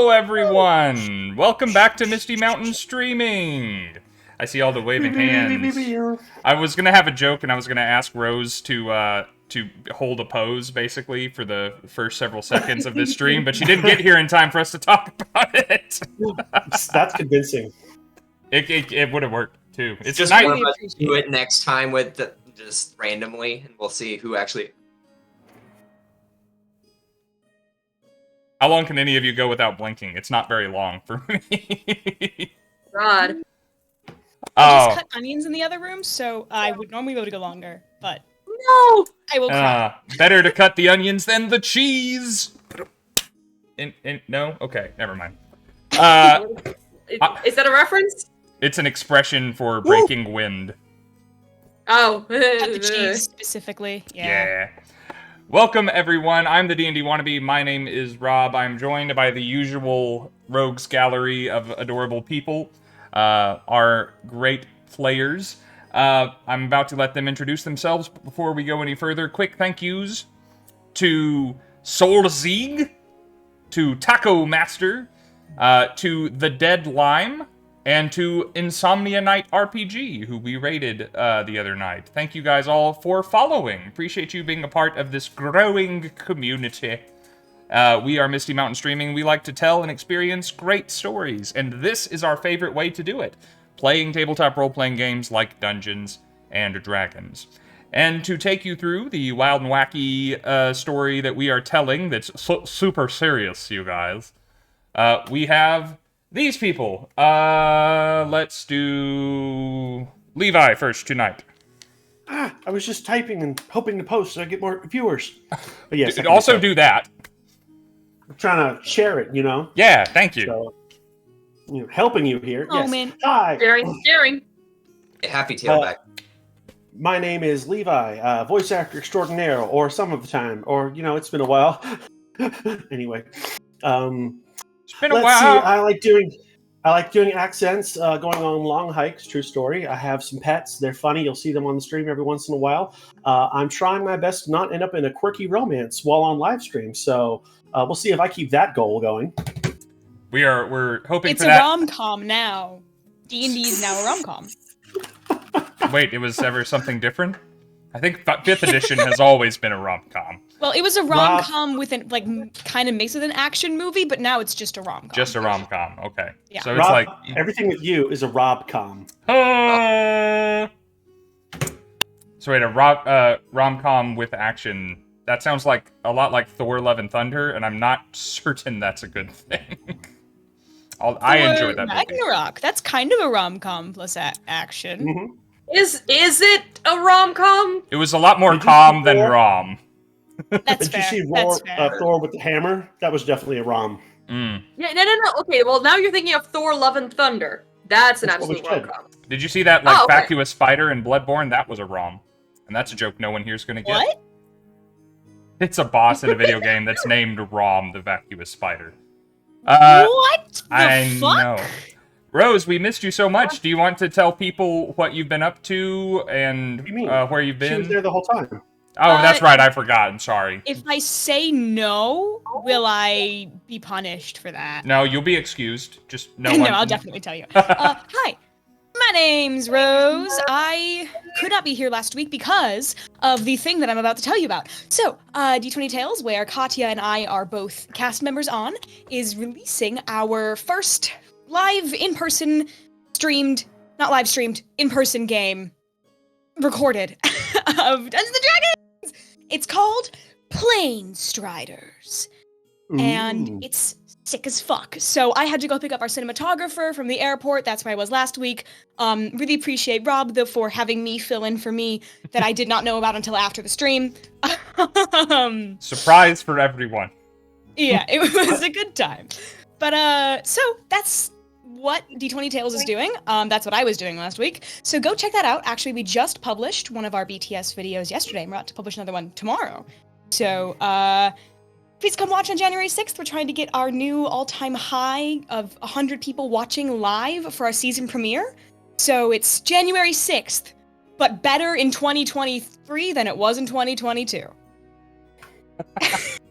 Hello, everyone! Welcome back to Misty Mountain Streaming! I see all the waving hands. I was gonna have a joke, and I was gonna ask Rose to hold a pose, basically, for the first several seconds of this stream, but she didn't get here in time for us to talk about it. That's convincing. It would have worked, too. It's just one of us do it next time with just randomly, and we'll see who actually... How long can any of you go without blinking? It's not very long for me. God. I just cut onions in the other room, so I would normally be able to go longer, but... No! I will cry. Better to cut the onions than the cheese! No? Okay, never mind. Is that a reference? It's an expression for breaking wind. Oh. Cut the cheese, specifically. Yeah. Welcome, everyone. I'm the D&D-Wannabe. My name is Rob. I'm joined by the usual rogues gallery of adorable people, our great players. I'm about to let them introduce themselves, but before we go any further, quick thank yous to Solzig, to Taco Master, to The Dead Lime, and to Insomnia Night RPG, who we raided the other night. Thank you guys all for following. Appreciate you being a part of this growing community. We are Misty Mountain Streaming. We like to tell and experience great stories, and this is our favorite way to do it. Playing tabletop role-playing games like Dungeons and Dragons. And to take you through the wild and wacky story that we are telling that's super serious, you guys, we have these people. Let's do Levi first tonight. I was just typing and hoping to post so I get more viewers. But yes, also do that. I'm trying to share it, you know? Yeah, thank you. So, helping you here. Oh, yes. man. Hi. Sharing. Happy tailback. My name is Levi, voice actor extraordinaire, or some of the time, or, it's been a while. Anyway. It's been a Let's while. see, I like doing accents, going on long hikes, true story. I have some pets. They're funny. You'll see them on the stream every once in a while. I'm trying my best to not end up in a quirky romance while on live stream, so we'll see if I keep that goal going. We're hoping It's for a that. rom-com now. D&D is now a rom-com. Wait, it was ever something different? I think 5th edition has always been a rom-com. Well, it was a rom-com with an, kind of mixed with an action movie, but now it's just a rom-com. Just a rom-com, okay. Yeah. So it's Rob, like... everything with you is a rob-com. So wait, a rom-com with action. That sounds like a lot like Thor: Love and Thunder, and I'm not certain that's a good thing. I enjoyed that movie. Ragnarok. That's kind of a rom-com plus action. Mm-hmm. Is it a rom-com? It was a lot more calm than rom. That's Did fair. you see That's fair. Thor with the hammer? That was definitely a rom. Mm. Yeah, no. Okay, well, now you're thinking of Thor: Love and Thunder. That's an That's what we absolute said. rom-com. Did you see that vacuous spider in Bloodborne? That was a rom. And that's a joke no one here's gonna get. What? It's a boss in a video game that's named Rom, the vacuous spider. What the I fuck? know. Rose, we missed you so much. Do you want to tell people what you've been up to and What do you mean? where you've been? She was there the whole time. Oh, that's right. I forgot. I'm sorry. If I say no, will I be punished for that? No, you'll be excused. Just no No, one. I'll definitely tell you. Hi, my name's Rose. I could not be here last week because of the thing that I'm about to tell you about. So, D20 Tales, where Katya and I are both cast members on, is releasing our first live in-person streamed, not live streamed, in-person game recorded of Dungeons & Dragons! It's called Plane Striders. And it's sick as fuck. So I had to go pick up our cinematographer from the airport. That's where I was last week. Really appreciate Rob, though, for having me fill in for me that I did not know about until after the stream. Surprise for everyone. Yeah, it was a good time. But, so that's what D20 Tales is doing. That's what I was doing last week. So go check that out. Actually, we just published one of our BTS videos yesterday, and we're about to publish another one tomorrow. So, please come watch on January 6th. We're trying to get our new all-time high of 100 people watching live for our season premiere. So it's January 6th, but better in 2023 than it was in 2022.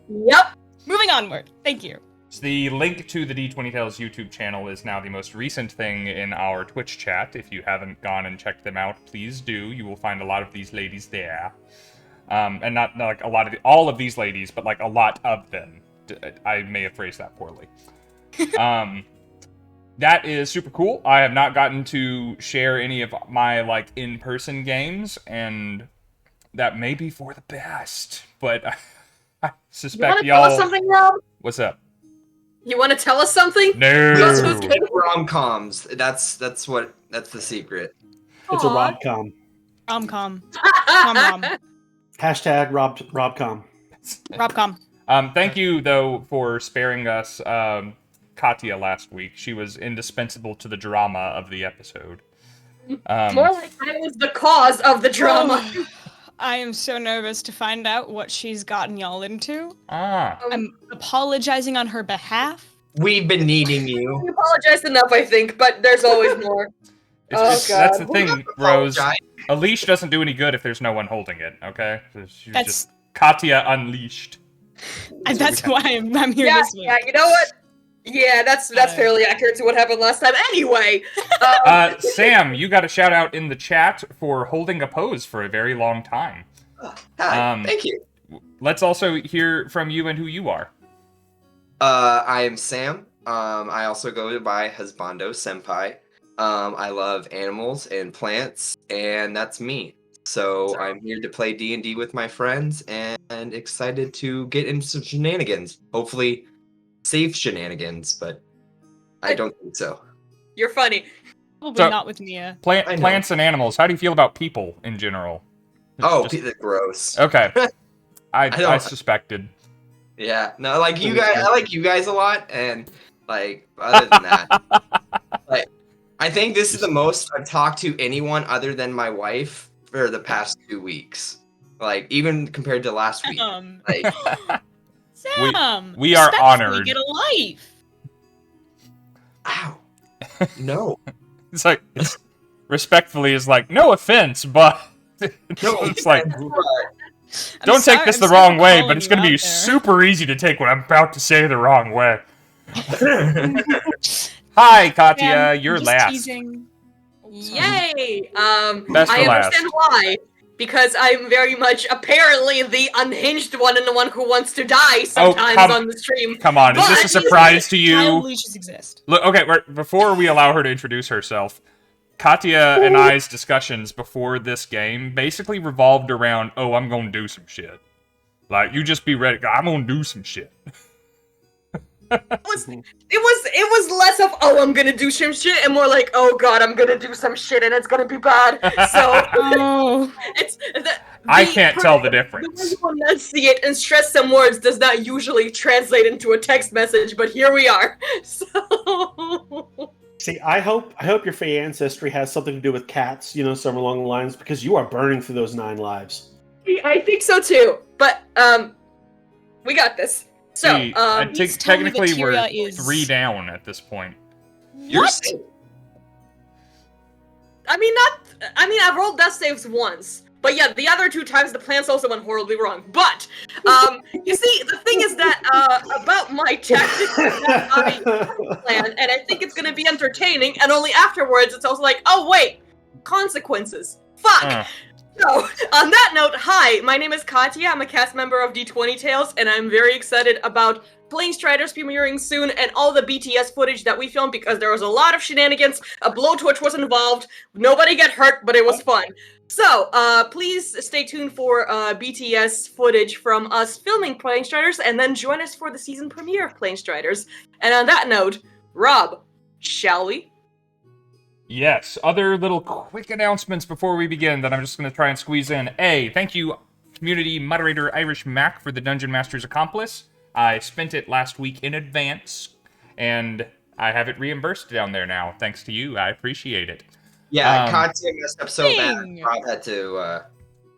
Yep. Moving onward. Thank you. the link to the D20 Tales YouTube channel is now the most recent thing in our Twitch chat. If you haven't gone and checked them out, please do. You will find a lot of these ladies there. And not like a lot of all of these ladies, but like a lot of them. I may have phrased that poorly. That is super cool. I have not gotten to share any of my like in-person games, and that may be for the best. But I suspect you want to tell y'all. us something, Rob? What's up? You want to tell us something? No. Rom-coms. That's the secret. It's a Aw. rom-com. Rom-com. Rom-rom. Hashtag Robcom. Robcom. Thank you though for sparing us Katya last week. She was indispensable to the drama of the episode. More like I was the cause of the drama. I am so nervous to find out what she's gotten y'all into. Ah. I'm apologizing on her behalf. We've been needing you. We apologized enough, I think, but there's always more. That's God. the thing, Rose. Apologize. A leash doesn't do any good if there's no one holding it, okay? She's That's- just Katya unleashed. And that's why I'm here Yeah, this week. yeah, you know what? Yeah, that's fairly accurate to what happened last time. Anyway, Sam, you got a shout out in the chat for holding a pose for a very long time. Hi, thank you. Let's also hear from you and who you are. I am Sam. I also go by Husbando Senpai. I love animals and plants, and that's me. So I'm here to play D&D with my friends, and excited to get into some shenanigans. Hopefully, safe shenanigans, but I don't think so. you're funny. Probably So- not with Nia. I know. Plants and animals. How do you feel about people in general? Oh, Just- gross. Okay. I don't- suspected. Yeah, no, like you guys, I like you guys a lot, and like other than that, like I think this is the most I've talked to anyone other than my wife for the past 2 weeks. Like even compared to last week. Like, Sam! we are respectfully honored. Get a life! ow, no, It's like, respectfully is like, no offense, but no, it's like, I'm don't take sorry- this I'm the sorry wrong for way, calling but it's you going to be out there. super easy to take what I'm about to say the wrong way. Hi, Katya, Sam, you're I'm just last. teasing. Yay! Best I for last. understand why. Because I'm very much apparently the unhinged one and the one who wants to die sometimes come- on the stream. Come on, is this a But- surprise to Child you? leashes exist. Look, okay, before we allow her to introduce herself, Katya and I's discussions before this game basically revolved around, oh, I'm gonna do some shit. Like, you just be ready. I'm gonna do some shit. It was less of, oh, I'm gonna do some shit, and more like, oh god, I'm gonna do some shit and it's gonna be bad. So Oh. it's I can't tell the difference. The way you enunciate and stress some words does not usually translate into a text message, but here we are. So See, I hope your Fey ancestry has something to do with cats, somewhere along the lines, because you are burning through those 9 lives. I think so too. But we got this. So See, I Please tell me that technically we're Tyria is- 3 down at this point. you're What? safe. I've rolled death saves once. But yeah, the other 2 times the plans also went horribly wrong. But you see, the thing is that about my tactics that I plan, and I think it's gonna be entertaining, and only afterwards it's also like, oh wait, consequences. Fuck! Uh, So, on that note, hi, my name is Katya, I'm a cast member of D20 Tales, and I'm very excited about Plane Striders premiering soon and all the BTS footage that we filmed because there was a lot of shenanigans, a blowtorch was involved, nobody got hurt, but it was fun. So, please stay tuned for BTS footage from us filming Plane Striders, and then join us for the season premiere of Plane Striders. And on that note, Rob, shall we? yes, other little quick announcements before we begin that I'm just going to try and squeeze in. Thank you, community moderator Irish Mac, for the Dungeon Master's Accomplice. I spent it last week in advance, and I have it reimbursed down there now. Thanks to you, I appreciate it. Yeah, Katya messed up so bad. Dang. Rob had to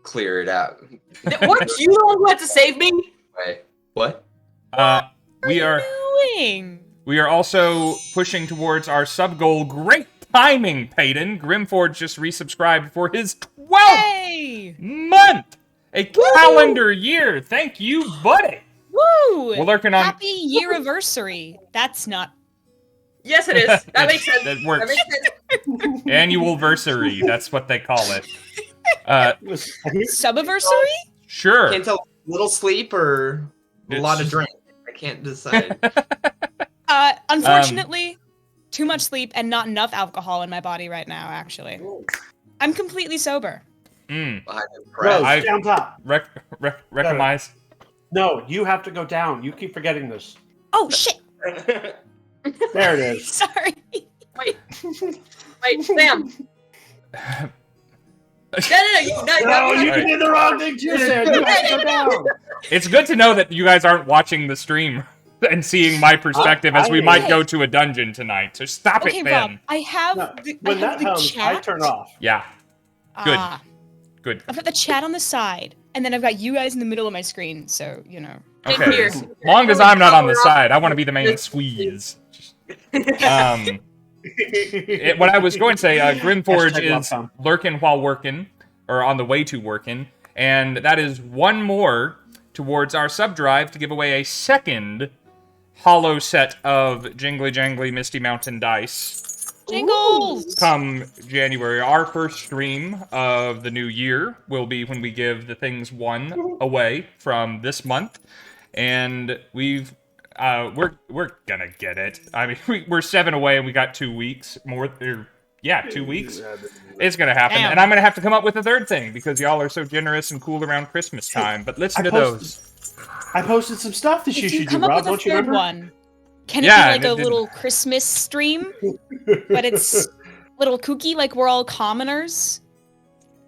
clear it out. Weren't you the one who had to save me? Wait, what? We are Doing. We are also pushing towards our sub goal. Great timing, Peyton. Grimforge just resubscribed for his 12th Hey! month. A calendar year. Thank you, buddy. Woo! We're lurking on. Happy year-anniversary. That's not. Yes, it is. That makes sense. That That works. makes sense. Annual-versary. That's what they call it. Subiversary? Sure. Can't tell little sleep or a lot of drink. I can't decide. Unfortunately, too much sleep and not enough alcohol in my body right now, actually. I'm completely sober. Mm. I'm Rose, impressed. down top. Recognize. No, you have to go down. You keep forgetting this. Oh, shit! There it is. Sorry. Wait, Sam. No, No, you Alright. did the wrong thing too, Sam. You have to go down. It's good to know that you guys aren't watching the stream and seeing my perspective as we might go to a dungeon tonight. So stop Okay, it, Rob, then. I have No, the, when I that have the hums, chat. I turn off. Yeah. Good. Ah, Good. I've got the chat on the side, and then I've got you guys in the middle of my screen, so, you know. Thank Okay. you. As long as I'm not on the Power up. side, I want to be the main squeeze. What I was going to say, Grimforge Hashtag is love lurking while working, or on the way to working, and that is one more towards our sub-drive to give away a second hollow set of Jingly Jangly Misty Mountain dice. Jingles! Come January, our first stream of the new year will be when we give the things one away from this month, and we're gonna get it. I mean, we're 7 away, and we got 2 weeks more. 2 weeks. It's gonna happen, Damn. and I'm gonna have to come up with a third thing because y'all are so generous and cool around Christmas time. But listen to those. I posted some stuff that you If you should do, come up Rob. with a Don't you third remember? one, can Yeah, it be and like it a didn't- little Christmas stream? But it's little kooky, like we're all commoners?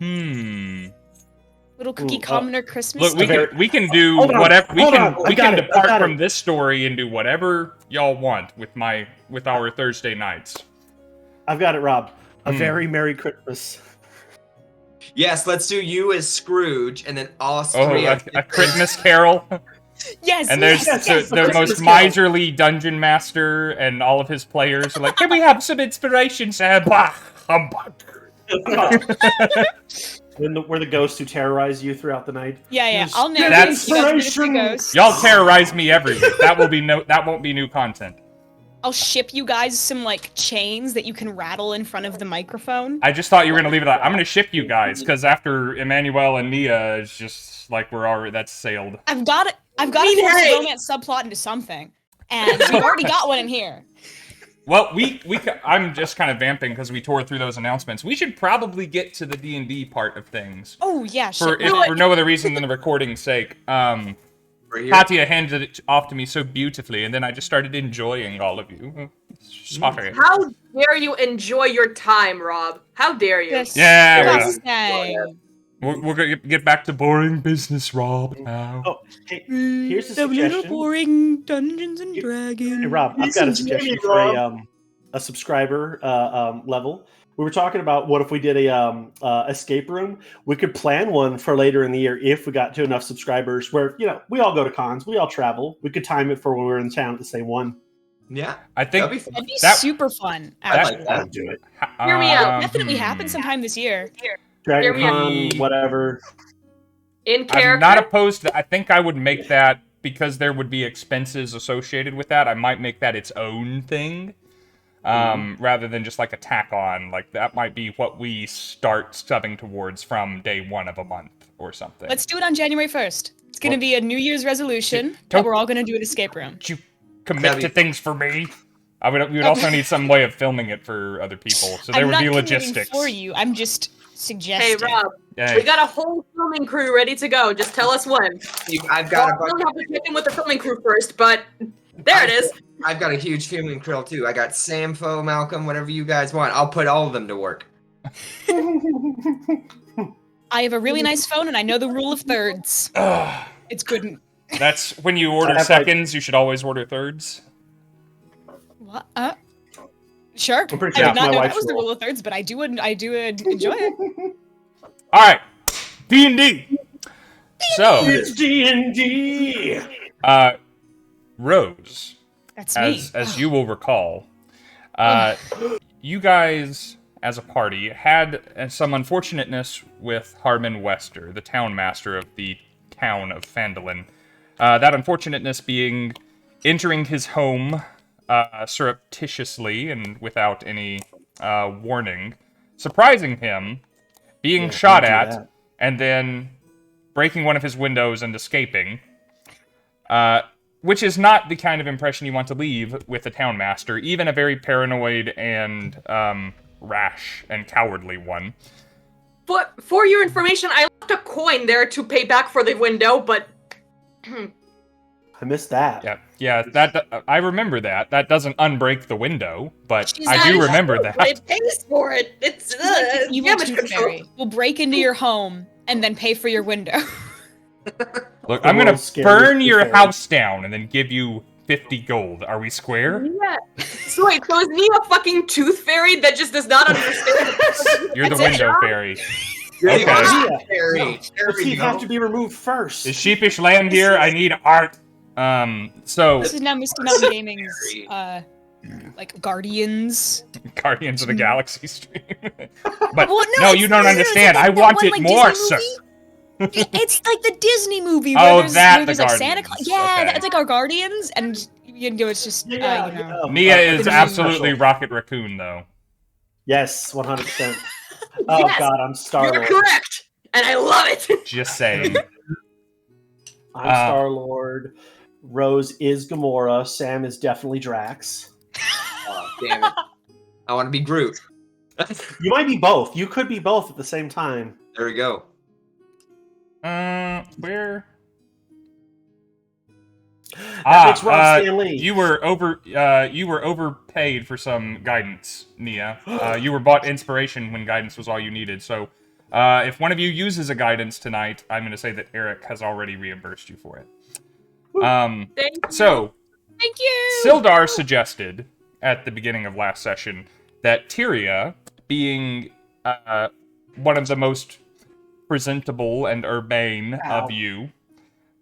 Little kooky Ooh, commoner Christmas Look, stream? we can do Hold on, whatever we hold can on, we I got can it, I depart got from it. this story and do whatever y'all want with our Thursday nights. I've got it, Rob. A very Merry Christmas. Yes, let's do you as Scrooge, and then us Oh, three. a Christmas Carol. Yes, And there's yes. the Christmas most Carol. miserly dungeon master and all of his players are like, "Can we have some inspiration, Sam?" Bah, humbug. We're the ghosts who terrorize you throughout the night. Yeah. I'll narrate. That's- You guys are the Inspiration. ghosts. Y'all terrorize me every week. That won't be new content. I'll ship you guys some like chains that you can rattle in front of the microphone. I just thought you were gonna leave it out. I'm gonna ship you guys because after Emmanuel and Nia, it's just like that's sailed. I've got to mean, force hey. a romance subplot into something, and we've already got one in here. Well, I'm just kind of vamping because we tore through those announcements. We should probably get to the D&D part of things Oh yeah, for shit. for no other reason than the recording's sake. We're here. Katya handed it off to me so beautifully, and then I just started enjoying all of you. Sorry. How dare you enjoy your time, Rob? How dare you? Yes. Yeah, well, Disgusting. we're gonna get back to boring business, Rob. Now. Oh, hey, here's a The little suggestion. boring Dungeons and Dragons. Hey, Rob, I've got a suggestion for a subscriber level. We were talking about what if we did a escape room. We could plan one for later in the year if we got to enough subscribers. Where we all go to cons, we all travel. We could time it for when we're in town at the same one. Yeah, I think that'd be fun. That'd be That- super fun. I Actually. like that. Do it. Hear me out. Definitely happen sometime this year. Dragon Hear me out. Con, whatever. In character. I'm not opposed to. I think I would make that because there would be expenses associated with that. I might make that its own thing, rather than just like a tack on. Like that might be what we start stubbing towards from day one of a month or something. Let's do it on January 1st. It's gonna Well- be a New Year's resolution Don't- that we're all gonna do an escape room. Would you commit That'd to be- things for me? We would also need some way of filming it for other people, so there I'm would not be committing logistics. for you. I'm just Hey, suggesting. Rob. Yay. We got a whole filming crew ready to go. Just tell us when. I've got a We'll bunch. have to check in with the filming crew first, but there it is. I've got a huge filming crew too. I got Sam, Fo, Malcolm, whatever you guys want. I'll put all of them to work. I have a really nice phone and I know the rule of thirds. Ugh. It's good. That's when you order I have, seconds. You should always order thirds. What? Sure. I'm pretty I sure did that's my not know that wife's was the rule. rule of thirds, but I do enjoy it. All right, D&D. So, It's D&D. Rose, That's me. as you will recall, you guys as a party had some unfortunateness with Harmon Wester, the town master of the town of Phandelver. That unfortunateness being entering his home surreptitiously and without any warning, surprising him, being shot at, and then breaking one of his windows and escaping. Which is not the kind of impression you want to leave with a town master, even a very paranoid and rash and cowardly one. But for your information, I left a coin there to pay back for the window, but... I missed that. Yeah, that I remember that. That doesn't unbreak the window, but I do remember that. It pays for it. It's evil tooth fairy will break into your home and then pay for your window. Look, I'm gonna burn your house down and then give you 50 gold. Are we square? Yeah. So wait, so is Nia a fucking tooth fairy that just does not understand? You're the window fairy. You're Okay. the fairy. The teeth have to be removed first. Is Sheepish Lamb here? I need art. So... This is now Misty Mountain Gaming's, like, Guardians. Guardians of the Galaxy stream. But, Well, no, you don't understand. I want it more, sir. It's like the Disney movie Oh, where there's the like Santa Guardians. Claus. Yeah, Okay. it's like our Guardians, and you know, it's just Nia is absolutely Rocket Raccoon, though. Yes, 100%. Oh Yes, God, I'm Star-Lord. You're correct, and I love it. Just saying. I'm Star-Lord. Rose is Gamora. Sam is definitely Drax. Oh, damn it. I want to be Groot. You might be both. You could be both at the same time. There we go. Where? That makes Rob Stan Lee. You were overpaid for some guidance, Nia. You were bought inspiration when guidance was all you needed. So, if one of you uses a guidance tonight, I'm going to say that Eric has already reimbursed you for it. So, Thank you. Sildar suggested at the beginning of last session that Tyria, being one of the most presentable and urbane of you,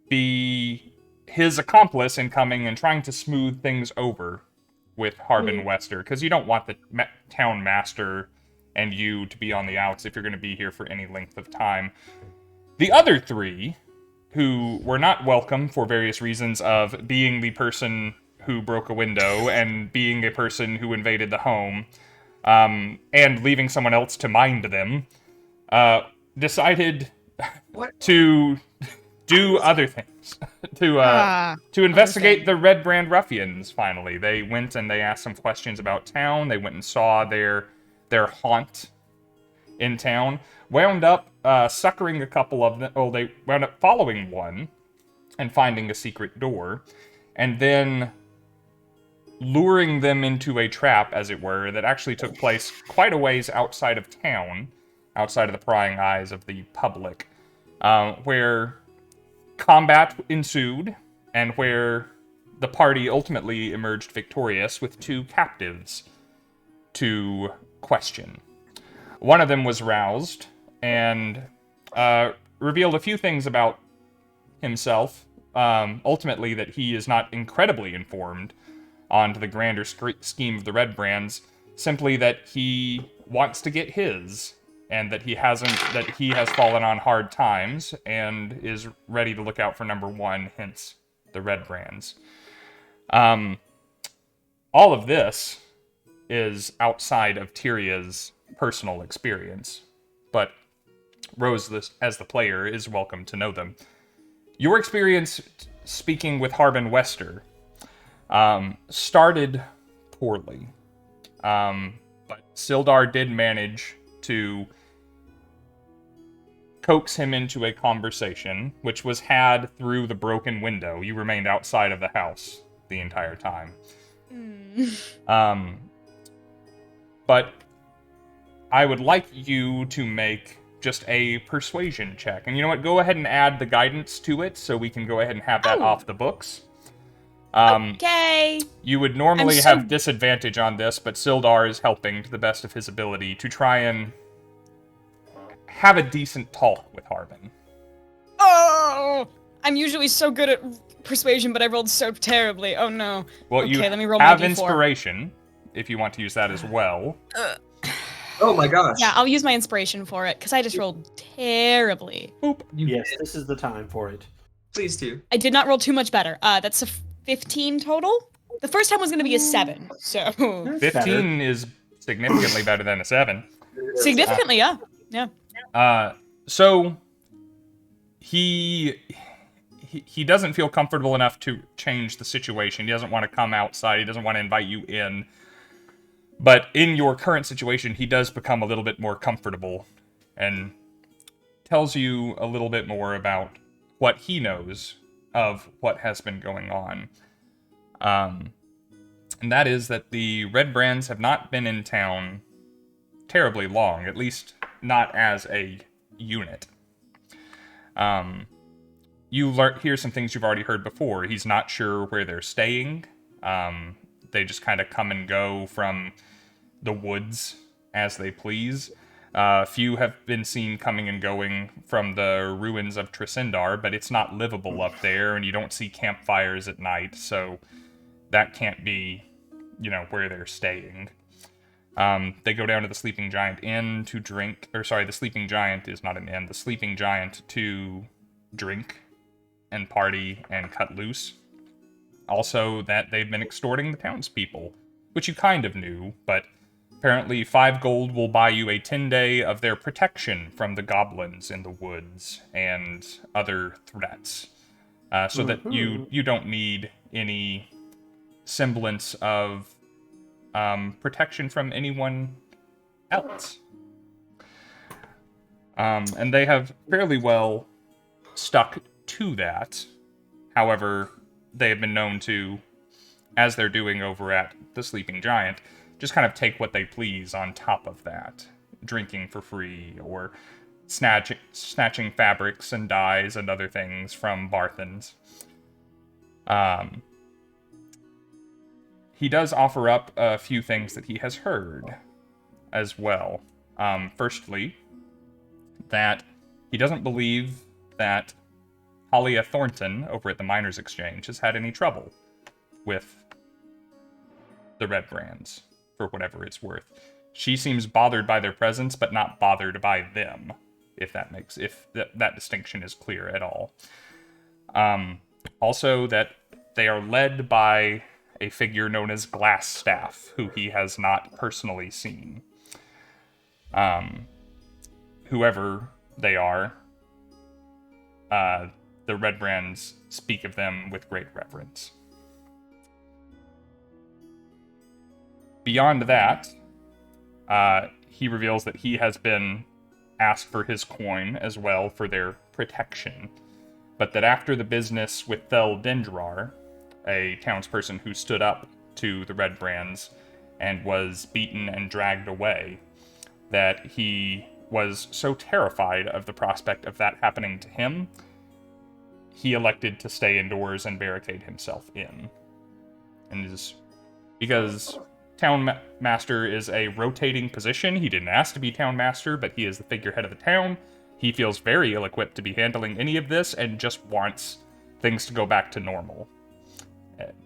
be his accomplice in coming and trying to smooth things over with Harbin Wester, because you don't want the town master and you to be on the outs if you're going to be here for any length of time. The other three, who were not welcome for various reasons of being the person who broke a window and being a person who invaded the home, and leaving someone else to mind them, decided to do other things. to investigate the Redbrand ruffians, finally. They went and they asked some questions about town. They went and saw their haunt in town. Wound up suckering a couple of them. Oh, they wound up following one and finding a secret door. And then luring them into a trap, as it were, that actually took place quite a ways outside of town, outside of the prying eyes of the public, where combat ensued, and where the party ultimately emerged victorious with 2 captives to question. One of them was roused and revealed a few things about himself, ultimately that he is not incredibly informed onto the grander scheme of the Redbrands, simply that he wants to get his, and that he has fallen on hard times and is ready to look out for number 1, hence the Redbrands. All of this is outside of Tyria's personal experience, but Rose, as the player, is welcome to know them. Your experience speaking with Harbin Wester started poorly, but Sildar did manage to coax him into a conversation, which was had through the broken window. You remained outside of the house the entire time. But I would like you to make just a persuasion check. And you know what? Go ahead and add the guidance to it so we can go ahead and have that off the books. Okay. You would normally have disadvantage on this, but Sildar is helping to the best of his ability to try and have a decent talk with Harbin. Oh! I'm usually so good at persuasion, but I rolled so terribly. Oh no. Well, okay, you let me roll have my D4. inspiration, if you want to use that as well. Oh my gosh. Yeah, I'll use my inspiration for it, because I just rolled terribly. Boop. Yes, this is the time for it. Please do. I did not roll too much better. That's a 15 total. The first time was going to be a 7, so That's 15 is significantly better than a 7. significantly, yeah. So he doesn't feel comfortable enough to change the situation. He doesn't want to come outside. He doesn't want to invite you in. But in your current situation, he does become a little bit more comfortable and tells you a little bit more about what he knows of what has been going on. And that is that the Redbrands have not been in town terribly long, at least not as a unit. You hear some things you've already heard before. He's not sure where they're staying. They just kind of come and go from the woods as they please. Few have been seen coming and going from the ruins of Trisindar, but it's not livable up there, and you don't see campfires at night, so that can't be, where they're staying. They go down to the Sleeping Giant Inn to drink, the Sleeping Giant is not an inn, the Sleeping Giant to drink and party and cut loose. Also, that they've been extorting the townspeople, which you kind of knew, but apparently 5 gold will buy you a 10-day of their protection from the goblins in the woods and other threats. So that you don't need any semblance of protection from anyone else. And they have fairly well stuck to that. However, they have been known to, as they're doing over at the Sleeping Giant, just kind of take what they please on top of that. Drinking for free, or snatching fabrics and dyes and other things from Barthans. He does offer up a few things that he has heard as well. Firstly, that he doesn't believe that Halia Thornton over at the Miners' Exchange has had any trouble with the Redbrands, for whatever it's worth. She seems bothered by their presence, but not bothered by them, if that distinction is clear at all. Also, that they are led by a figure known as Glassstaff, who he has not personally seen. Whoever they are, the Redbrands speak of them with great reverence. Beyond that, he reveals that he has been asked for his coin as well for their protection, but that after the business with TheDNDWannabe, a townsperson who stood up to the Redbrands and was beaten and dragged away, that he was so terrified of the prospect of that happening to him, he elected to stay indoors and barricade himself in. And because town master is a rotating position, he didn't ask to be town master, but he is the figurehead of the town. He feels very ill-equipped to be handling any of this and just wants things to go back to normal.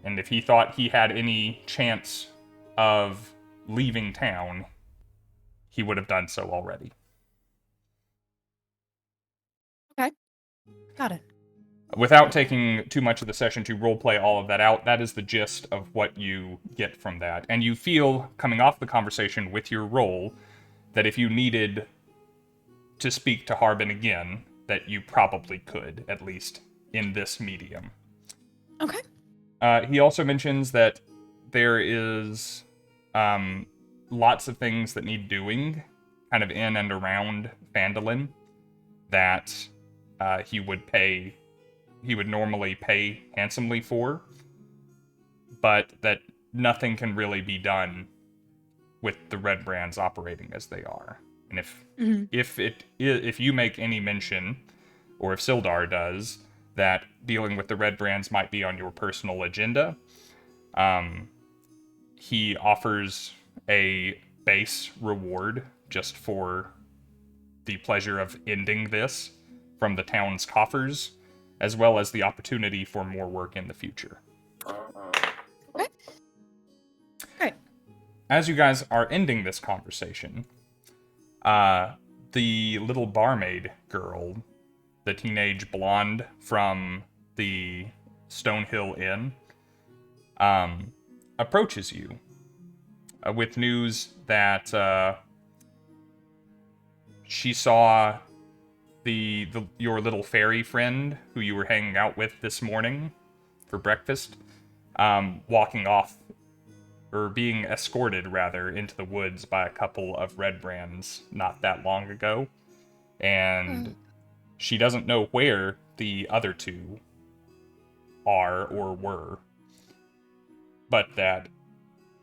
And if he thought he had any chance of leaving town, he would have done so already. Okay. Got it. Without taking too much of the session to roleplay all of that out, that is the gist of what you get from that. And you feel, coming off the conversation with your role, that if you needed to speak to Harbin again, that you probably could, at least in this medium. Okay. He also mentions that there is lots of things that need doing, kind of in and around Phandalin, that he would normally pay handsomely for, but that nothing can really be done with the Redbrands operating as they are. And if you make any mention, or if Sildar does, that dealing with the Redbrands might be on your personal agenda, he offers a base reward just for the pleasure of ending this from the town's coffers, as well as the opportunity for more work in the future. Okay. Great. As you guys are ending this conversation, the little barmaid girl, the teenage blonde from the Stonehill Inn, approaches you with news that she saw your little fairy friend who you were hanging out with this morning for breakfast, walking off, or being escorted rather, into the woods by a couple of Redbrands not that long ago, and she doesn't know where the other two are or were, but that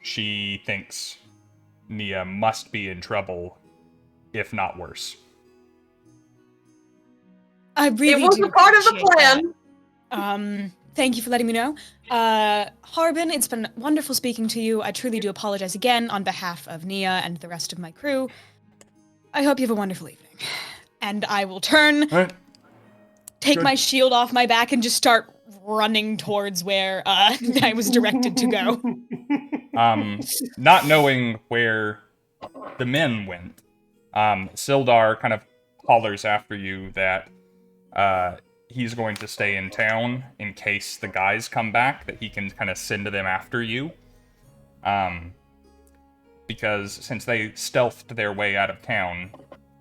she thinks Nia must be in trouble, if not worse. I really It was do a part of the appreciate plan. that. Thank you for letting me know. Harbin, it's been wonderful speaking to you. I truly do apologize again on behalf of Nia and the rest of my crew. I hope you have a wonderful evening. And I will take my shield off my back and just start running towards where I was directed to go. Not knowing where the men went, Sildar kind of hollers after you that he's going to stay in town in case the guys come back, that he can kind of send them after you. Because since they stealthed their way out of town,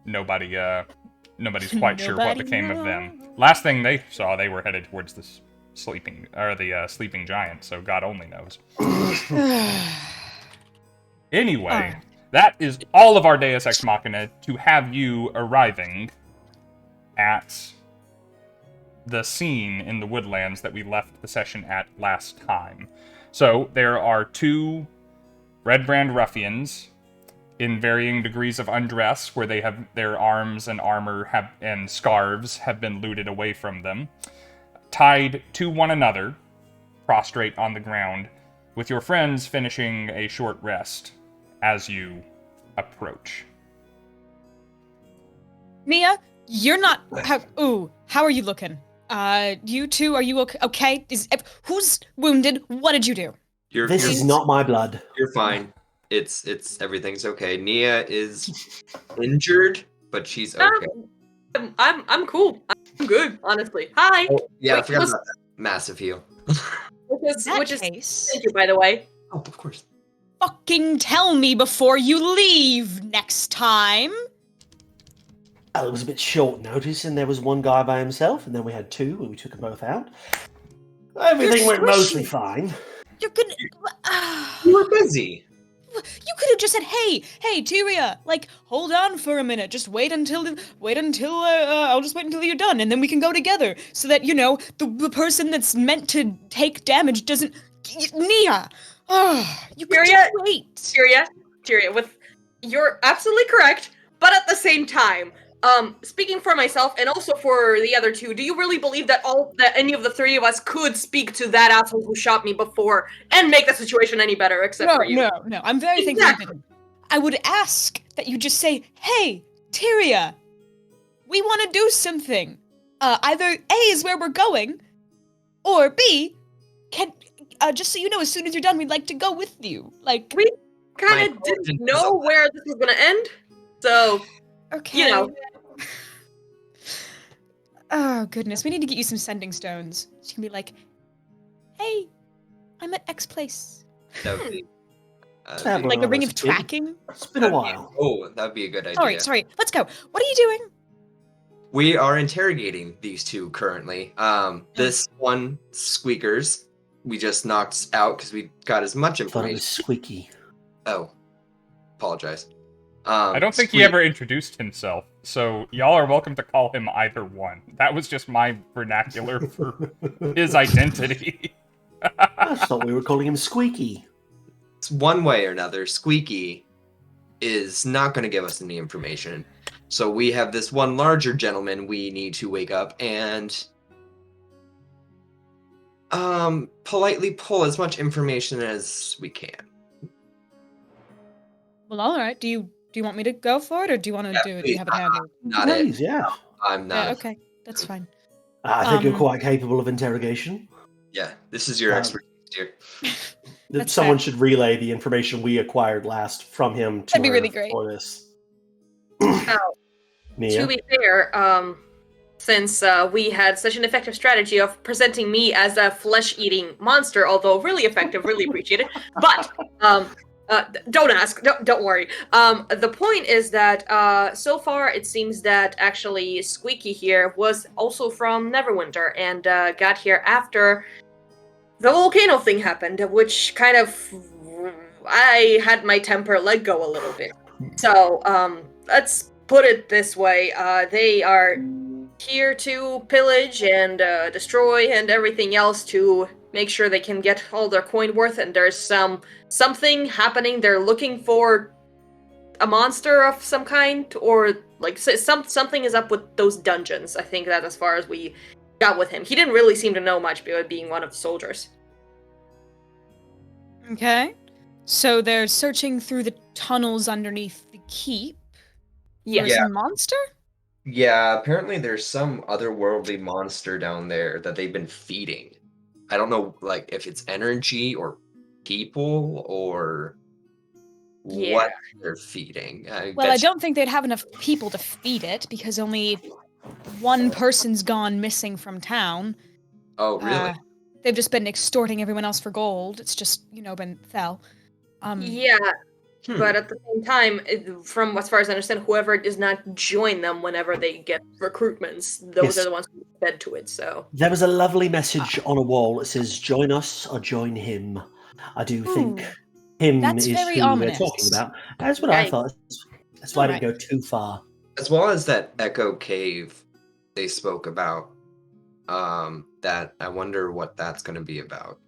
nobody's quite sure what became of them. Last thing they saw, they were headed towards the sleeping giant, so God only knows. Anyway, that is all of our Deus Ex Machina to have you arriving at the scene in the woodlands that we left the session at last time. So, there are two Redbrand ruffians in varying degrees of undress, where they have their arms and armor and scarves have been looted away from them, tied to one another, prostrate on the ground, with your friends finishing a short rest as you approach. Nia, you're not... How are you looking? You two, are you okay? Who's wounded? What did you do? This is not my blood. You're fine. It's everything's okay. Nia is injured, but she's okay. I'm cool. I'm good, honestly. Hi. Oh, yeah, Wait, I forgot about that massive heal. Which is case, thank you, by the way. Oh, of course. fucking tell me before you leave next time. Oh, it was a bit short notice, and there was one guy by himself, and then we had two, and we took them both out. Everything went mostly fine. You're gonna... You were busy. You could have just said, hey, Tyria, hold on for a minute. Just wait until I'll just wait until you're done, and then we can go together. So that, the person that's meant to take damage doesn't... Nia! You could just wait. Tyria, you're absolutely correct, but at the same time, speaking for myself and also for the other two, do you really believe that any of the three of us could speak to that asshole who shot me before and make the situation any better, except for you? No. I'm very thankful you didn't. I would ask that you just say, hey, Tyria, we want to do something. Either A is where we're going, or B, just so you know, as soon as you're done, we'd like to go with you. We kind of didn't know where this was going to end, so... Okay. Oh, goodness. We need to get you some sending stones. So you can be like, hey, I'm at X place. That would be... like a ring of tracking? It's been a while. That'd be a good idea. Sorry. Let's go. What are you doing? We are interrogating these two currently. This one, Squeakers, we just knocked out because we got as much I thought it information. was Squeaky. Oh, apologize. I don't think he ever introduced himself, so y'all are welcome to call him either one. That was just my vernacular for his identity. I thought we were calling him Squeaky. It's one way or another. Squeaky is not going to give us any information. So we have this one larger gentleman we need to wake up and politely pull as much information as we can. Well, all right. Do you want me to go for it, or do you want to do it? Do you have it handy? Not Please, it. yeah. I'm not. Yeah, okay. That's fine. I think you're quite capable of interrogation. Yeah, this is your expertise, dear. That's Someone fair. should relay the information we acquired last from him to That'd be her really great. for this. Now, Nia? to be fair, since we had such an effective strategy of presenting me as a flesh-eating monster, although really effective, really appreciated. But don't ask, don't worry. The point is that so far it seems that actually Squeaky here was also from Neverwinter and got here after the volcano thing happened, which kind of I had my temper let go a little bit. So let's put it this way: they are here to pillage and destroy and everything else to make sure they can get all their coin worth, and there's something happening. They're looking for a monster of some kind, or like something is up with those dungeons. I think that as far as we got with him, he didn't really seem to know much about being one of the soldiers. Okay. So they're searching through the tunnels underneath the keep. Yes. For some monster? Yeah, apparently there's some otherworldly monster down there that they've been feeding. I don't know, like, if it's energy or people or what they're feeding. Well, I don't think they'd have enough people to feed it, because only one person's gone missing from town. Oh, really? They've just been extorting everyone else for gold. It's just, been fell. But at the same time, from as far as I understand, whoever does not join them whenever they get recruitments, those are the ones who fed to it, so... There was a lovely message on a wall that says, join us or join him. I do think him That's is very who ominous. they're talking about. That's what I thought. That's why I didn't go too far. As well as that Echo Cave they spoke about, that I wonder what that's going to be about.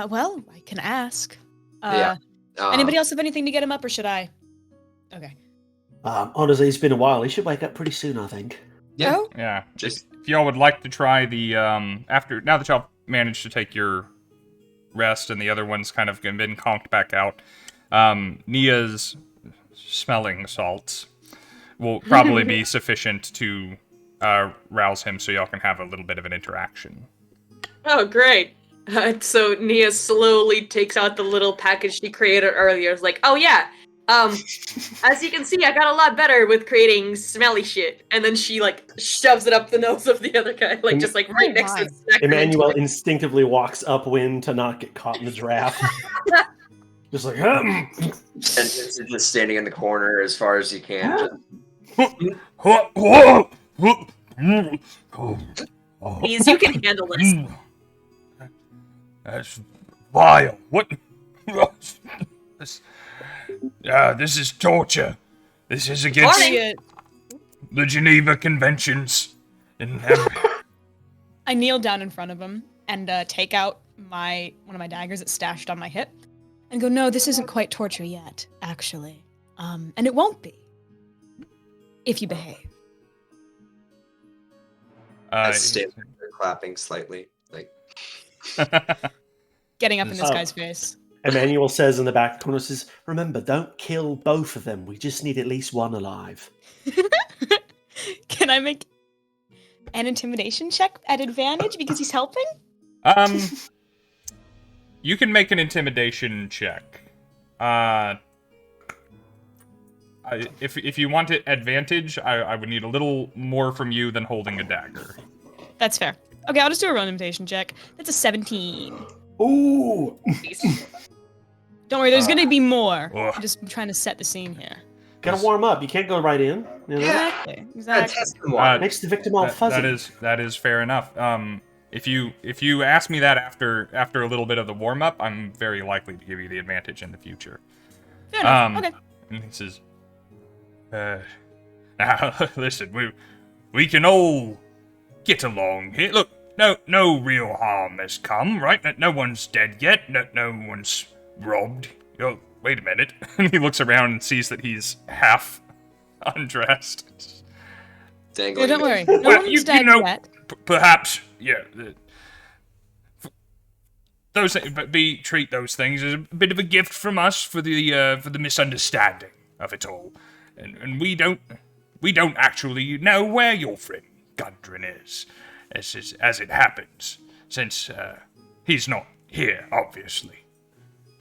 Well, I can ask. Anybody else have anything to get him up, or should I? Okay. Honestly, it's been a while. He should wake up pretty soon, I think. Yeah. Oh? Yeah. Just if y'all would like to try the now that y'all managed to take your rest and the other one's kind of been conked back out, Nia's smelling salts will probably be sufficient to rouse him, so y'all can have a little bit of an interaction. Oh, great. So Nia slowly takes out the little package she created earlier. It's like, oh yeah, as you can see, I got a lot better with creating smelly shit. And then she shoves it up the nose of the other guy, just right next to it. Emmanuel instinctively walks upwind to not get caught in the draft. Just like, And it's just standing in the corner as far as you can. Please, you can handle this. That's vile. What? This is torture. This is against the Geneva Conventions. I kneel down in front of him and take out one of my daggers that's stashed on my hip and go, no, this isn't quite torture yet, actually. And it won't be. If you behave. I stand there clapping slightly. Getting up in this guy's face. Emmanuel says in the back corner, says, remember, don't kill both of them. We just need at least one alive. Can I make an intimidation check at advantage because he's helping? You can make an intimidation check. If you want it advantage, I would need a little more from you than holding a dagger. That's fair. Okay, I'll just do a roll intimidation check. That's a 17. Ooh! Don't worry, there's gonna be more. I'm just trying to set the scene here. Gotta warm up. You can't go right in. You know? Exactly. Makes the victim all fuzzy. That is fair enough. If you ask me that after a little bit of the warm up, I'm very likely to give you the advantage in the future. Fair enough. Okay. And he says, now listen, we can all get along here. Look, no real harm has come, right? No one's dead yet. No one's robbed. Oh, wait a minute. And he looks around and sees that he's half undressed. Dangling. Yeah, don't worry. No one's dead yet. Perhaps, yeah. Treat those things as a bit of a gift from us for the misunderstanding of it all, and we don't actually know where your friend Gundren is, as it happens, since he's not here, obviously.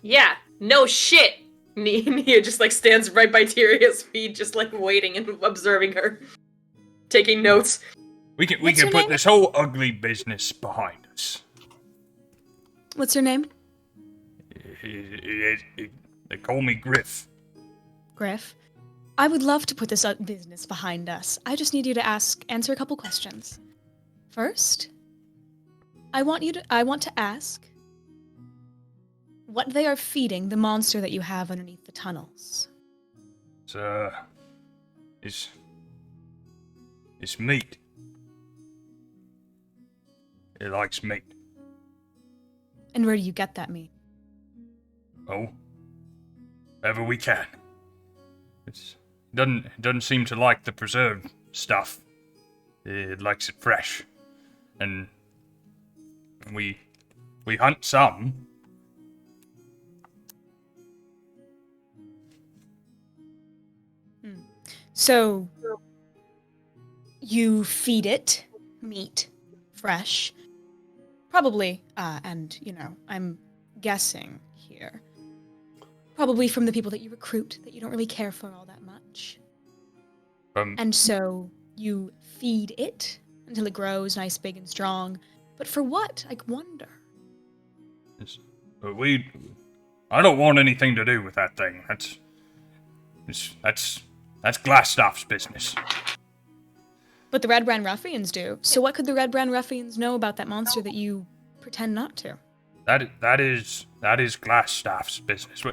Yeah, no shit. Nia just stands right by Tyria's feet, just waiting and observing her. taking notes. We can What's your put name? this whole ugly business behind us. What's your name? They call me Griff. Griff. I would love to put this business behind us. I just need you to answer a couple questions. First, I want to ask what they are feeding the monster that you have underneath the tunnels. It's meat. It likes meat. And where do you get that meat? Oh, wherever we can. It doesn't seem to like the preserved stuff. It likes it fresh, and we hunt some. So you feed it meat, fresh, probably, and I'm guessing here. Probably from the people that you recruit that you don't really care for all that much. And so you feed it until it grows nice, big, and strong. But for what? I wonder. I don't want anything to do with that thing. That's Glassstaff's business. But the Redbrand ruffians do. So what could the Redbrand ruffians know about that monster that you pretend not to? That is Glassstaff's business.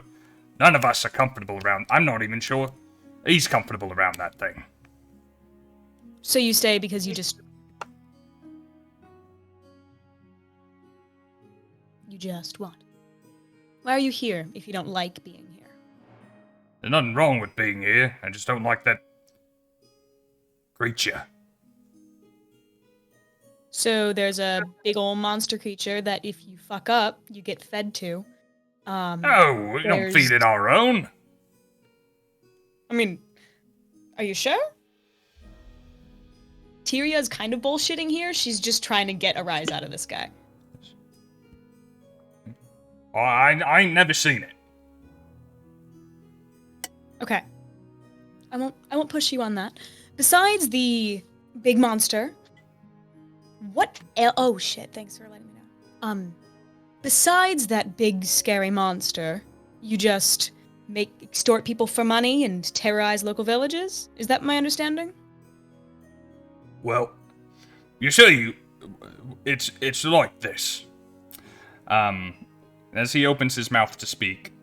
None of us are comfortable around. I'm not even sure he's comfortable around that thing. So you stay because you just what? Why are you here if you don't like being here? There's nothing wrong with being here. I just don't like that creature. So there's a big old monster creature that if you fuck up, you get fed to. No, we don't feed it our own. I mean, are you sure? Tyria's kind of bullshitting here. She's just trying to get a rise out of this guy. Oh, I ain't never seen it. Okay. I won't push you on that. Besides the big monster, oh shit, thanks for letting me know. Besides that big scary monster, you just extort people for money and terrorize local villages? Is that my understanding? Well, you see, it's like this. As he opens his mouth to speak,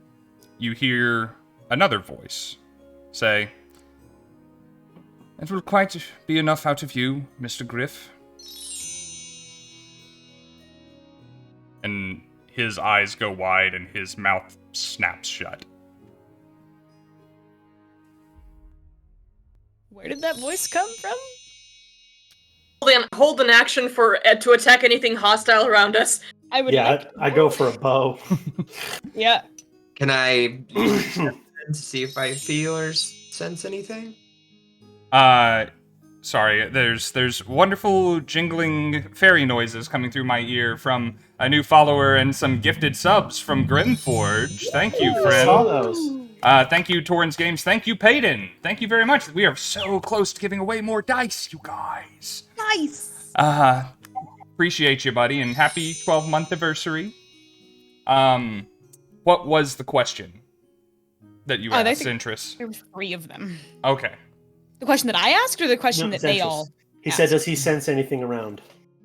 you hear another voice say, "It will quite be enough out of you, Mr. Griff." And his eyes go wide and his mouth snaps shut. Where did that voice come from? Hold an action for Ed to attack anything hostile around us. I would. I go for a bow. Yeah. Can I use to see if I feel or sense anything? Sorry, there's wonderful jingling fairy noises coming through my ear from a new follower and some gifted subs from Grimforge. Thank you, I saw friend. those. Thank you, Torrens Games. Thank you, Payton. Thank you very much. We are so close to giving away more dice, you guys. Nice. Appreciate you, buddy, and happy 12-month anniversary. What was the question that you asked, Zentris? There were 3 of them. Okay. The question that I asked, or the question that they Zentris. all? He said, "Does he sense anything around?"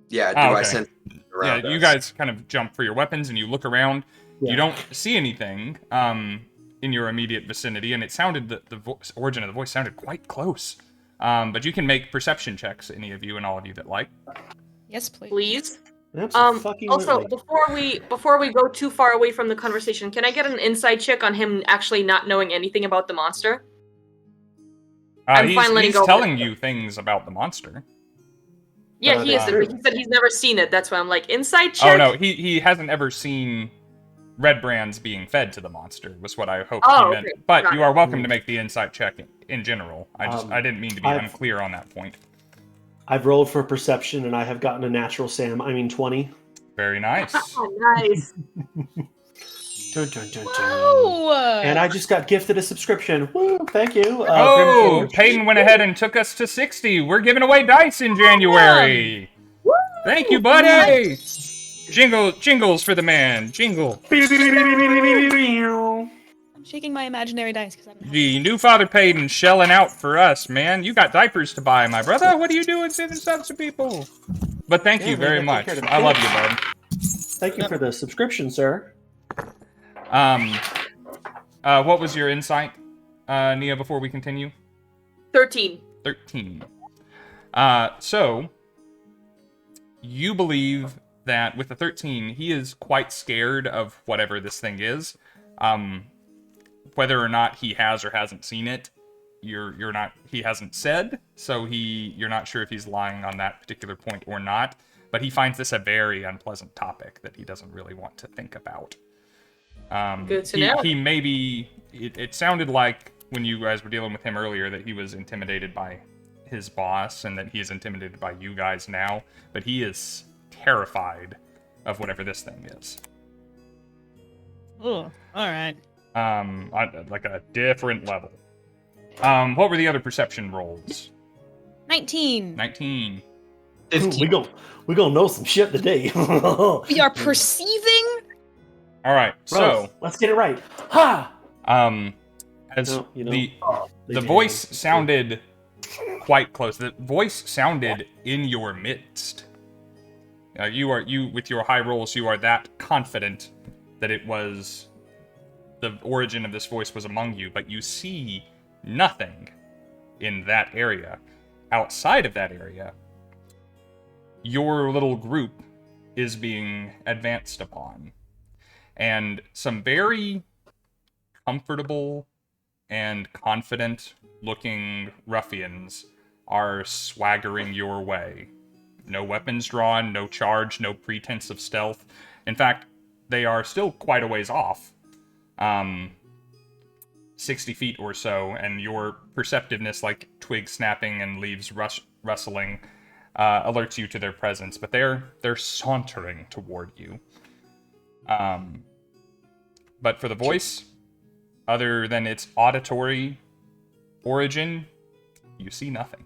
Yeah, do okay. I sense around Yeah, you us? guys kind of jump for your weapons and you look around. Yeah. You don't see anything in your immediate vicinity, and it sounded the origin of the voice sounded quite close. But you can make perception checks, any of you and all of you that like. Yes, please. Please. Absolutely. Also, before we go too far away from the conversation, can I get an inside check on him actually not knowing anything about the monster? I'm fine letting he's go. telling you things about the monster. Yeah, he is. true. He said he's never seen it. That's why I'm like, inside check? Oh no, he hasn't ever seen Redbrands being fed to the monster, was what I hoped Oh, he meant. okay. But Got you are welcome to make the insight check in general. I didn't mean to be I've- unclear on that point. I've rolled for perception and I have gotten a natural 20. Very nice. Oh, nice. Dun, dun, dun, dun. Whoa! And I just got gifted a subscription. Woo! Thank you. Oh, Grim King. Peyton went ahead and took us to 60. We're giving away dice in January. Thank you, buddy. Jingles for the man. Jingle. I'm shaking my imaginary dice because I don't have The new Father Peyton shelling out for us, man. You got diapers to buy, my brother. What are you doing saving subs to people? But thank Yeah, you man, very take much. care of the I love kids. you, bud. Thank you for the subscription, sir. What was your insight, Nia, before we continue? 13. 13. So, you believe that with the 13, he is quite scared of whatever this thing is. Whether or not he has or hasn't seen it, you're not, he hasn't said, so you're not sure if he's lying on that particular point or not, but he finds this a very unpleasant topic that he doesn't really want to think about. Good to know. He maybe, it sounded like when you guys were dealing with him earlier that he was intimidated by his boss and that he is intimidated by you guys now, but he is terrified of whatever this thing is. Oh, all right. On like a different level. What were the other perception rolls? 19. 19. 15. We gonna know some shit today. We are perceiving. All right, Rose, so let's get it right. Ha! as No, you know, the voice sounded quite close. The voice sounded in your midst. You with your high rolls, you are that confident that it was the origin of this voice was among you, but you see nothing in that area. Outside of that area, your little group is being advanced upon. And some very comfortable and confident looking ruffians are swaggering your way. No weapons drawn, no charge, no pretense of stealth. In fact, they are still quite a ways off. 60 feet or so, and your perceptiveness, like twig snapping and leaves rustling, alerts you to their presence, but they're sauntering toward you. But for the voice, other than its auditory origin, you see nothing.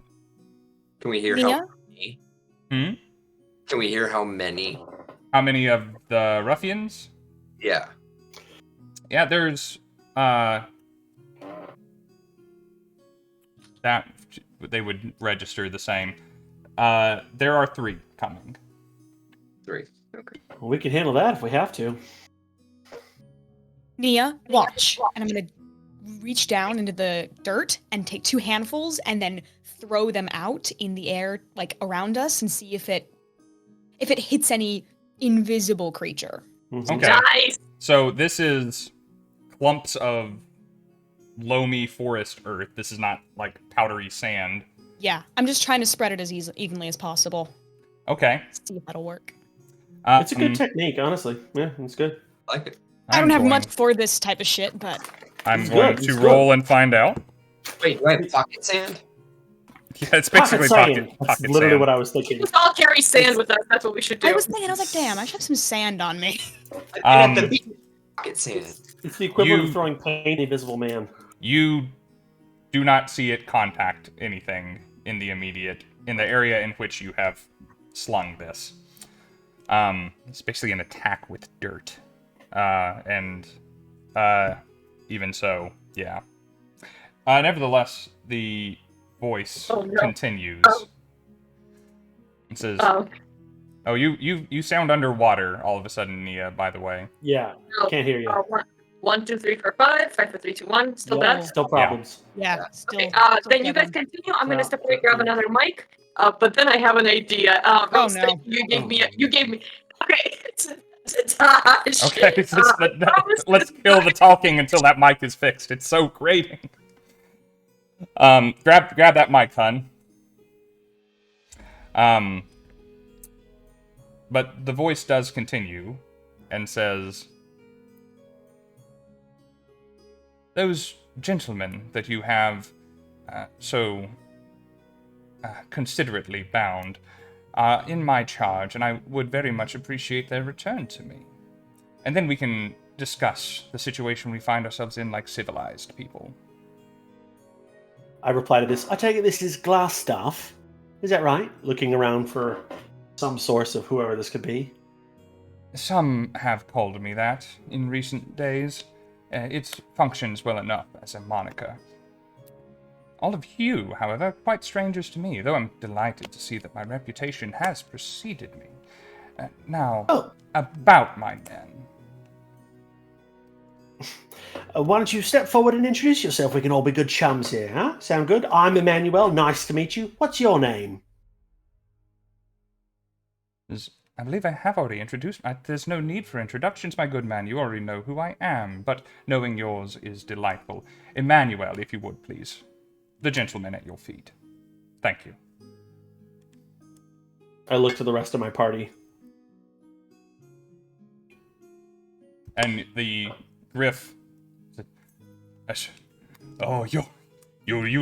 Can we hear Nia? how many? Can we hear how many? How many of the ruffians? Yeah. Yeah, there's that they would register the same. There are 3 coming. 3. Okay. Well, we can handle that if we have to. Nia, watch. And I'm gonna reach down into the dirt and take 2 handfuls and then throw them out in the air, like around us, and see if it hits any invisible creature. Mhm. Okay. Nice. So this is clumps of loamy forest earth. This is not like powdery sand. Yeah, I'm just trying to spread it as evenly as possible. Okay. See if that'll work. It's a good technique, honestly. Yeah, it's good. I like it. I don't have going- much for this type of shit, but I'm It's going good, to it's roll and find out. Wait, pocket sand? Yeah, it's basically sand. pocket That's literally sand. what I was thinking. Let's all carry sand with us. That's what we should do. I was thinking, I was like, damn, I should have some sand on me. At the beach, pocket sand. It's the equivalent You- of throwing paint at the Invisible Man. You do not see it contact anything in the area in which you have slung this. It's basically an attack with dirt. Even so, yeah. Nevertheless, the voice continues. It says, "Oh, you sound underwater all of a sudden, Nia. By the way, Yeah, can't hear you. 1, 2, 3, 4, 5. 5, 4, 3, 2, 1. Still Yeah. bad. Still problems. Yeah, still. Okay, still then you guys struggling. continue. I'm gonna step away, grab another mic. But then I have an idea. Rose, no. You gave me. Okay, it's Tosh. okay, let's kill the talking until that mic is fixed. It's so grating. Grab that mic, hun. But the voice does continue and says, "Those gentlemen that you have so considerately bound are in my charge, and I would very much appreciate their return to me. And then we can discuss the situation we find ourselves in like civilized people. I reply to this. I take it this is glass stuff. Is that right? Looking around for some source of whoever this could be. Some have called me that in recent days. It functions well enough as a moniker. All of you, however, quite strangers to me, though I'm delighted to see that my reputation has preceded me. Now, about my men. Why don't you step forward and introduce yourself? We can all be good chums here, huh? Sound good? I'm Emannuel. Nice to meet you. What's your name? I believe I have already introduced. There's no need for introductions, my good man. You already know who I am, but knowing yours is delightful. Emannuel, if you would, please. The gentleman at your feet. Thank you. I look to the rest of my party. And the Griff... Oh, you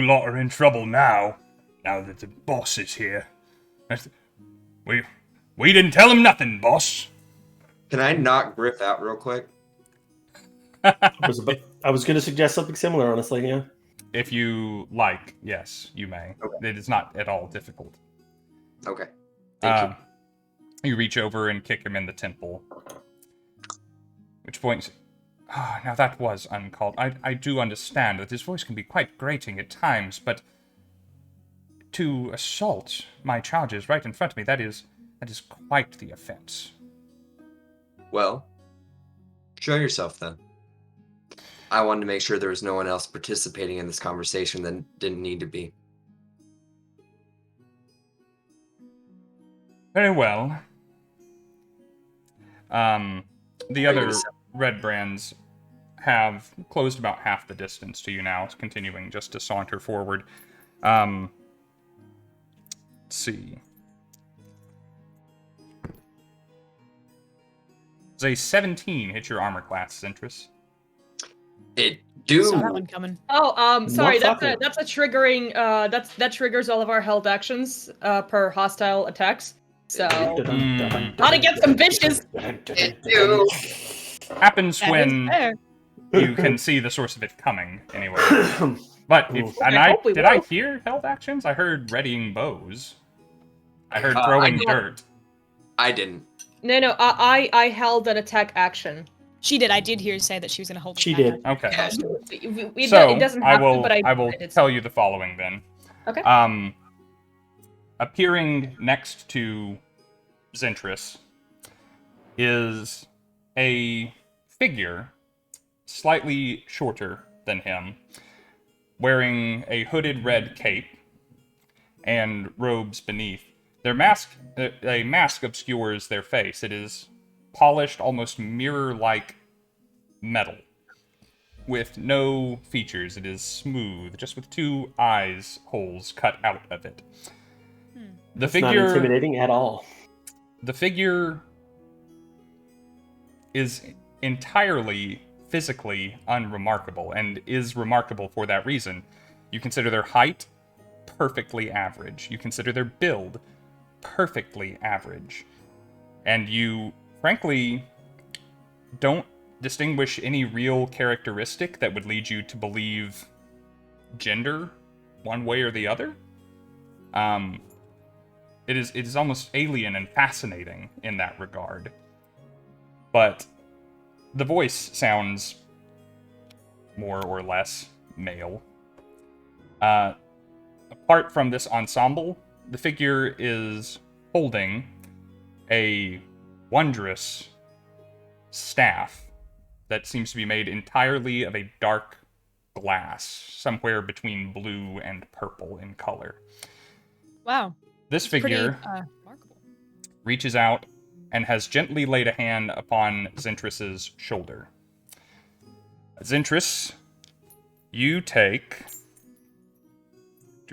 lot are in trouble now. Now that the boss is here. We didn't tell him nothing, boss. Can I knock Griff out real quick? I was going to suggest something similar, honestly, yeah. If you like, yes, you may. Okay. It is not at all difficult. Okay. Thank you. You reach over and kick him in the temple. Which point... now that was uncalled. I do understand that his voice can be quite grating at times, but to assault my charges right in front of me, that is quite the offense. Well, show yourself then. I wanted to make sure there was no one else participating in this conversation that didn't need to be. Very well. The other Redbrands have closed about half the distance to you now, continuing just to saunter forward. Let's see. Does a 17 hit your armor class, Zentris? It do. Saw that one coming. Oh, sorry. Motherfucker. That's a triggering. That triggers all of our held actions per hostile attacks. So gotta get some vicious. It do. Happens That is when fair. you can see the source of it coming, anyway. But did I hear held actions? I heard readying bows. I heard throwing dirt. I didn't. No. I held an attack action. She did. I did hear you say that she was going to hold. She it back. did. Okay. Yes. It doesn't have to, but I will tell you the following then. Okay. Appearing next to Zentris is a figure slightly shorter than him, wearing a hooded red cape and robes beneath. A mask obscures their face. It is polished, almost mirror-like metal, with no features. It is smooth, just with two eyes holes cut out of it. The It's not intimidating at all. The figure is entirely physically unremarkable, and is remarkable for that reason. You consider their height perfectly average. You consider their build perfectly average. And you, frankly, don't distinguish any real characteristic that would lead you to believe gender one way or the other. It is almost alien and fascinating in that regard. But the voice sounds more or less male. Apart from this ensemble, the figure is holding a wondrous staff that seems to be made entirely of a dark glass, somewhere between blue and purple in color. Wow. This Pretty figure remarkable. reaches out and has gently laid a hand upon Zentris's shoulder. Zentris, you take...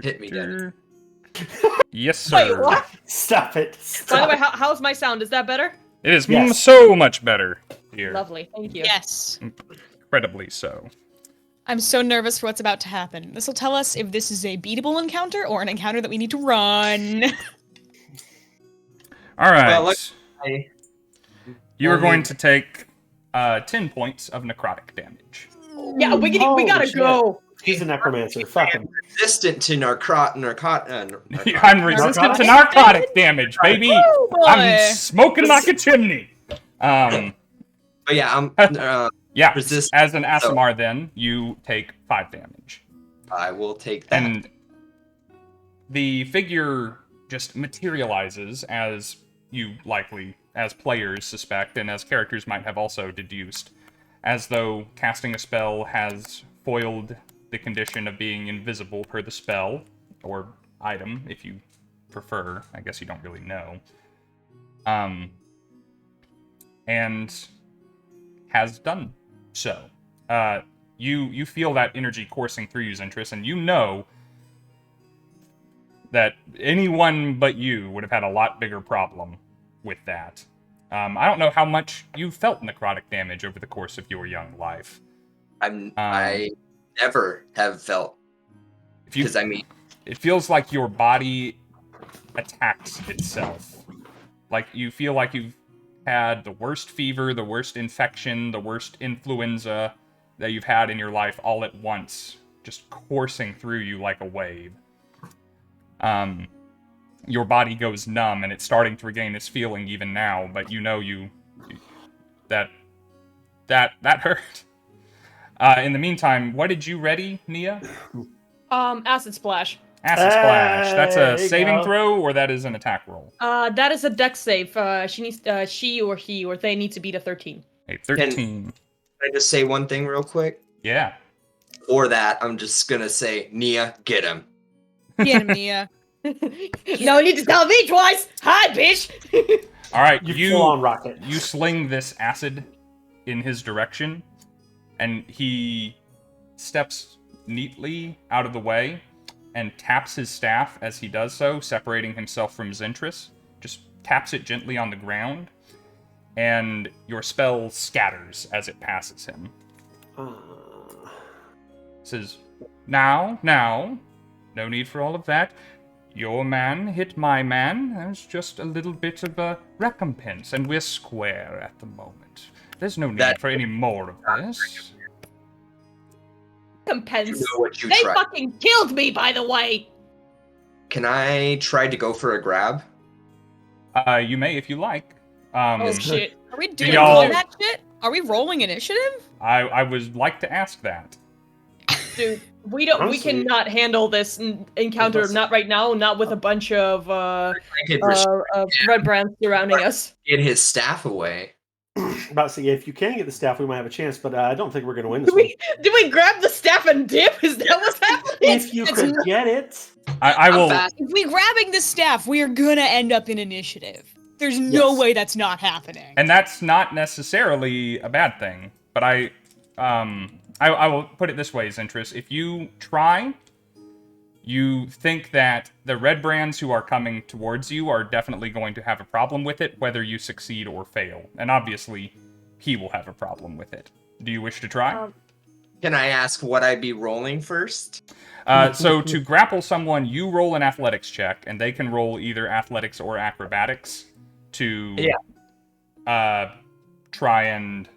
Hit me, Daddy. Yes, sir. Wait, what? Stop it. By the way, Stop. how's my sound? Is that better? It is Yes. so much better here. Lovely. Thank you. Yes. Incredibly so. I'm so nervous for what's about to happen. This will tell us if this is a beatable encounter or an encounter that we need to run. All right. Well, you are going to take 10 points of necrotic damage. Yeah, we Holy gotta shit. go. He's a necromancer. Fuck him. Resistant to I'm resistant to narcotic damage, baby. Oh, boy. I'm smoking like a chimney. But yeah, I'm Yeah, resistant. as an Aasimar, then you take 5 damage. I will take that. And the figure just materializes, as you likely, as players, suspect, and as characters might have also deduced, as though casting a spell has foiled the condition of being invisible per the spell, or item, if you prefer. I guess you don't really know. And has done so. You feel that energy coursing through you, Zentris, and you know that anyone but you would have had a lot bigger problem with that. I don't know how much you felt necrotic damage over the course of your young life. I never have felt, because I mean, it feels like your body attacks itself. Like you feel like you've had the worst fever, the worst infection, the worst influenza that you've had in your life all at once, just coursing through you like a wave. Your body goes numb, and it's starting to regain its feeling even now, but you know that hurt. In the meantime, what did you ready, Nia? Acid splash. Acid splash. That's There a you saving go. throw, or that is an attack roll? That is a dex save. She or they need to beat a 13. A 13. Can I just say one thing real quick? Yeah. For that, I'm just gonna say, Nia, get him. Get him, Nia. No need to tell me twice. Hi, bitch. All right, You full on rocket. you sling this acid in his direction, and he steps neatly out of the way and taps his staff as he does so, separating himself from Zentris. Just taps it gently on the ground, and your spell scatters as it passes him. Says, now, no need for all of that. Your man hit my man. There's just a little bit of a recompense, and we're square at the moment. There's no need for any more of this. Recompense. You know what you They tried. fucking killed me, by the way. Can I try to go for a grab? You may if you like. Oh shit. Are we doing y'all- all that shit? Are we rolling initiative? I would like to ask that. Dude, we cannot handle this encounter, not right now, not with a bunch of Redbrands surrounding us. Get his staff away. About to say, if you can get the staff, we might have a chance, but I don't think we're going to win this one. Do we grab the staff and dip? Is that what's happening? If you could get it. I will. If we grabbing the staff, we are gonna end up in initiative. There's no Yes. way that's not happening. And that's not necessarily a bad thing, but I will put it this way, Zentris. If you try, you think that the Redbrands who are coming towards you are definitely going to have a problem with it, whether you succeed or fail. And obviously, he will have a problem with it. Do you wish to try? Can I ask what I'd be rolling first? So to grapple someone, you roll an athletics check, and they can roll either athletics or acrobatics to try and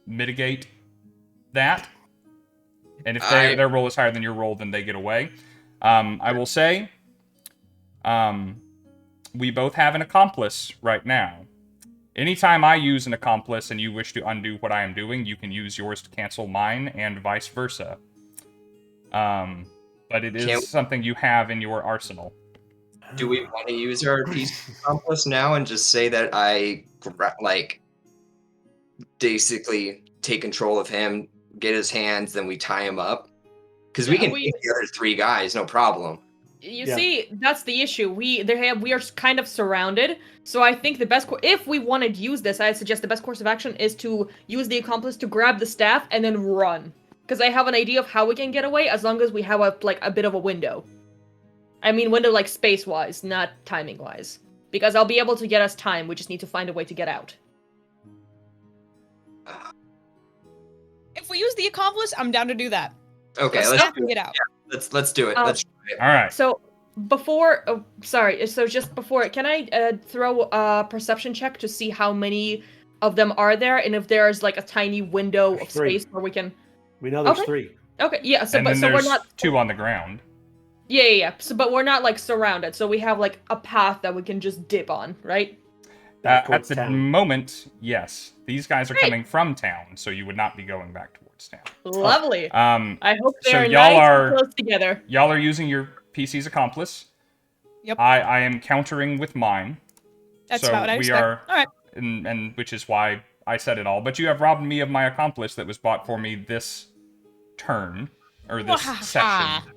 mitigate that. And if their roll is higher than your roll, then they get away. I will say, we both have an accomplice right now. Anytime I use an accomplice and you wish to undo what I am doing, you can use yours to cancel mine, and vice versa. But it is something you have in your arsenal. Do we want to use our peace accomplice now and just say that I, basically take control of him, get his hands, then we tie him up? Because we can take the other 3 guys, no problem. You see, that's the issue. We are kind of surrounded. So I think the best if we wanted to use this, I suggest the best course of action is to use the accomplice to grab the staff and then run. Because I have an idea of how we can get away as long as we have a bit of a window. I mean, window like space-wise, not timing-wise. Because I'll be able to get us time. We just need to find a way to get out. If we use the accomplice, I'm down to do that. Okay, Let's get out. let's do it. Let's try it. All right. So just before, can I throw a perception check to see how many of them are there, and if there's like a tiny window of Three. space where we can. We know there's Okay. 3. Okay, yeah. So, And but then so we're there's not. 2 on the ground. Yeah. So, but we're not like surrounded. So we have like a path that we can just dip on, right? At Towards the town. moment, yes. These guys are Great. coming from town, so you would not be going back towards town. Lovely. I hope so they're y'all nice are- and close together. Y'all are using your PC's accomplice. Yep. I am countering with mine. That's so about what I we expect. are, All right. and which is why I said it all. But you have robbed me of my accomplice that was bought for me this turn or this session.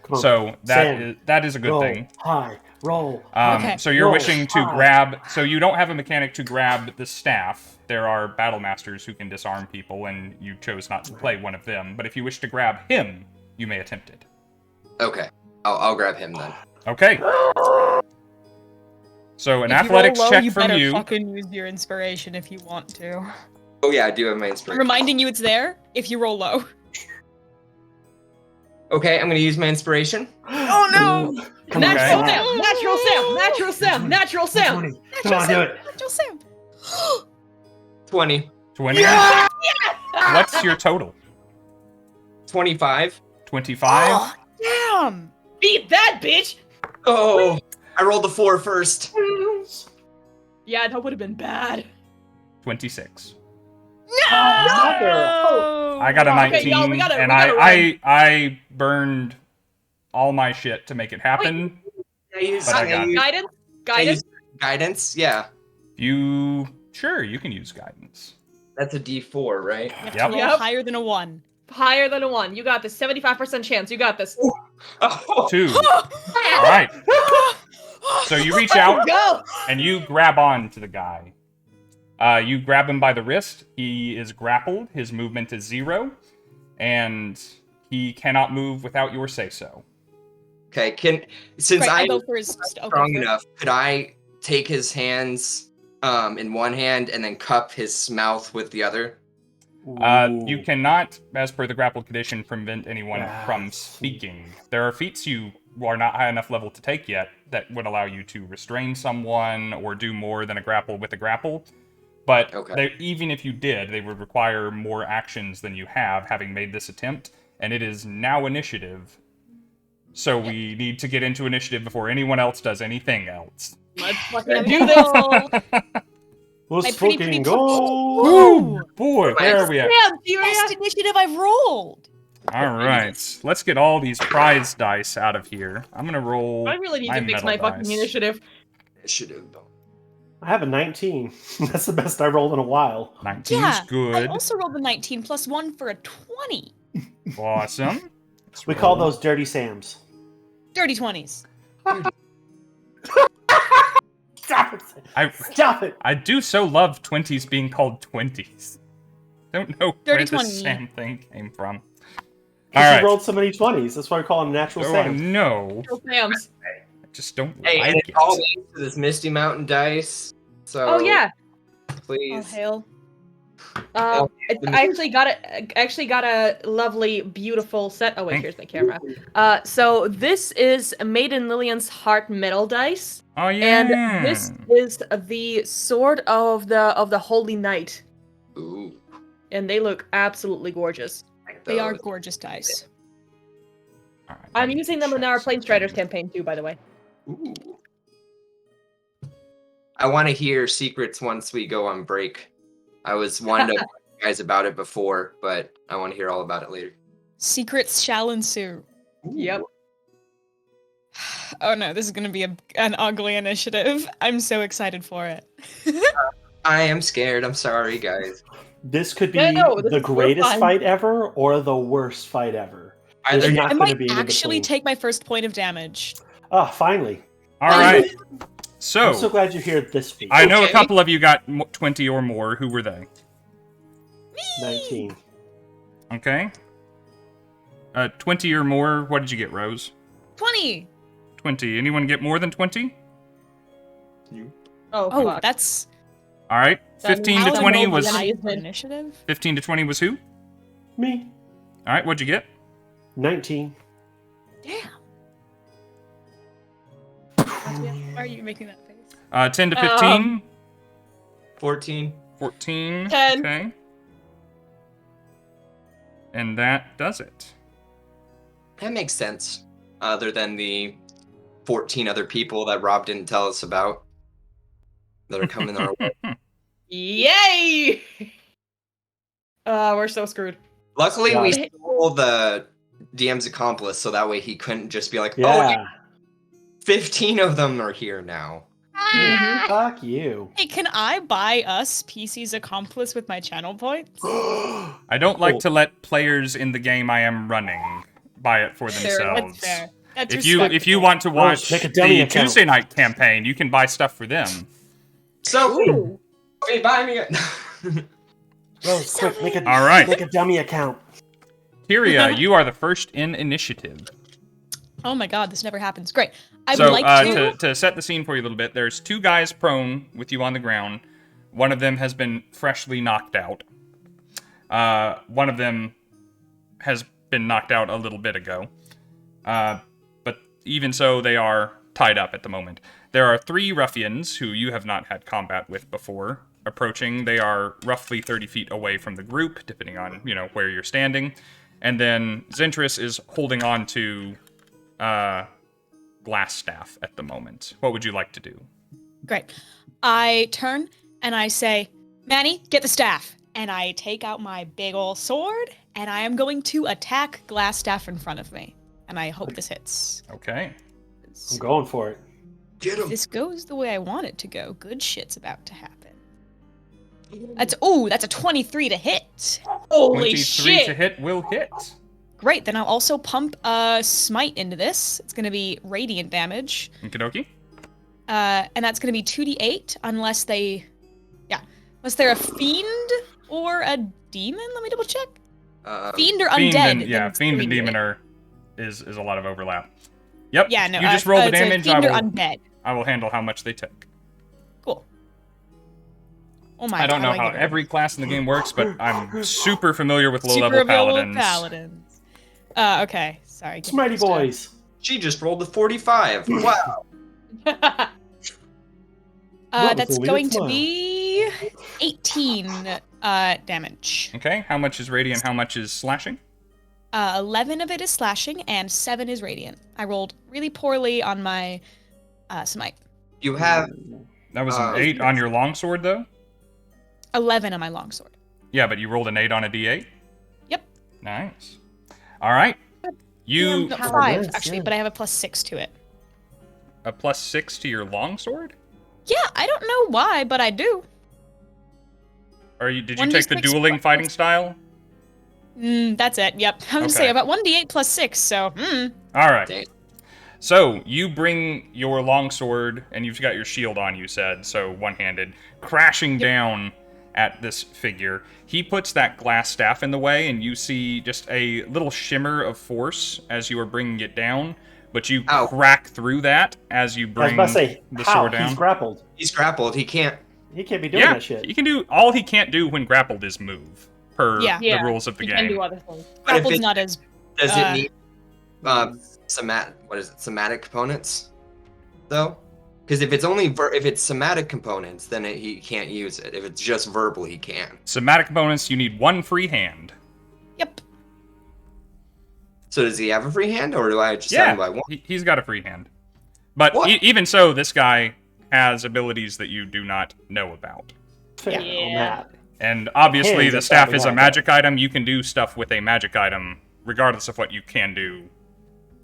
Come on. So Sam, that is a good roll thing. high. Roll. Okay. So you're Roll wishing to high. grab. So you don't have a mechanic to grab the staff. There are battle masters who can disarm people, and you chose not to play one of them. But if you wish to grab him, you may attempt it. Okay, I'll grab him then. Okay. So an If you athletics roll low, check you from better you. fucking use your inspiration if you want to. Oh yeah, I do have my I'm inspiration. reminding you it's there if you roll low. Okay, I'm gonna use my inspiration. Oh no! Come on, Natural Okay. Sam! Natural Sam! Natural Sam! Natural Sam! 20. Come on, do it. Natural Sam. 20. 20. What's your total? 25. 25. Oh, damn! Beat that, bitch! Oh, I rolled the 4 first. Yeah, that would have been bad. 26. Mother. I got a Okay, 19, y'all, we gotta and run. I burned all my shit to make it happen. I use, But I got it. Guidance? I Guidance? use guidance. Yeah, Sure, you can use guidance. that's a D4, right? You have Yep. to roll Yep. higher than a 1. Higher than a 1. You got this. 75% chance. You got this. Oh, 2. All right. So you reach out Go! and you grab on to the guy. You grab him by the wrist. He is grappled. His movement is 0, and he cannot move without your say-so. okay. Since Right, I'll I'm go for his. Okay, strong for it. enough, could I take his hands in one hand and then cup his mouth with the other? You cannot, as per the grappled condition, prevent anyone from Yes. speaking. There are feats you are not high enough level to take yet that would allow you to restrain someone or do more than a grapple with a grapple. But Okay. even if you did, they would require more actions than you have, having made this attempt. And it is now initiative. So we need to get into initiative before anyone else does anything else. Let's fucking Do do this. this! Let's My pretty fucking pl- go. Ooh! Boy, where are we at? Sam, Best Tyria! initiative I've rolled. All right, let's get all these prize dice out of here. I'm gonna roll. I really need my to fix metal my fucking dice. initiative. Initiative. I have a 19. That's the best I rolled in a while. 19's Yeah, I good. also rolled a 19 plus 1 for a 20. Awesome. Let's We call roll. those Dirty Sams. Dirty 20s. Stop it. I Stop it. I do so love 20s being called 20s. Don't know where Dirty this 20. Sam thing came from. All Because right. you rolled so many 20s. That's why we call them natural Oh, I Sam. know. Sam's. I just don't Hey, like and it. it's all thanks to this Misty Mountain dice. So Oh, yeah. Oh, please. hell. I actually got a lovely, beautiful set. Oh wait, here's my camera. So this is Maiden Lillian's Heart metal dice, Oh yeah. and this is the sword of the Holy Knight, Ooh, and they look absolutely gorgeous. like They are those. gorgeous dice. All right, I'm let me using them in check our Plane something. Striders campaign too, by the way. Ooh. I want to hear secrets once we go on break. I was wanting to tell you guys about it before, but I want to hear all about it later. Secrets shall ensue. Yep. Oh no, this is gonna be an ugly initiative. I'm so excited for it. I am scared. I'm sorry, guys. This could be No, this the is so greatest fun. fight ever or the worst fight ever. Either There's not I going to might be in actually between. take my first point of damage. Ah, finally. All right. I'm so So glad you're here this week. I know a Okay. couple of you got 20 or more. Who were they? 19. Okay. 20 or more. What did you get, Rose? 20. 20. Anyone get more than 20? Oh, Oh, fuck. that's All right. That 15 to means- 20 How was am I- initiative. 15 to 20 was who? Me. All right. What'd you get? 19. Damn. Why are you making that face? 10 to 15. 14. 14. 10. Okay. And that does it. That makes sense. Other than the 14 other people that Rob didn't tell us about that are coming our way. Yay! We're so screwed. Luckily, we Yeah. stole the DM's accomplice, so that way he couldn't just be like, Yeah. 15 of them are here now. Fuck you. Hey, can I buy us PC's accomplice with my channel points? I don't like to let players in the game I am running buy it for Fair, themselves. That's fair. That's If you respectable. want to watch make a dummy the account. Tuesday night campaign, you can buy stuff for them. So, Ooh. wait, buy me a... Rose, quick, make a All right. make a dummy account. Tyria, you are the first in initiative. Oh my god, this never happens. Great. I So, would like to set the scene for you a little bit, there's 2 guys prone with you on the ground. One of them has been freshly knocked out. One of them has been knocked out a little bit ago. But even so, they are tied up at the moment. There are 3 ruffians who you have not had combat with before approaching. They are roughly 30 feet away from the group, depending on, where you're standing. And then Zentris is holding on to glass staff at the moment. What would you like to do? Great. I turn and I say, Manny, get the staff. And I take out my big ol' sword, and I am going to attack glass staff in front of me. And I hope this hits. Okay. I'm going for it. Get If him. this goes the way I want it to go, good shit's about to happen. That's a 23 to hit. Holy 23 shit! to hit will hit. Great, then I'll also pump smite into this. It's gonna be radiant damage. Okie dokie. And that's gonna be 2d8 unless they're a fiend or a demon. Let me double check. Fiend or Fiend undead. and, then it's Fiend and 3d8. Demon is a lot of overlap. Yep. Yeah, no. You just roll the it's a damage. Fiend or undead. I will handle how much they take. Cool. Oh my god. I don't know I how get it. every class in the game works, but I'm super familiar with Super low-level available paladins. paladins. Okay. Sorry. give me Smitey just a- boys. She just rolled a 45. Wow. That was That's a weird going to smile. be 18 damage. Okay, how much is radiant? How much is slashing? 11 of it is slashing, and 7 is radiant. I rolled really poorly on my smite. You have... That was an 8 on your longsword, though? 11 on my longsword. Yeah, but you rolled an 8 on a d8? Yep. Nice. All right. You... No, Oh, 5, nice, actually, yeah. but I have a +6 to it. A +6 to your longsword? Yeah, I don't know why, but I do. Did you take the 1d6 dueling fighting style? That's it, yep. I was gonna Okay. say, about 1d8 +6, so, All right. Dang. So, you bring your longsword, and you've got your shield on, you said, so one-handed, crashing down at this figure. He puts that glass staff in the way, and you see just a little shimmer of force as you are bringing it down, but you Ow. crack through that as you I was bring about to say, the how? sword down. He's grappled. He's grappled. He can't... He can't be doing Yeah, that shit. he can do, all he can't do when grappled is move, per Yeah. the Yeah, rules of the You can game. do other things. But if grapple's it, not as... does uh, it need somatic components, though? Because if it's only if it's somatic components, then he can't use it. If it's just verbal, he can. Somatic components, you need 1 free hand. Yep. So does he have a free hand, or do I just have him by one? He's got a free hand. But What? even so, this guy has abilities that you do not know about. Fair on Yeah. that. And obviously, Hands the are staff probably is a like magic item. You can do stuff with a magic item, regardless of what you can do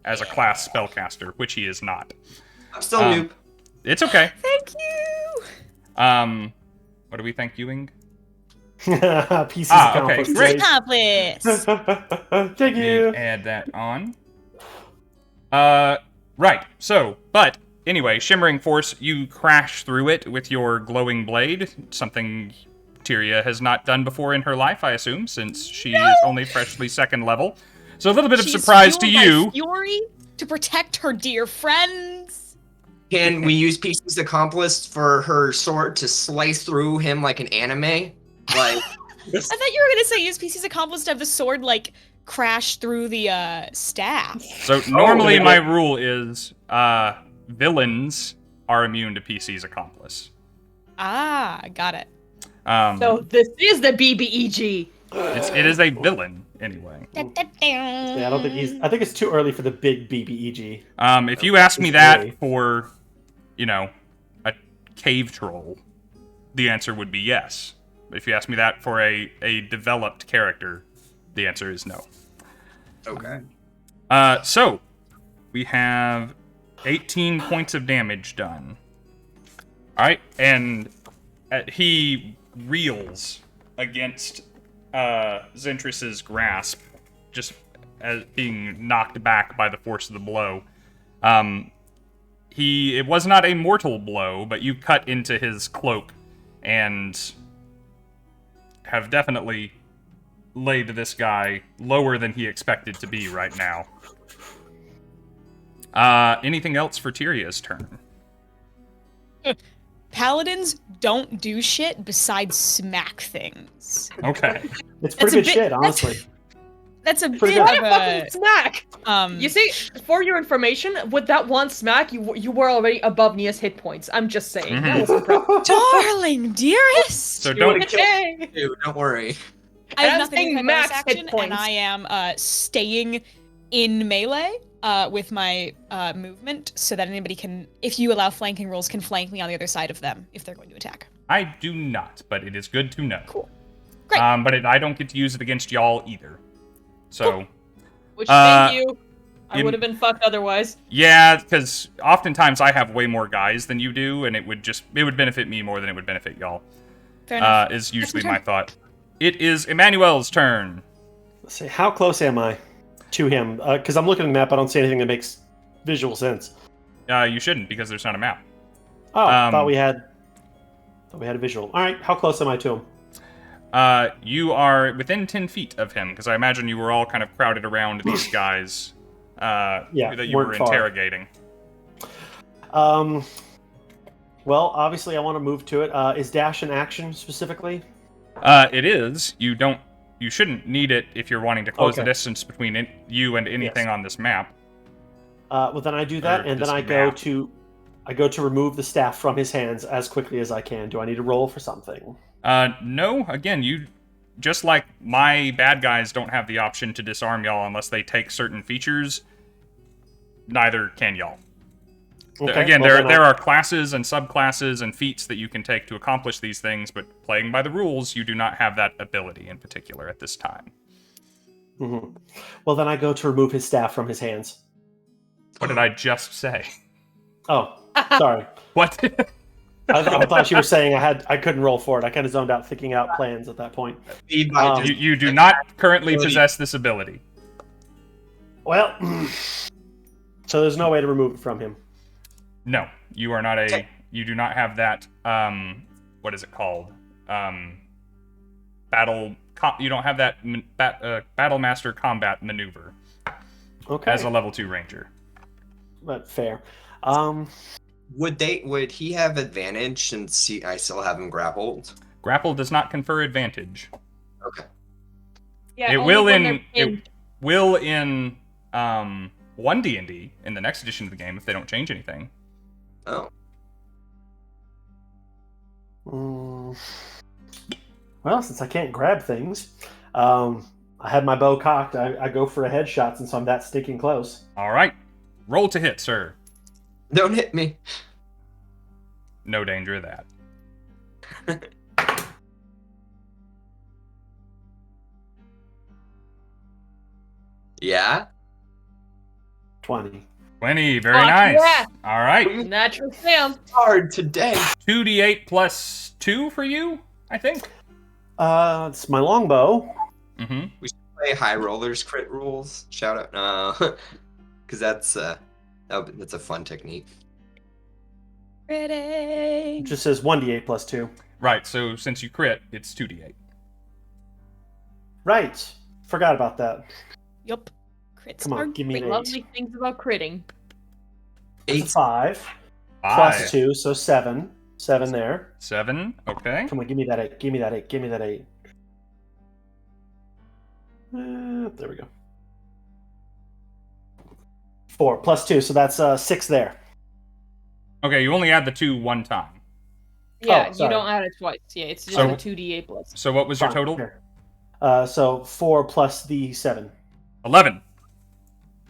as a class spellcaster, which he is not. I'm still Um, noob. It's okay. Thank you! What are we thank youing? Pieces Ah, of okay, compost. great. Accomplice! Thank you. Add that on. Right. So, but anyway, shimmering force, you crash through it with your glowing blade, something Tyria has not done before in her life, I assume, since she is only freshly 2nd level. So a little bit of She's surprise to fueled by you. Fury to protect her dear friends. Can we use Pieces Accomplice for her sword to slice through him like an anime? Like, I thought you were gonna say use PC's accomplice to have the sword like crash through the staff. So normally yeah. my rule is villains are immune to PC's accomplice. Ah, got it. So this is the BBEG. it is a villain anyway. Yeah, I don't think I think it's too early for the big BBEG. If you ask me It's that early. for, a cave troll, the answer would be yes. But if you ask me that for a developed character, the answer is no. Okay. So we have 18 points of damage done. All right, and he reels against Zentris's grasp, just as being knocked back by the force of the blow. It was not a mortal blow, but you cut into his cloak and have definitely laid this guy lower than he expected to be right now. Anything else for Tyria's turn? Paladins don't do shit besides smack things. Okay. It's That's pretty a good bit- shit, honestly. That's a Pretty bit good. of Fucking a smack. You see, for your information, with that one smack, you were already above Nia's hit points. I'm just saying. That was impressive. darling, dearest. So You don't. would've killed Hey. me too, don't worry. I have I'm nothing saying in my bonus max hit action, points. and I am staying in melee with my movement, so that anybody can, if you allow flanking rolls, can flank me on the other side of them if they're going to attack. I do not, but it is good to know. Cool. Great. But I don't get to use it against y'all either. So, Which, thank you. I in- would have been fucked otherwise. yeah, because oftentimes I have way more guys than you do, and it would benefit me more than it would benefit y'all. Fair enough. Is usually turn. my thought. It is Emmanuel's turn. Let's see, how close am I to him? Because I'm looking at the map, I don't see anything that makes visual sense. You shouldn't, because there's not a map. Oh, thought we had a visual. All right, how close am I to him? You are within 10 feet of him, because I imagine you were all kind of crowded around these guys that you were weren't far. interrogating. Well, obviously I want to move to it. Is dash an action specifically? It is. You shouldn't need it if you're wanting to close the Okay. distance between you and anything Yes. on this map. Well, then I do that, and then this I go map. to remove the staff from his hands as quickly as I can. Do I need to roll for something? No, again, you just like my bad guys don't have the option to disarm y'all unless they take certain features, neither can y'all. Okay, Again, well, then there are classes and subclasses and feats that you can take to accomplish these things, but playing by the rules, you do not have that ability in particular at this time. Mhm. Well, then I go to remove his staff from his hands. What did I just say? Oh, sorry. What? I thought you were saying I couldn't roll for it. I kind of zoned out thinking out plans at that point. Feed by Um, you do not currently possess this ability. Well, so there's no way to remove it from him. No, you are not you do not have that, what is it called? You don't have that Battle Master combat maneuver Okay, as a level 2 ranger. but fair. Would he have advantage since I still have him grappled? Grapple does not confer advantage. Okay. Yeah, It only will when in they're pinned. it will in 1 D&D in the next edition of the game if they don't change anything. Oh. Well, since I can't grab things, I had my bow cocked. I go for a headshot since I'm that sticking close. All right, roll to hit, sir. Don't hit me. No danger of that. Yeah? 20. 20, very Fuck nice. yeah. All right, Natural Sam. Hard today. 2d8 plus 2 for you, I think. It's my longbow. Mm-hmm. Play high rollers crit rules. Shout out. No. Because that's a fun technique. It Pretty. just says 1d8 plus 2. Right, so since you crit, it's 2d8. Right. Forgot about that. Yup. Crits Come are on, give me great. an 8. Lovely things about critting. It's a 5. 5. Plus 2, so 7. 7 there. 7, okay. Come on, give me that 8. Give me that 8. Give me that 8. There we go. 4 plus 2, so that's 6 there. Okay, you only add the 2 one time. Yeah, you sorry. don't add it twice. Yeah, it's just So- a 2d8 plus. So what was your Fine, total? here. So 4 plus the 7. 11.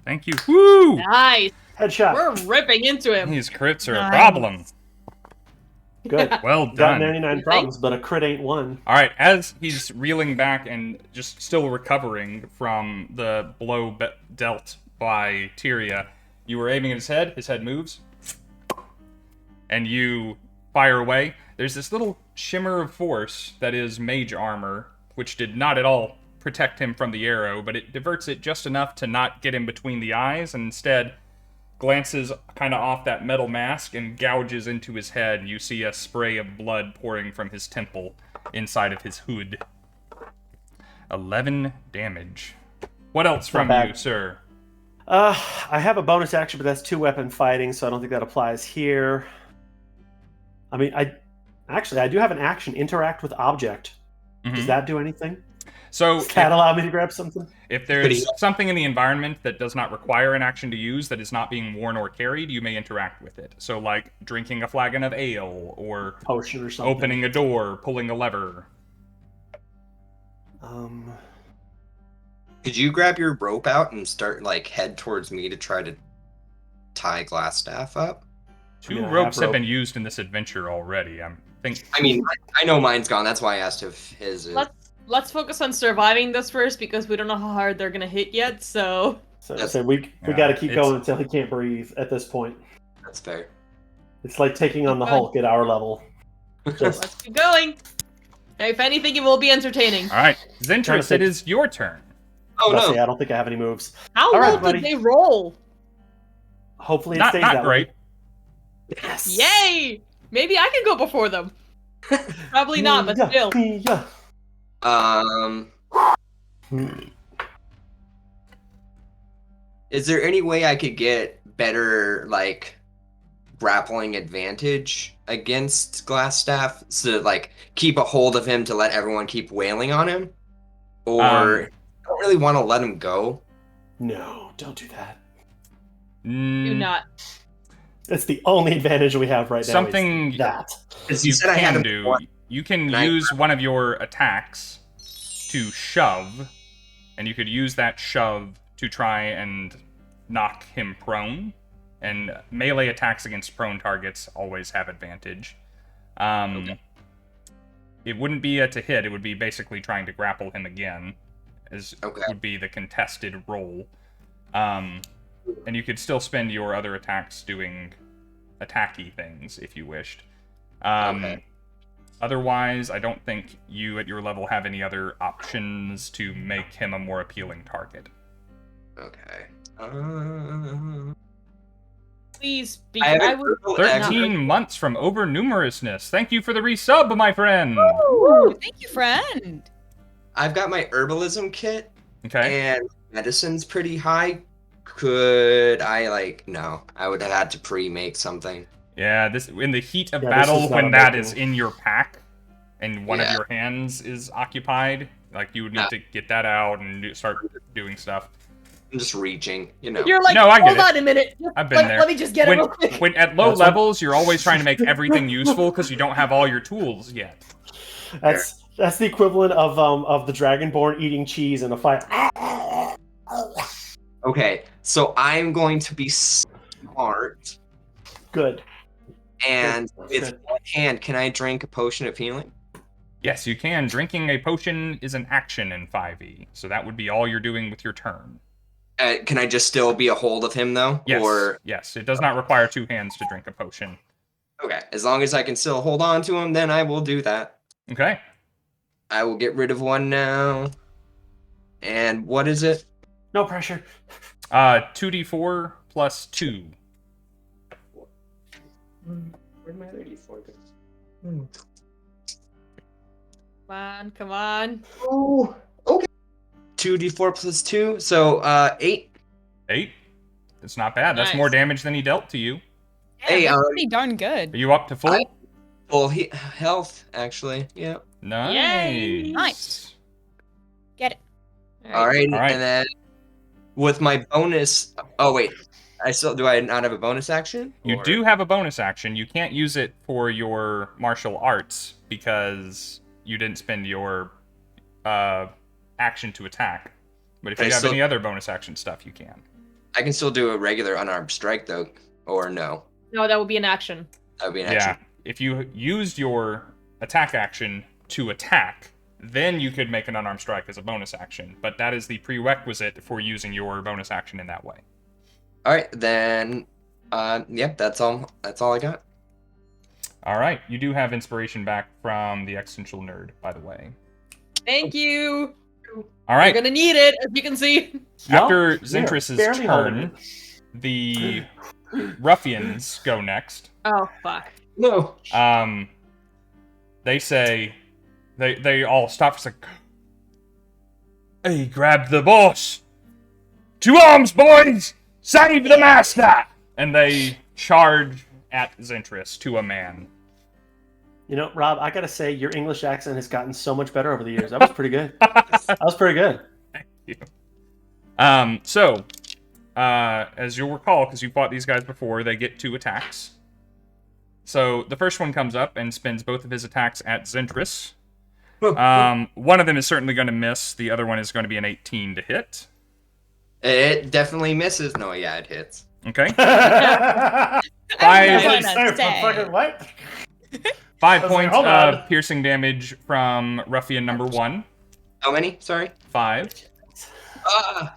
Thank you. Woo! Nice. Headshot. We're ripping into him. These crits are a Nice. problem. Good. Well Got done. 99 problems, but a crit ain't one. All right, as he's reeling back and just still recovering from the blow dealt by Tyria, you were aiming at his head moves, and you fire away. There's this little shimmer of force that is mage armor, which did not at all protect him from the arrow, but it diverts it just enough to not get him between the eyes, and instead glances kind of off that metal mask and gouges into his head. You see a spray of blood pouring from his temple inside of his hood. 11 damage. What else Not from bad. you, sir? I have a bonus action, but that's 2-weapon fighting, so I don't think that applies here. I mean, I do have an action, interact with object. Mhm. Does that do anything? So Does that allow me to grab something? if there's something in the environment that does not require an action to use that is not being worn or carried, you may interact with it. So like drinking a flagon of ale, or Potion or something. opening a door, pulling a lever. Could you grab your rope out and start head towards me to try to tie Glassstaff up? Two I have ropes have rope. been used in this adventure already. I mean, I know mine's gone. That's why I asked if his is. Let's focus on surviving this first because we don't know how hard they're gonna hit yet. So So we Yeah, got to keep it's- going until he can't breathe at this point. That's fair. It's like taking on the Okay. Hulk at our level. Just let's keep going. If anything, it will be entertaining. All right, Trying to Zentris, think. it is your turn. Oh let's no! see, I don't think I have any moves. How All right, low buddy. did they roll? Hopefully it Not stays not that great. way. Yes. Yay! Maybe I can go before them. Probably not, but Yeah, still. yeah. Is there any way I could get better grappling advantage against Glassstaff so keep a hold of him to let everyone keep wailing on him? Or I don't really want to let him go. No, don't do that. Do not. It's the only advantage we have right now. Something is that. Because you you said I had can him do. one. You can And I- use one of your attacks to shove, and you could use that shove to try and knock him prone. And melee attacks against prone targets always have advantage. Okay. It wouldn't be to hit. It would be basically trying to grapple him again, as Okay. would be the contested roll. And you could still spend your other attacks doing attacky things if you wished. Okay. Otherwise, I don't think you at your level have any other options to make him a more appealing target. Okay. Please be. I have I a would. purple 13 action. months from overnumerousness. Thank you for the resub, my friend. Ooh, thank you, friend. I've got my herbalism kit, Okay. and medicine's pretty high. Could I no? I would have had to pre-make something. Yeah, this in the heat of Yeah, this battle is not when a that making. is in your pack and one of Yeah. your hands is occupied, you would need Yeah. to get that out and start doing stuff. I'm just reaching, you know. You're like, No, I get hold it. on a minute. I've been there. Let me just get it real quick. When at low That's what- levels, you're always trying to make everything useful because you don't have all your tools yet. That's the equivalent of the Dragonborn eating cheese in a fight. Okay, so I'm going to be smart, Good. and Good. with one hand, can I drink a potion of healing? Yes, you can. Drinking a potion is an action in 5e, so that would be all you're doing with your turn. Can I just still be a hold of him though? Yes, Or yes, it does not require two hands to drink a potion. okay, as long as I can still hold on to him, then I will do that. Okay. I will get rid of one now. And what is it? No pressure. 2d4 plus 2. Where'd my 34 go? Come on. Oh, okay. 2d4 plus 2, so 8. 8? It's not bad. That's Nice. more damage than he dealt to you. Yeah, Hey, that's pretty darn Are good. you up to full? Full health, actually. Yeah. Nice. Yay. Nice. Get it. All right, All right. and then with my bonus. Oh wait, Do I not have a bonus action? You Or- do have a bonus action. You can't use it for your martial arts because you didn't spend your action to attack. But if you have any other bonus action stuff, you can. I can still do a regular unarmed strike though, or no? No, that would be an action. That would be an Yeah. action. If you used your attack action to attack, then you could make an unarmed strike as a bonus action. But that is the prerequisite for using your bonus action in that way. All right, then. Yep, that's all. That's all I got. All right. You do have inspiration back from the existential nerd, by the way. Thank you. All right. You're gonna need it, as you can see. After Yup, we are Zentris' barely holding turn, it. the ruffians go next. Oh fuck. No. They say, they all stop for a second. Hey, grab the boss! To arms, boys! Save the master! And they charge at Zentris to a man. You know, Rob, I gotta say, your English accent has gotten so much better over the years. That was pretty good. That was pretty good. Thank you. As you'll recall, because you fought these guys before, they get 2 attacks. So the first one comes up and spends both of his attacks at Zentris. One of them is certainly going to miss. The other one is going to be an 18 to hit. It definitely misses. No, yeah, it hits. Okay. I Five, wanna say. Fucking what? 5 I was like, points hold of on. piercing damage from ruffian number 1. How many? Sorry. 5. Ah.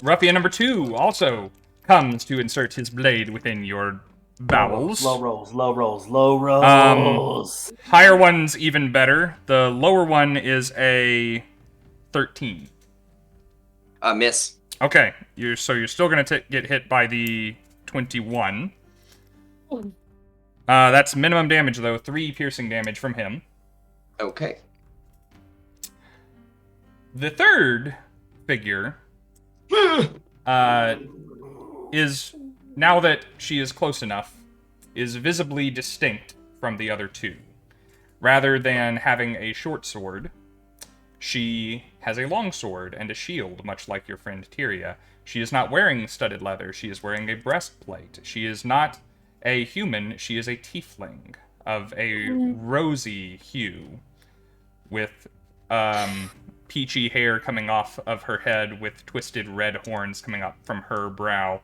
Ruffian number 2 also comes to insert his blade within your bowels. Low rolls, low rolls, low rolls. Higher one's even better. The lower one is a 13. Miss. Okay, you're still gonna get hit by the 21. That's minimum damage though. 3 piercing damage from him. Okay. The third figure is, now that she is close enough, is visibly distinct from the other 2. Rather than having a short sword, she has a long sword and a shield, much like your friend Tyria. She is not wearing studded leather, she is wearing a breastplate. She is not a human, she is a tiefling of a rosy hue, with peachy hair coming off of her head, with twisted red horns coming up from her brow.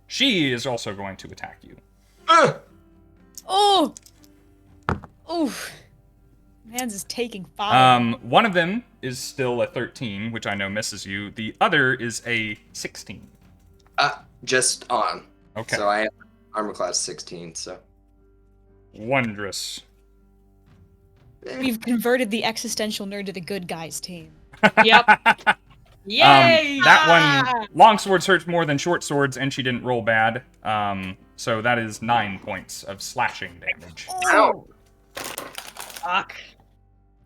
She is also going to attack you. Oh! Oof. Man's is taking fire. One of them is still a 13, which I know misses you. The other is a 16. Just on. Okay. So I have armor class 16. So. Wondrous. We've converted the existential nerd to the good guys team. Yep. Yay! That one, long swords hurt more than short swords, and she didn't roll bad. So that is 9 points of slashing damage. Ow. Fuck.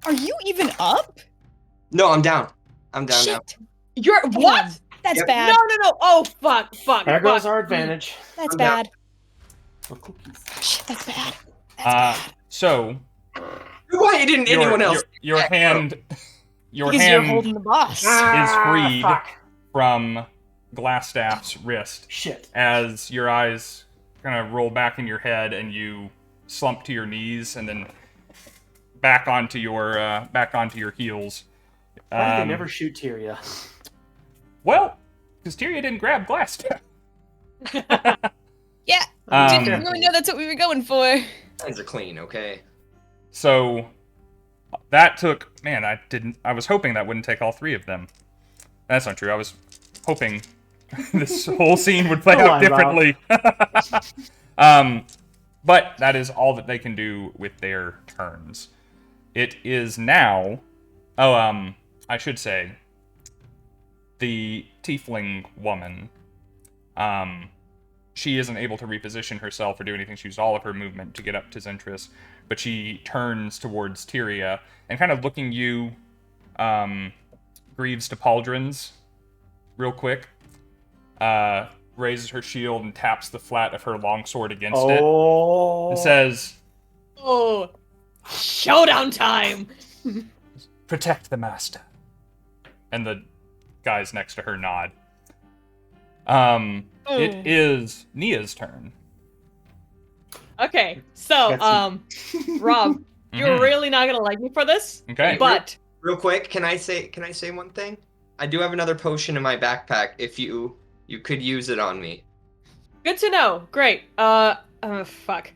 Are you even up? No, I'm down. I'm down now. Shit. You're what? That's Yep. bad. No. Oh fuck. There goes fuck. our advantage. That's I'm down. bad. Oh, cookies. Shit, that's bad. That's bad. So Why didn't anyone else? your hand, your Because you're hand holding the boss. is freed Fuck. from Glassstaff's wrist Shit. as your eyes kind of roll back in your head and you slump to your knees and then back onto your heels. Why did they never shoot Tyria? Well, because Tyria didn't grab Glassstaff. Yeah. Didn't really know that's what we were going for. Hands are clean, okay? So that took, man, I was hoping that wouldn't take all 3 of them. That's not true. I was hoping this whole scene would play Go out on, differently. But that is all that they can do with their turns. It is now, I should say, the tiefling woman, she isn't able to reposition herself or do anything. She used all of her movement to get up to Zentris, but she turns towards Tyria and kind of looking you, Greaves to Pauldrons, real quick, raises her shield and taps the flat of her longsword against it and says, Oh, showdown time! "Protect the master." And the guys next to her nod. It is Nia's turn. Okay, so, Rob, you're really not gonna like me for this, Okay. but Real quick, can I say one thing? I do have another potion in my backpack. If you could use it on me. good to know. Great. Fuck.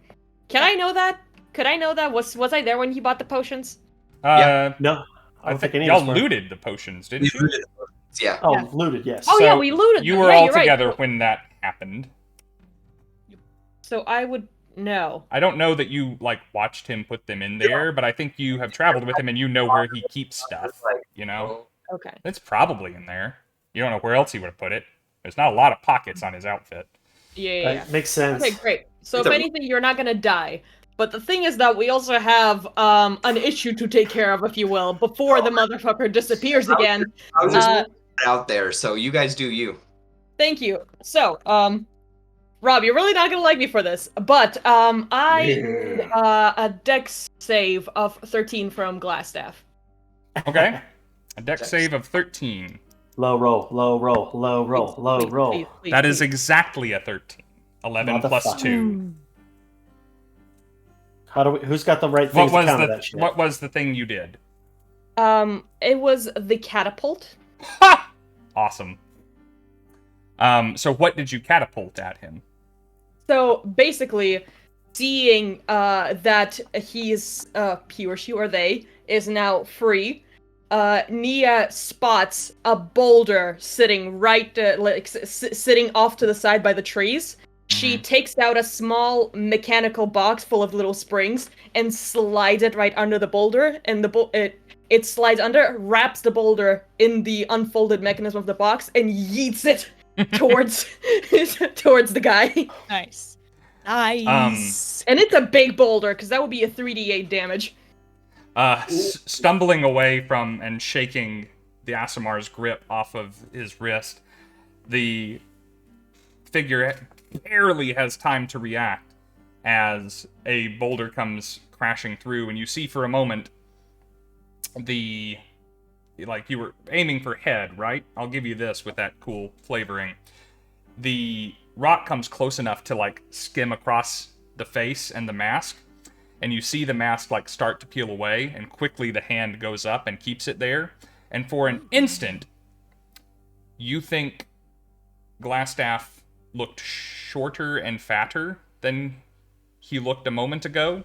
Can I know that? Could I know that? Was I there when you bought the potions? Yeah. No, I I don't think think any of us y'all were. looted the potions, didn't you? Yeah. Oh, Yeah. looted, yes. Oh, So yeah, we looted You them. were Yeah, all you're right. together when that happened. So I would know. I don't know that you watched him put them in there, but I think you have traveled with him and you know where he keeps stuff. You know, Okay. it's probably in there. You don't know where else he would have put it. There's not a lot of pockets on his outfit. Yeah. Makes sense. Okay, great. So It's if a- anything, you're not gonna die. But the thing is that we also have an issue to take care of, if you will, before the motherfucker disappears again. I was just out there, so you guys do you. Thank you. So, Rob, you're really not gonna like me for this, but I need a dex save of 13 from Glassstaff. Okay. A dex save of 13. Low roll, low roll, low roll, low roll. That is exactly a 13. 11 plus Motherfucker. 2. Who's got the right What things to was counter that shit? what was the thing you did? It was the catapult. Ha! Awesome. So what did you catapult at him? So basically, seeing that he or she or they is now free, Nia spots a boulder sitting right, sitting off to the side by the trees. She takes out a small mechanical box full of little springs and slides it right under the boulder, and it slides under, wraps the boulder in the unfolded mechanism of the box, and yeets it towards towards the guy. Nice. Nice. And it's a big boulder, because that would be a 3d8 damage. Stumbling away from and shaking the Asimar's grip off of his wrist, the figure barely has time to react as a boulder comes crashing through, and you see for a moment you were aiming for head, right? I'll give you this with that cool flavoring. The rock comes close enough to skim across the face and the mask, and you see the mask start to peel away, and quickly the hand goes up and keeps it there. And for an instant, you think Glassstaff looked shorter and fatter than he looked a moment ago,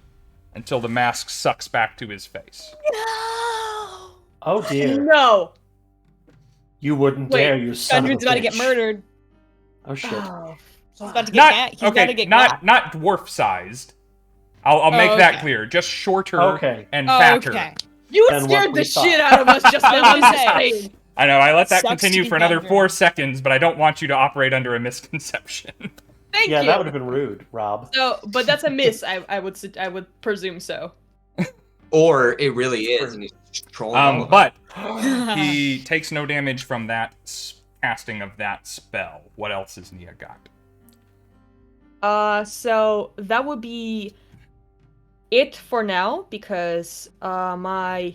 until the mask sucks back to his face. No. Oh dear. No! You wouldn't Wait, dare, you son Dungeon's of a about to get bitch. murdered. Oh shit. Oh, He's about to get he's about to get got. not dwarf-sized. I'll make that okay. clear. Just shorter Okay. and fatter. Okay. you And scared what we the thought. shit out of us just now. I'm just say. saying. I know, I let that Sucks continue to be for another younger. 4 seconds, but I don't want you to operate under a misconception. Thank Yeah, you. that would have been rude, Rob. So, but that's a miss. I would presume so. Or it really is, and he's just trolling all of us. But he takes no damage from that casting of that spell. What else has Nia got? So that would be it for now, because my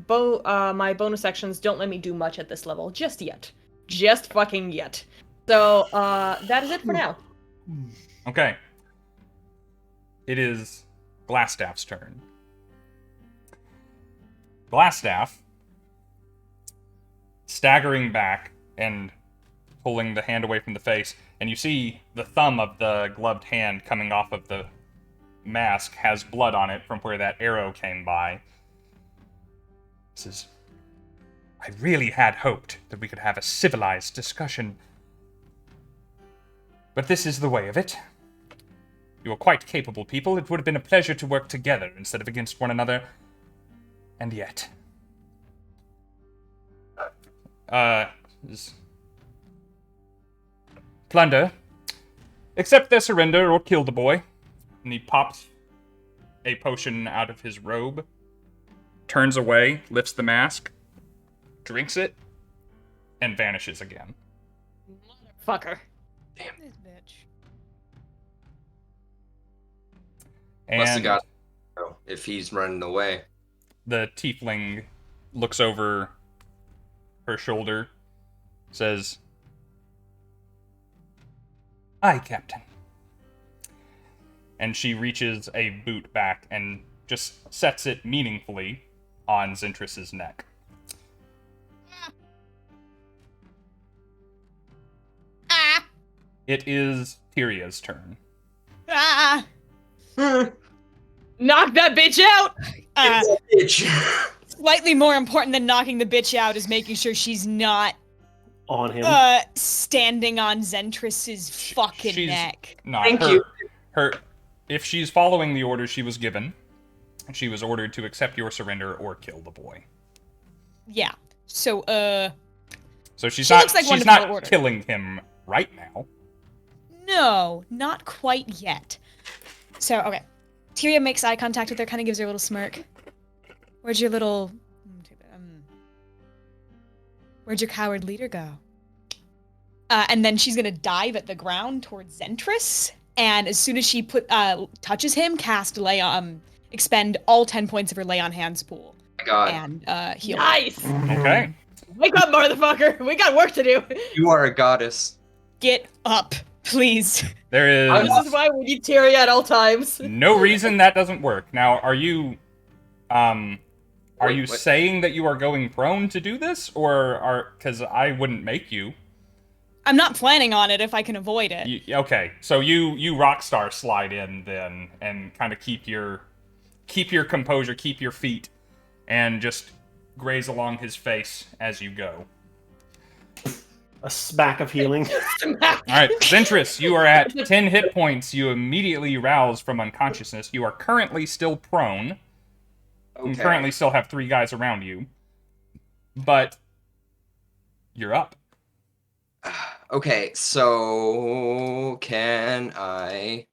bonus actions don't let me do much at this level just yet. Just fucking yet. So that is it for now. Okay. It is Glassstaff's turn. Glassstaff, staggering back and pulling the hand away from the face, and you see the thumb of the gloved hand coming off of the mask has blood on it from where that arrow came by. Says, I really had hoped that we could have a civilized discussion, but this is the way of it. You are quite capable people. It would have been a pleasure to work together instead of against one another. And yet... Plunder. Accept their surrender or kill the boy. And he pops a potion out of his robe, turns away, lifts the mask, drinks it, and vanishes again. Fucker. This bitch. Must have And got if he's running away. the tiefling looks over her shoulder, says, Aye, Captain. And she reaches a boot back and just sets it meaningfully on Zentris's neck. Ah! It is Tyria's turn. Ah! Knock that bitch out! Bitch. Slightly more important than knocking the bitch out is making sure she's not On him. standing on Zentris's fucking she's neck. Not Thank her, you. Her, if she's following the orders she was given, she was ordered to accept your surrender or kill the boy. Yeah. So, So she's She not. looks like one she's of the not order. killing him right now. no, not quite yet. So, okay. Tyria makes eye contact with her, kind of gives her a little smirk. Where'd your little... Where'd your coward leader go? And then she's gonna dive at the ground towards Zentris, and as soon as she touches him, expend all 10 points of her lay on hands pool. My God, And heal. Nice! Okay. Wake up, motherfucker! We got work to do! you are a goddess. Get up, please. There is This is why we need Tyria at all times. no reason that doesn't work. Now, are you Wait, what? saying that you are going prone to do this, or because I wouldn't make you? I'm not planning on it if I can avoid it. Okay, so you Rockstar slide in then and kind of keep your composure, keep your feet, and just graze along his face as you go. A smack of healing. All right, Zentris, you are at 10 hit points. You immediately rouse from unconsciousness. You are currently still prone. You Okay. currently still have 3 guys around you, but you're up. Okay, so can I?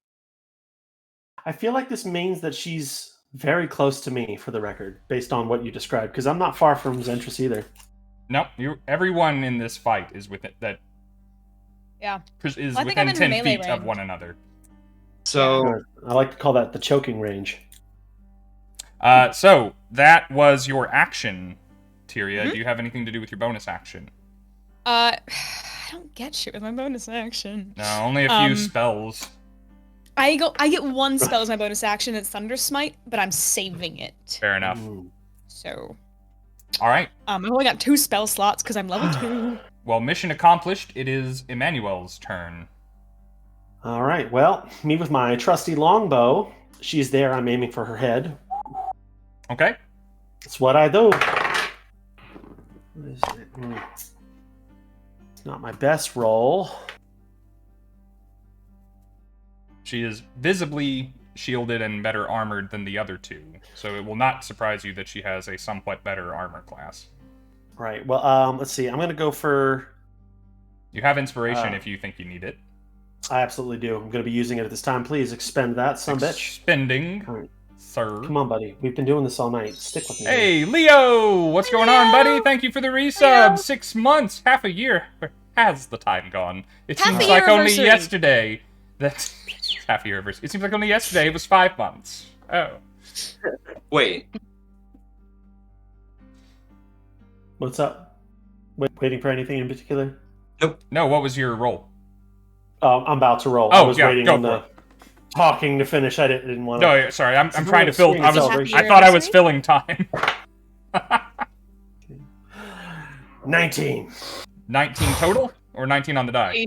I feel like this means that she's very close to me, for the record, based on what you described, because I'm not far from Zentris either. Nope, everyone in this fight is within that. Yeah. Is Well, I think I'm within in 10 melee feet of range. one another. So Good. I like to call that the choking range. So that was your action, Tyria. Mhm. Do you have anything to do with your bonus action? I don't get shit with my bonus action. No, only a few Um, spells. I get one spell as my bonus action, it's Thunder Smite, but I'm saving it. Fair enough. Ooh. So, All right. I've only got 2 spell slots because I'm level 2. Well, mission accomplished. It is Emannuel's turn. All right. Well, me with my trusty longbow. She's there. I'm aiming for her head. Okay. That's what I do. What is it? It's not my best roll. She is visibly shielded and better armored than the other 2, so it will not surprise you that she has a somewhat better armor class. Right. Well, let's see. I'm going to go for... You have inspiration if you think you need it. I absolutely do. I'm going to be using it at this time. Please expend that, son-bitch. Spending, All right. sir. Come on, buddy. We've been doing this all night. Stick with me. Hey, Leo! What's going on, buddy? Thank you for the resub. 6 months, half a year. Where has the time gone? It Half seems a like year only anniversary. yesterday that... half a year anniversary. It seems like only yesterday it was 5 months. Oh. wait. What's up? Waiting for anything in particular? No, what was your roll? I'm about to roll. Oh, I was yeah, waiting go on for the talking to finish. I didn't want to. No, sorry, I'm It's a trying to real fill... screen I celebration. thought I was filling time. 19. 19 total? Or 19 on the die?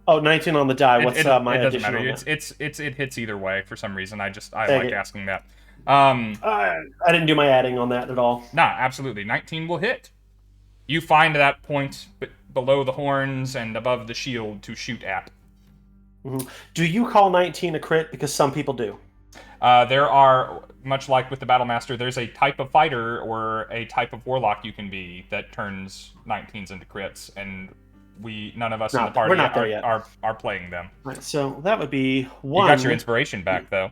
Oh, 19 on the die. What's it my doesn't addition matter. on that? It hits either way for some reason. I Dang like it. asking that. I didn't do my adding on that at all. Nah, absolutely. 19 will hit. You find that point below the horns and above the shield to shoot at. Do you call 19 a crit? Because some people do. There are, much like with the Battlemaster, there's a type of fighter or a type of warlock you can be that turns 19s into crits, and none of us in the party we're not there yet. are playing them. Right, so that would be 1. You got your inspiration back, though.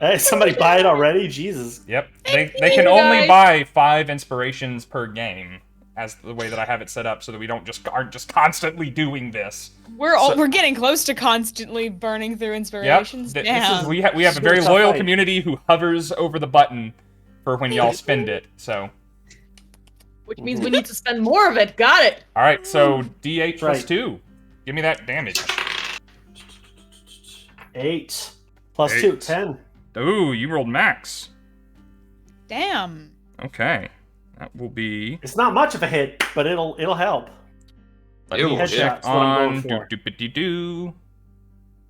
Hey, somebody buy it already? Jesus. Yep. They can only buy 5 inspirations per game, as the way that I have it set up, so that we aren't just constantly doing this. We're getting close to constantly burning through inspirations. Yep. Damn. We have a It's very a tough loyal fight. community who hovers over the button for when y'all spend it. So, Which means we need to spend more of it. Got it. all right. So D8 plus Right. 2. Give me that damage. 8 plus 8. 2, 10. Ooh, you rolled max. Damn. Okay. That will be... It's not much of a hit, but it'll help. Let Ew, me headshot's check what I'm going on... for. Do-do-do-do-do.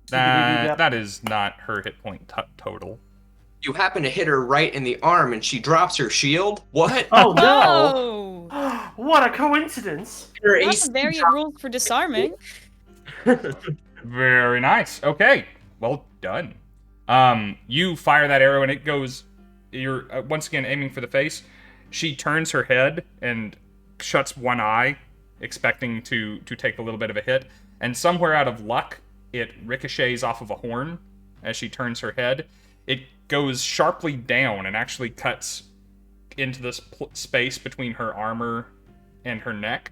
Doop-a-dee-doo-dap. That is not her hit point total. You happen to hit her right in the arm and she drops her shield? What? Oh no! Oh! What a coincidence! Her Not AC the variant rules for disarming. Very nice. Okay. Well done. You fire that arrow and it goes... You're once again aiming for the face. She turns her head and shuts one eye, expecting to take a little bit of a hit. And somewhere out of luck, it ricochets off of a horn as she turns her head. It goes sharply down and actually cuts into this space between her armor and her neck.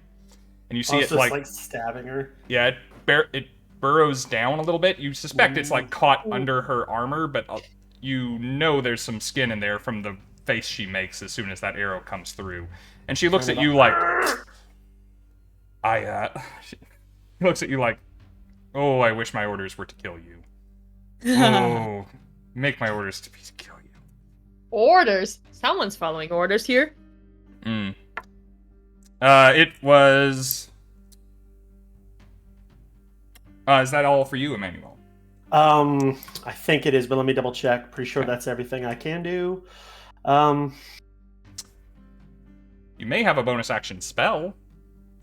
And you see It's it just like stabbing her. Yeah, it burrows down a little bit. You suspect it's like caught under her armor, but you know there's some skin in there from the face she makes as soon as that arrow comes through. And she looks at you like... She looks at you like, oh, I wish my orders were to kill you. Oh, make my orders to be to kill you. Orders? Someone's following orders here. It was... is that all for you, Emmanuel? I think it is, but let me double check. Pretty sure that's everything I can do. You may have a bonus action spell.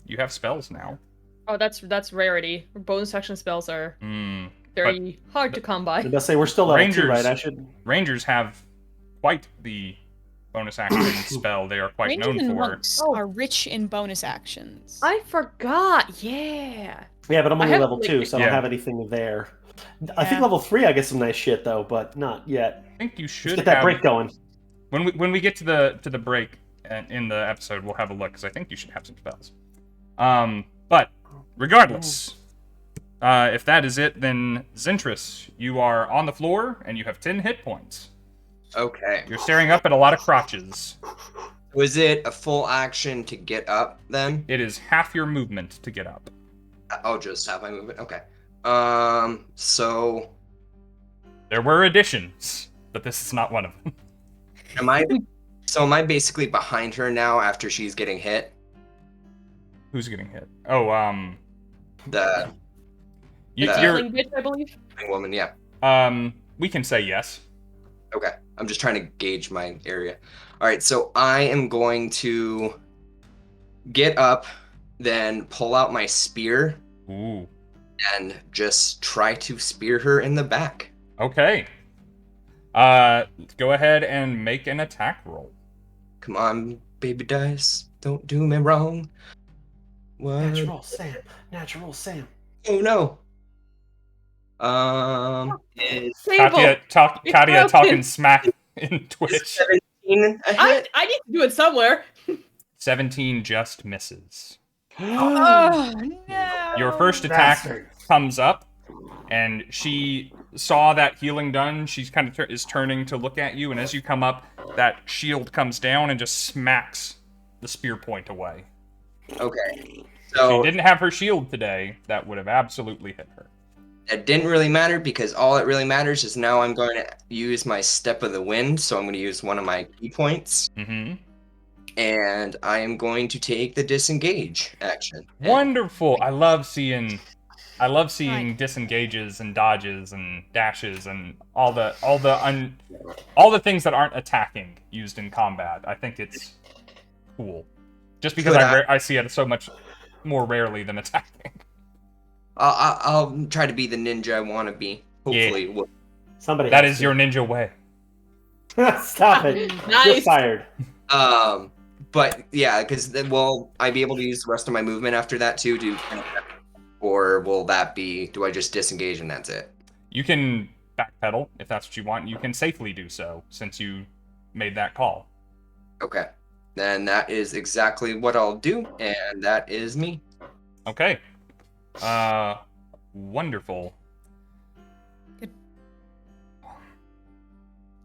You have spells now. Oh, that's rarity. Bonus action spells are very hard to come by. I must say we're still level 2, right? Rangers have quite the bonus action spell they are quite Rangers known and for. monks are rich in bonus actions. I forgot. Yeah. Yeah, but I'm only have, level like, 2, so I don't yeah. have anything there. I think level 3 I get some nice shit though, but not yet. I think you should Let's get that break going. When we get to the break in the episode, we'll have a look because I think you should have some spells. But regardless, if that is it, then Zentris, you are on the floor and you have 10 hit points. Okay. You're staring up at a lot of crotches. Was it a full action to get up then? It is half your movement to get up. I'll just have my movement. Okay. So There were additions, but this is not one of them. am I basically behind her now after she's getting hit? Who's getting hit? Oh, The you're, Tiefling bitch, I believe. woman, yeah. we can say yes. Okay. I'm just trying to gauge my area. All right, so I am going to get up, then pull out my spear Ooh. and just try to spear her in the back. Okay. Go ahead and make an attack roll. Come on, baby dice. Don't do me wrong. What? Natural Sam. Natural Sam. Oh no. Sable. Katya talking smack in Twitch. 17 a hit? I need to do it somewhere. 17 just misses. Oh, no. Your first attack Bastard. comes up, and she saw that healing done. She's kind of is turning to look at you, and as you come up, that shield comes down and just smacks the spear point away. Okay. If So she didn't have her shield today, that would have absolutely hit her. it didn't really matter because all that really matters is now I'm going to use my Step of the Wind. So I'm going to use one of my key points. Mm-hmm. And I am going to take the disengage action. Wonderful. I love seeing Right. disengages and dodges and dashes and all the things that aren't attacking used in combat. I think it's cool. Just because Could I see it so much more rarely than attacking. I'll try to be the ninja I want to be. Hopefully. We'll- Somebody. That has is to. your ninja way. Stop it. You're Nice. fired. But yeah, because then will I be able to use the rest of my movement after that too? Or will that be? Do I just disengage and that's it? You can backpedal if that's what you want. You can safely do so since you made that call. Okay. Then that is exactly what I'll do, and that is me. Okay. Wonderful.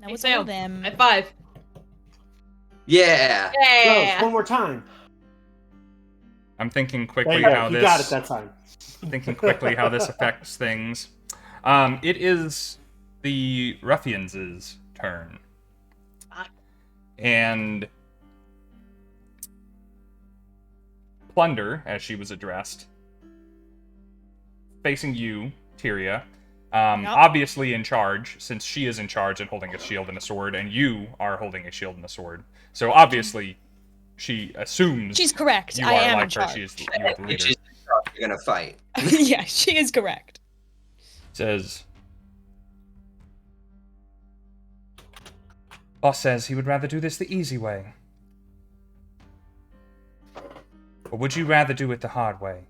Now Hey, it's Sam. all them. At 5. Yeah. Rose, Yeah. one more time. I'm thinking There quickly you go. how You this got it that time. thinking quickly how this affects things. It is the ruffians' turn. And Plunder, as she was addressed, facing you, Tyria, obviously in charge, since she is in charge and holding a shield and a sword, and you are holding a shield and a sword. So obviously, she assumes She's correct. you I are am like in charge. her. You are the leader. She's gonna fight. Yeah, she is correct. Says, boss says he would rather do this the easy way. Or would you rather do it the hard way?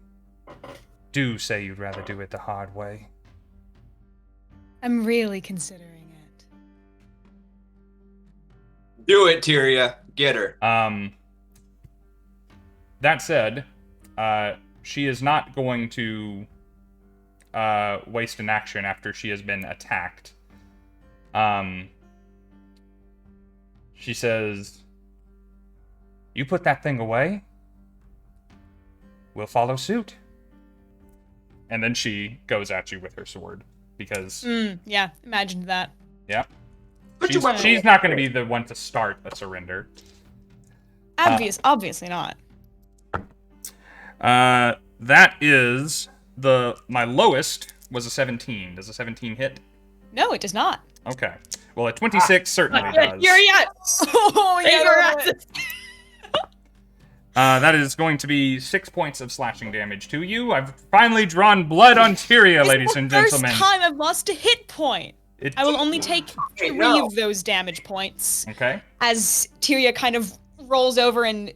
Do say you'd rather do it the hard way. I'm really considering it. Do it, Tyria. Get her. That said, she is not going to waste an action after she has been attacked. She says, you put that thing away, we'll follow suit. And then she goes at you with her sword, because... yeah, imagined that. Yeah. She's not going to be the one to start a surrender. Obviously not. That is my lowest was a 17. Does a 17 hit? No, it does not. Okay. Well, a 26 certainly does. Oh, yeah. That is going to be 6 points of slashing damage to you. I've finally drawn blood on Tyria, ladies and gentlemen. First time I've lost a hit point. I will only take 3 of those damage points. Okay. As Tyria kind of rolls over and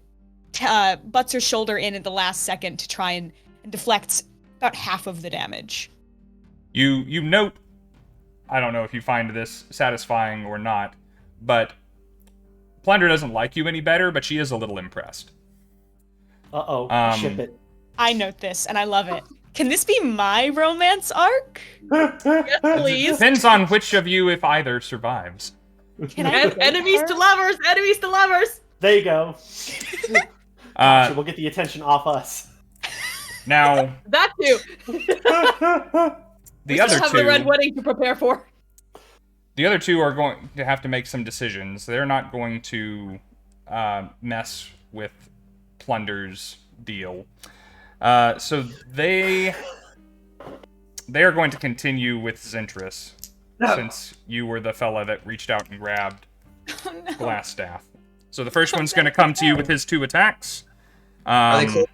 butts her shoulder in at the last second to try and deflects about half of the damage. You note, I don't know if you find this satisfying or not, but Plunder doesn't like you any better, but she is a little impressed. Ship it. I note this, and I love it. Can this be my romance arc? Yes, please. Depends on which of you, if either, survives. Can I Enemies to lovers! Enemies to lovers! There you go. We'll get the attention off us. Now, That too. the other have the two... red wedding to prepare for. The other two are going to have to make some decisions. They're not going to mess with Plunder's deal. So they are going to continue with Zentris, since you were the fella that reached out and grabbed Glass Staff. So the first one's going to come to you with his 2 attacks. Are they close?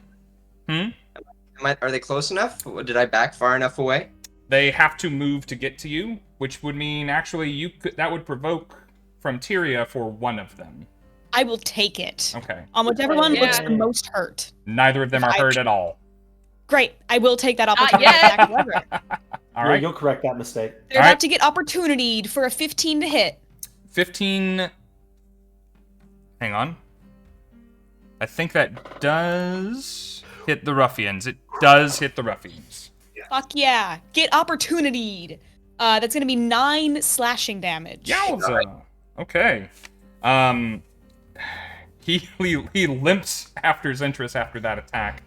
Hmm? Are they close enough? Did I back far enough away? They have to move to get to you, which would mean actually that would provoke from Tyria for one of them. I will take it. Okay. On whichever one looks the most hurt. Neither of them are hurt at all. Great. I will take that opportunity yet. back however. All right. You'll correct that mistake. They're about to get opportunity for a 15 to hit. 15. Hang on. I think that does hit the ruffians. It does hit the ruffians. Fuck yeah. Get opportunityed. That's going to be 9 slashing damage. Yowza. Okay. He limps after Zentris after that attack.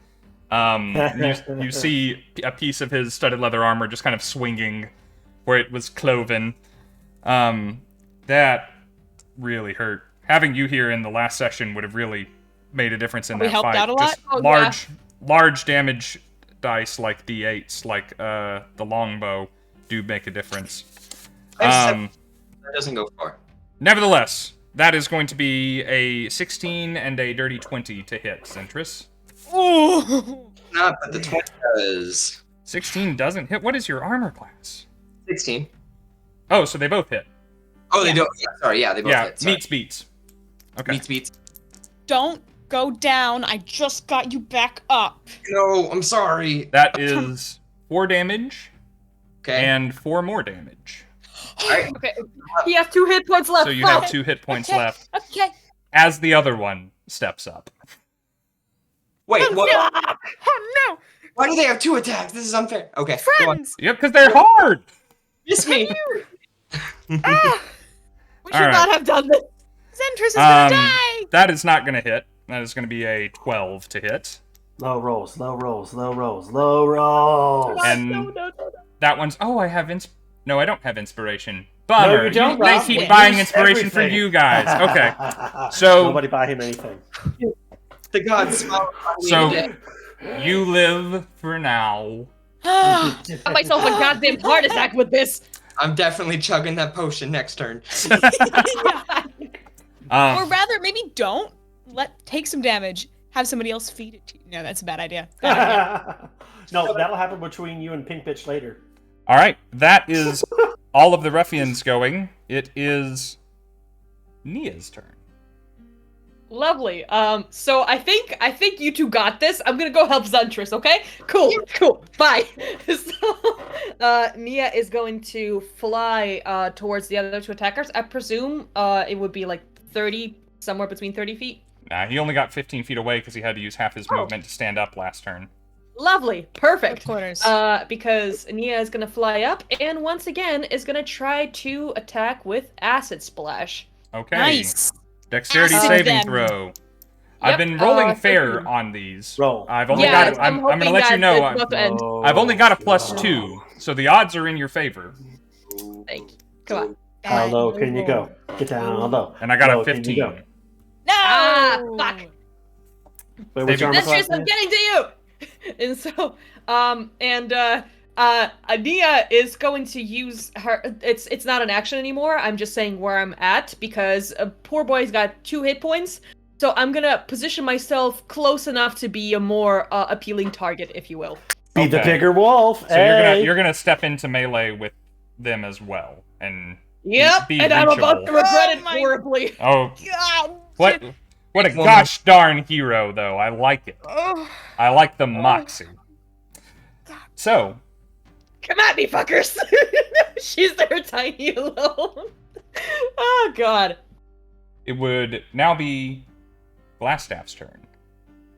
You see a piece of his studded leather armor just kind of swinging where it was cloven. That really hurt. Having you here in the last session would have really made a difference in that fight. We helped out a lot? Just large damage dice like D8s, like the longbow, do make a difference. That doesn't go far. Nevertheless, that is going to be a 16 and a dirty 20 to hit, Zentris. Ooh. Not, but the 20 does. 16 doesn't hit. What is your armor class? 16. Oh, so they both hit. Oh, they don't. Yeah, sorry, yeah, they both hit. Sorry. Meets beats. Okay. Meets beats. Don't go down. I just got you back up. No, I'm sorry. That is 4 damage Okay. and 4 more damage. Okay. He has 2 hit points left. So you have 2 hit points left Okay. as the other one steps up. Wait, what? Oh no! Why do they have 2 attacks? This is unfair. Okay, go on. Friends! Yep, because they're hard. Miss me. We should All right. not have done this. Zentris is gonna die! That is not going to hit. That is going to be a 12 to hit. Low rolls, low rolls, low rolls, low rolls. And No. that one's. Oh, I have No, I don't have inspiration. Bummer. No, you don't, They Rob. keep We buying use inspiration for everything. you guys. Okay. So Nobody buy him anything. The gods smile upon me So- today. you live for now. Got myself a goddamn heart attack with this. I'm definitely chugging that potion next turn. Or rather, maybe don't. Take some damage. Have somebody else feed it to you. No, that's a bad idea. No, that'll happen between you and Pink Bitch later. All right, that is all of the ruffians going. It is Nia's turn. Lovely. So I think you two got this. I'm gonna go help Zentris, okay? Cool. Bye. So, Nia is going to fly towards the other two attackers. I presume it would be like 30, somewhere between 30 feet. Nah, he only got 15 feet away because he had to use half his movement to stand up last turn. Lovely. Perfect. Quarters. Because Nia is gonna fly up and once again is gonna try to attack with Acid Splash. Okay. Nice. Dexterity Acid saving them. throw. I've been rolling fair on these. Roll. I've only Yeah, got. I'm I'm gonna hoping let you that know. it's about to end. I've only got a +2, so the odds are in your favor. Thank you. Come on. How low can you go? Get down low. And I got Low a can you 15. go? No! Ah, fuck. Wait, which Saving- armor That's class just, I'm is it? getting to you! And so, Nia is going to use her, it's not an action anymore, I'm just saying where I'm at, because poor boy's got 2 hit points, so I'm gonna position myself close enough to be a more appealing target, if you will. Be the Okay. bigger wolf. So hey. you're gonna step into melee with them as well, and Yep, be and I'm about to reachable. regret Oh it my- horribly. Oh, God. what a Well, gosh darn hero though. I like it. Oh. I like the moxie. So Come at me, fuckers! She's there tiny alone. Oh, God. it would now be Glassstaff's turn.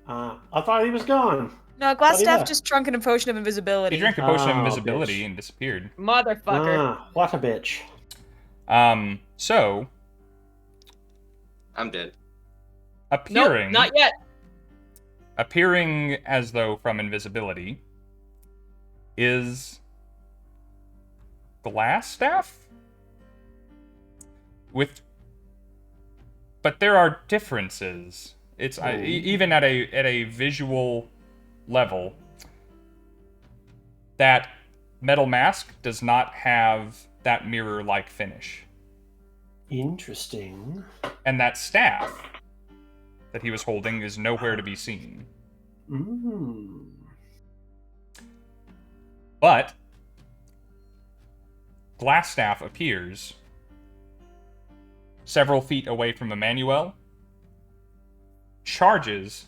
I thought he was gone. No, What do you Glassstaff got? just drunk a potion of invisibility. He drank a potion of Oh, invisibility bitch. and disappeared. Motherfucker. What a bitch. So I'm dead. appearing Nope, not yet. appearing as though from invisibility is Glassstaff? But there are differences. It's even at a visual level. That metal mask does not have that mirror-like finish, Interesting. and that staff that he was holding is nowhere to be seen. Mm. But Glassstaff appears several feet away from Emannuel, charges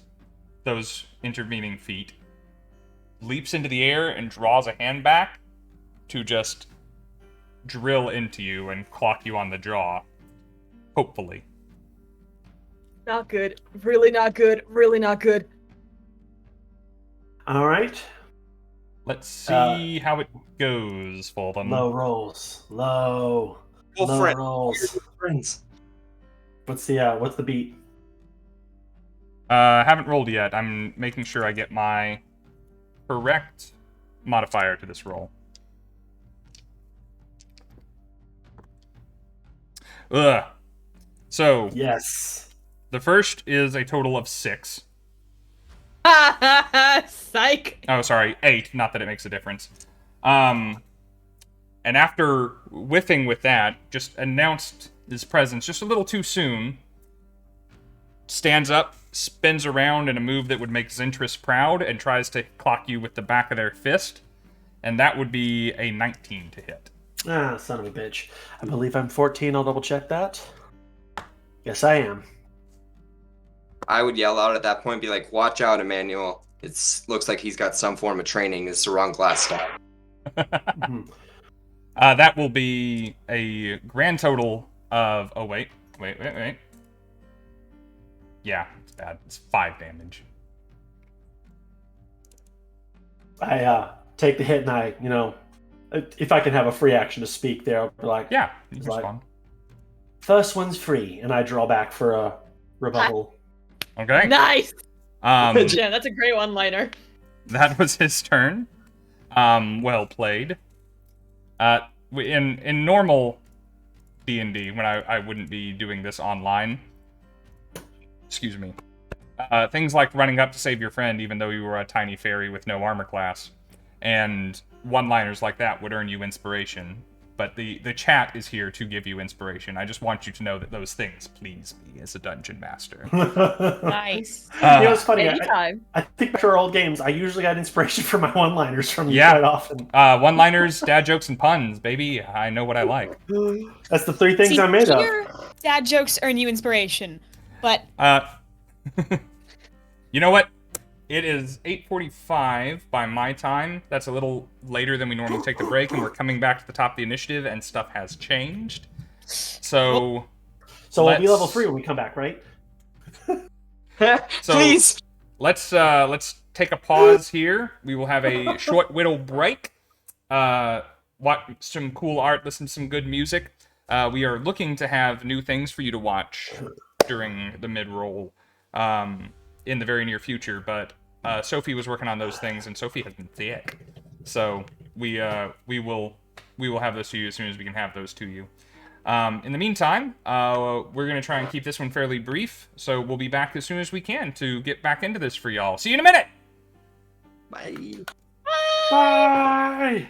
those intervening feet, leaps into the air, and draws a hand back to just drill into you and clock you on the jaw. Hopefully. Not good. Really not good. Really not good. All right. Let's see how it goes for them. Low rolls. Low. Well, Low friend. rolls. Friends. What's the beat? Haven't rolled yet. I'm making sure I get my correct modifier to this roll. Ugh. So, Yes. the first is a total of 6. Psych. Oh, sorry, 8. Not that it makes a difference. And after whiffing with that, just announced his presence just a little too soon. Stands up, spins around in a move that would make Zentris proud, and tries to clock you with the back of their fist. And that would be a 19 to hit. Ah, son of a bitch. I believe I'm 14. I'll double check that. Yes, I am. I would yell out at that point, be like, "Watch out, Emannuel! Looks like he's got some form of training. It's the wrong glass staff." Mhm. That will be a grand total of... Oh, wait. Yeah, it's bad. It's 5 damage. I take the hit and I, if I can have a free action to speak there, I'll be like, Yeah, you It's like- respond. first one's free, and I draw back for a rebuttal. Okay. Nice. Um, Yeah, that's a great one-liner. that was his turn. Well played. In normal D&D, when I wouldn't be doing this online, excuse me, things like running up to save your friend even though you were a tiny fairy with no armor class, and one-liners like that would earn you inspiration. But the chat is here to give you inspiration. I just want you to know that those things please me as a dungeon master. Nice. It's funny. Anytime. I think after old games, I usually got inspiration for my one-liners from you quite often. One-liners, dad jokes, and puns, baby. I know what I like. That's the three things See, I'm made of. here, dad jokes earn you inspiration, but you know what? It is 8:45 by my time. That's a little later than we normally take the break, and we're coming back to the top of the initiative, and stuff has changed. So we'll be level 3 when we come back, right? Please. Let's take a pause here. We will have a short whittle break. Watch some cool art, listen to some good music. We are looking to have new things for you to watch during the mid-roll in the very near future, but Sophie was working on those things, and Sophie has been sick. So we will have those to you as soon as we can have those to you. In the meantime, we're going to try and keep this one fairly brief, so we'll be back as soon as we can to get back into this for y'all. See you in a minute! Bye. Bye!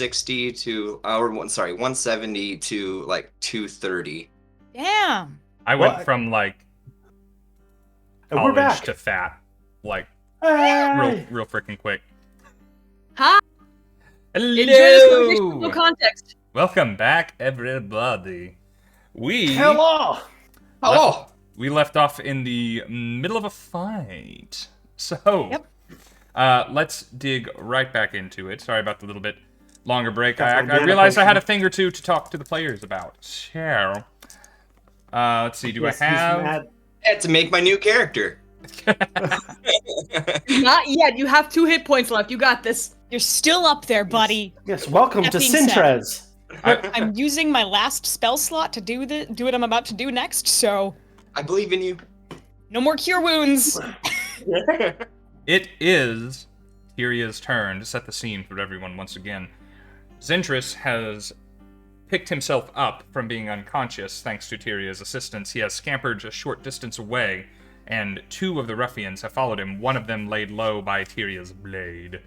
160 to, 170 to like 230. Damn. I went Well, from like And we're college back. to fat, like Hey! real freaking quick. Hi. Enjoy this conversation with no Hello. context. Welcome back, everybody. Hello! Oh, We left off in the middle of a fight. So, Yep. Let's dig right back into it. Sorry about the little bit longer break. Got I my mana realized I had a potion. thing or two to talk to the players about. So, let's see. Do Yes, he's I have? mad. I had to make my new character. Not yet. You have 2 hit points left. You got this. You're still up there, buddy. Yes, welcome That to being said- Zentris. I'm using my last spell slot to do what I'm about to do next, so I believe in you. no more cure wounds. It is Tyria's turn to set the scene for everyone once again. Zentris has picked himself up from being unconscious thanks to Tyria's assistance. He has scampered a short distance away, and 2 of the ruffians have followed him, one of them laid low by Tyria's blade.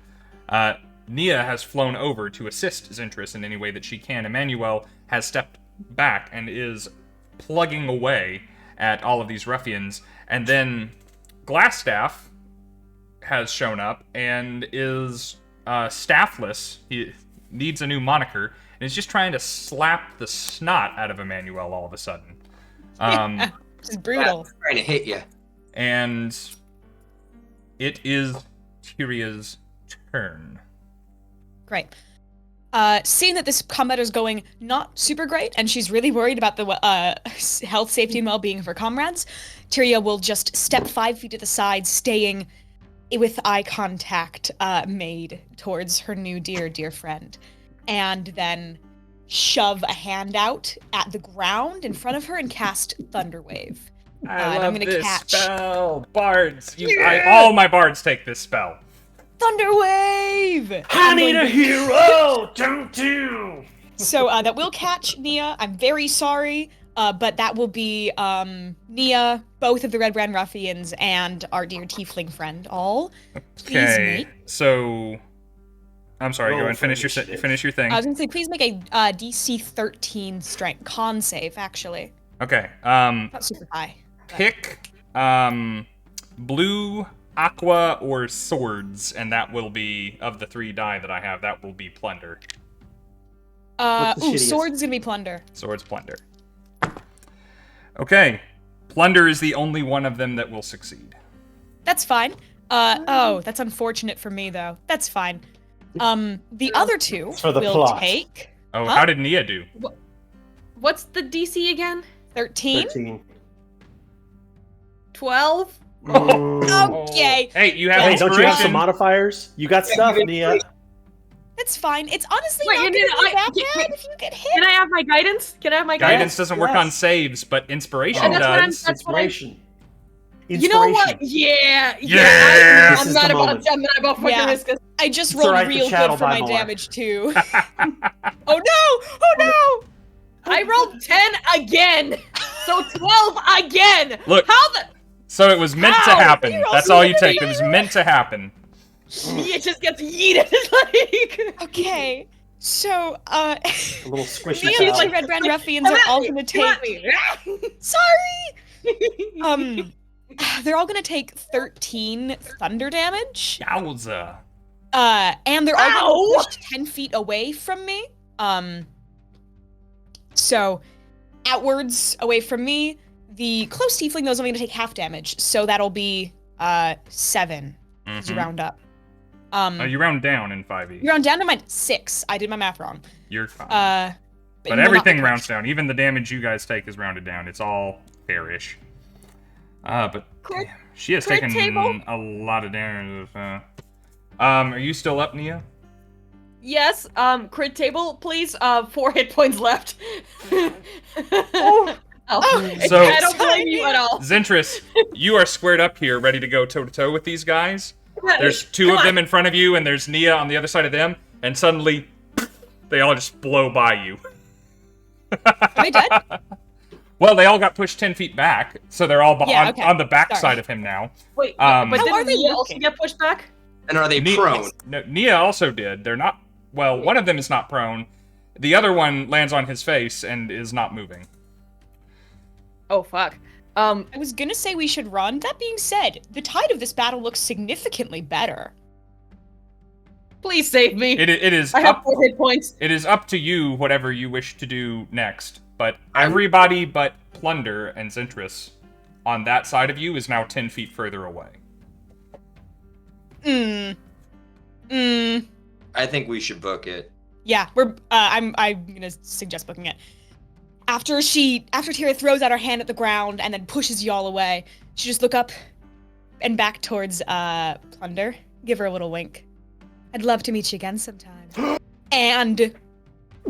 Nia has flown over to assist Zentris in any way that she can. Emannuel has stepped back and is plugging away at all of these ruffians, and then Glassstaff has shown up and is staffless. He needs a new moniker, and is just trying to slap the snot out of Emannuel all of a sudden. It's brutal. I'm trying to hit you. And it is Tyria's turn. Great. Seeing that this combat is going not super great, and she's really worried about the health, safety, and well-being of her comrades, Tyria will just step 5 feet to the side, staying with eye contact made towards her new dear friend, and then shove a hand out at the ground in front of her and cast Thunderwave. I I'm love gonna this catch. spell. Bards. All my bards take this spell. Thunderwave! I need a hero! Don't you? So that will catch Nia. I'm very sorry, but that will be Nia, both of the Redbrand ruffians, and our dear tiefling friend. All. Please Okay. make. So, I'm sorry. Roll Go and for finish your thing. I was gonna say, please make a DC 13 strength con save. Actually, Okay. not super high. but- Pick blue, aqua, or swords, and that will be of the 3 die that I have. That will be plunder. What's the shittiest? Sword's gonna be plunder. Swords, plunder. Okay. Plunder is the only one of them that will succeed. That's fine. Oh, that's unfortunate for me though. That's fine. The other 2 For the will plot. take Oh, Huh? how did Nia do? What's the DC again? 13. 13. 12? Mm. Okay. Hey, you have Hey, inspiration. don't you have some modifiers? You got stuff, Nia. That's fine. It's honestly Wait, not and gonna then be I- that can- bad if you get hit. Can I have my guidance? Can I have my guidance? Guidance doesn't work on Yes. saves, but inspiration Yeah, that's what I'm- does. that's what I- Inspiration. You know what? Yeah. Yeah. This I'm is not the about. moment. I'm not about fucking Yeah. risk this. I just It's rolled alright to real chattel good for by my more. damage too. Oh no! Oh no! I rolled 10 again. So 12 again. Look. How the? So it was meant to Ow! happen. You rolled That's all you so take. many. It was meant to happen. It just gets yeeted. Like. Okay, so A little squishy. me and foul. my Red Brand ruffians are all gonna take. Sorry. They're all gonna take 13 thunder damage. Yowza. And they're all Ow! gonna be pushed 10 feet away from me. So outwards away from me. The close tiefling though is only gonna take half damage, so that'll be 7 as you Mhm. round up. You round down in 5e. You round down to my 6. I did my math wrong. You're fine. But but will not everything be rounds pushed. down. Even the damage you guys take is rounded down. It's all fairish. But Crit- damn, she has crit taken table? a lot of damage. Are you still up, Nia? Yes. Crit table, please. 4 hit points left. So- I don't blame you at all. Zentris, you are squared up here, ready to go toe to toe with these guys. There's 2 Come of on. them in front of you, and there's Nia on the other side of them, and suddenly they all just blow by you. Are they dead? Well, they all got pushed 10 feet back, so they're all Yeah, okay. on the back Sorry. side of him now. Wait, How but are didn't they Nia also looking? get pushed back? And are they Nia, prone? no, Nia also did. They're not Well, one of them is not prone. The other one lands on his face and is not moving. Oh, fuck. I was gonna say we should run. That being said, the tide of this battle looks significantly better. Please save me. It is I have up. 4 hit points. It is up to you, whatever you wish to do next. But everybody but Plunder and Zentris on that side of you is now 10 feet further away. I think we should book it. Yeah, I'm gonna suggest booking it. After Tyria throws out her hand at the ground and then pushes y'all away, she just look up and back towards Plunder, give her a little wink. I'd love to meet you again sometime. And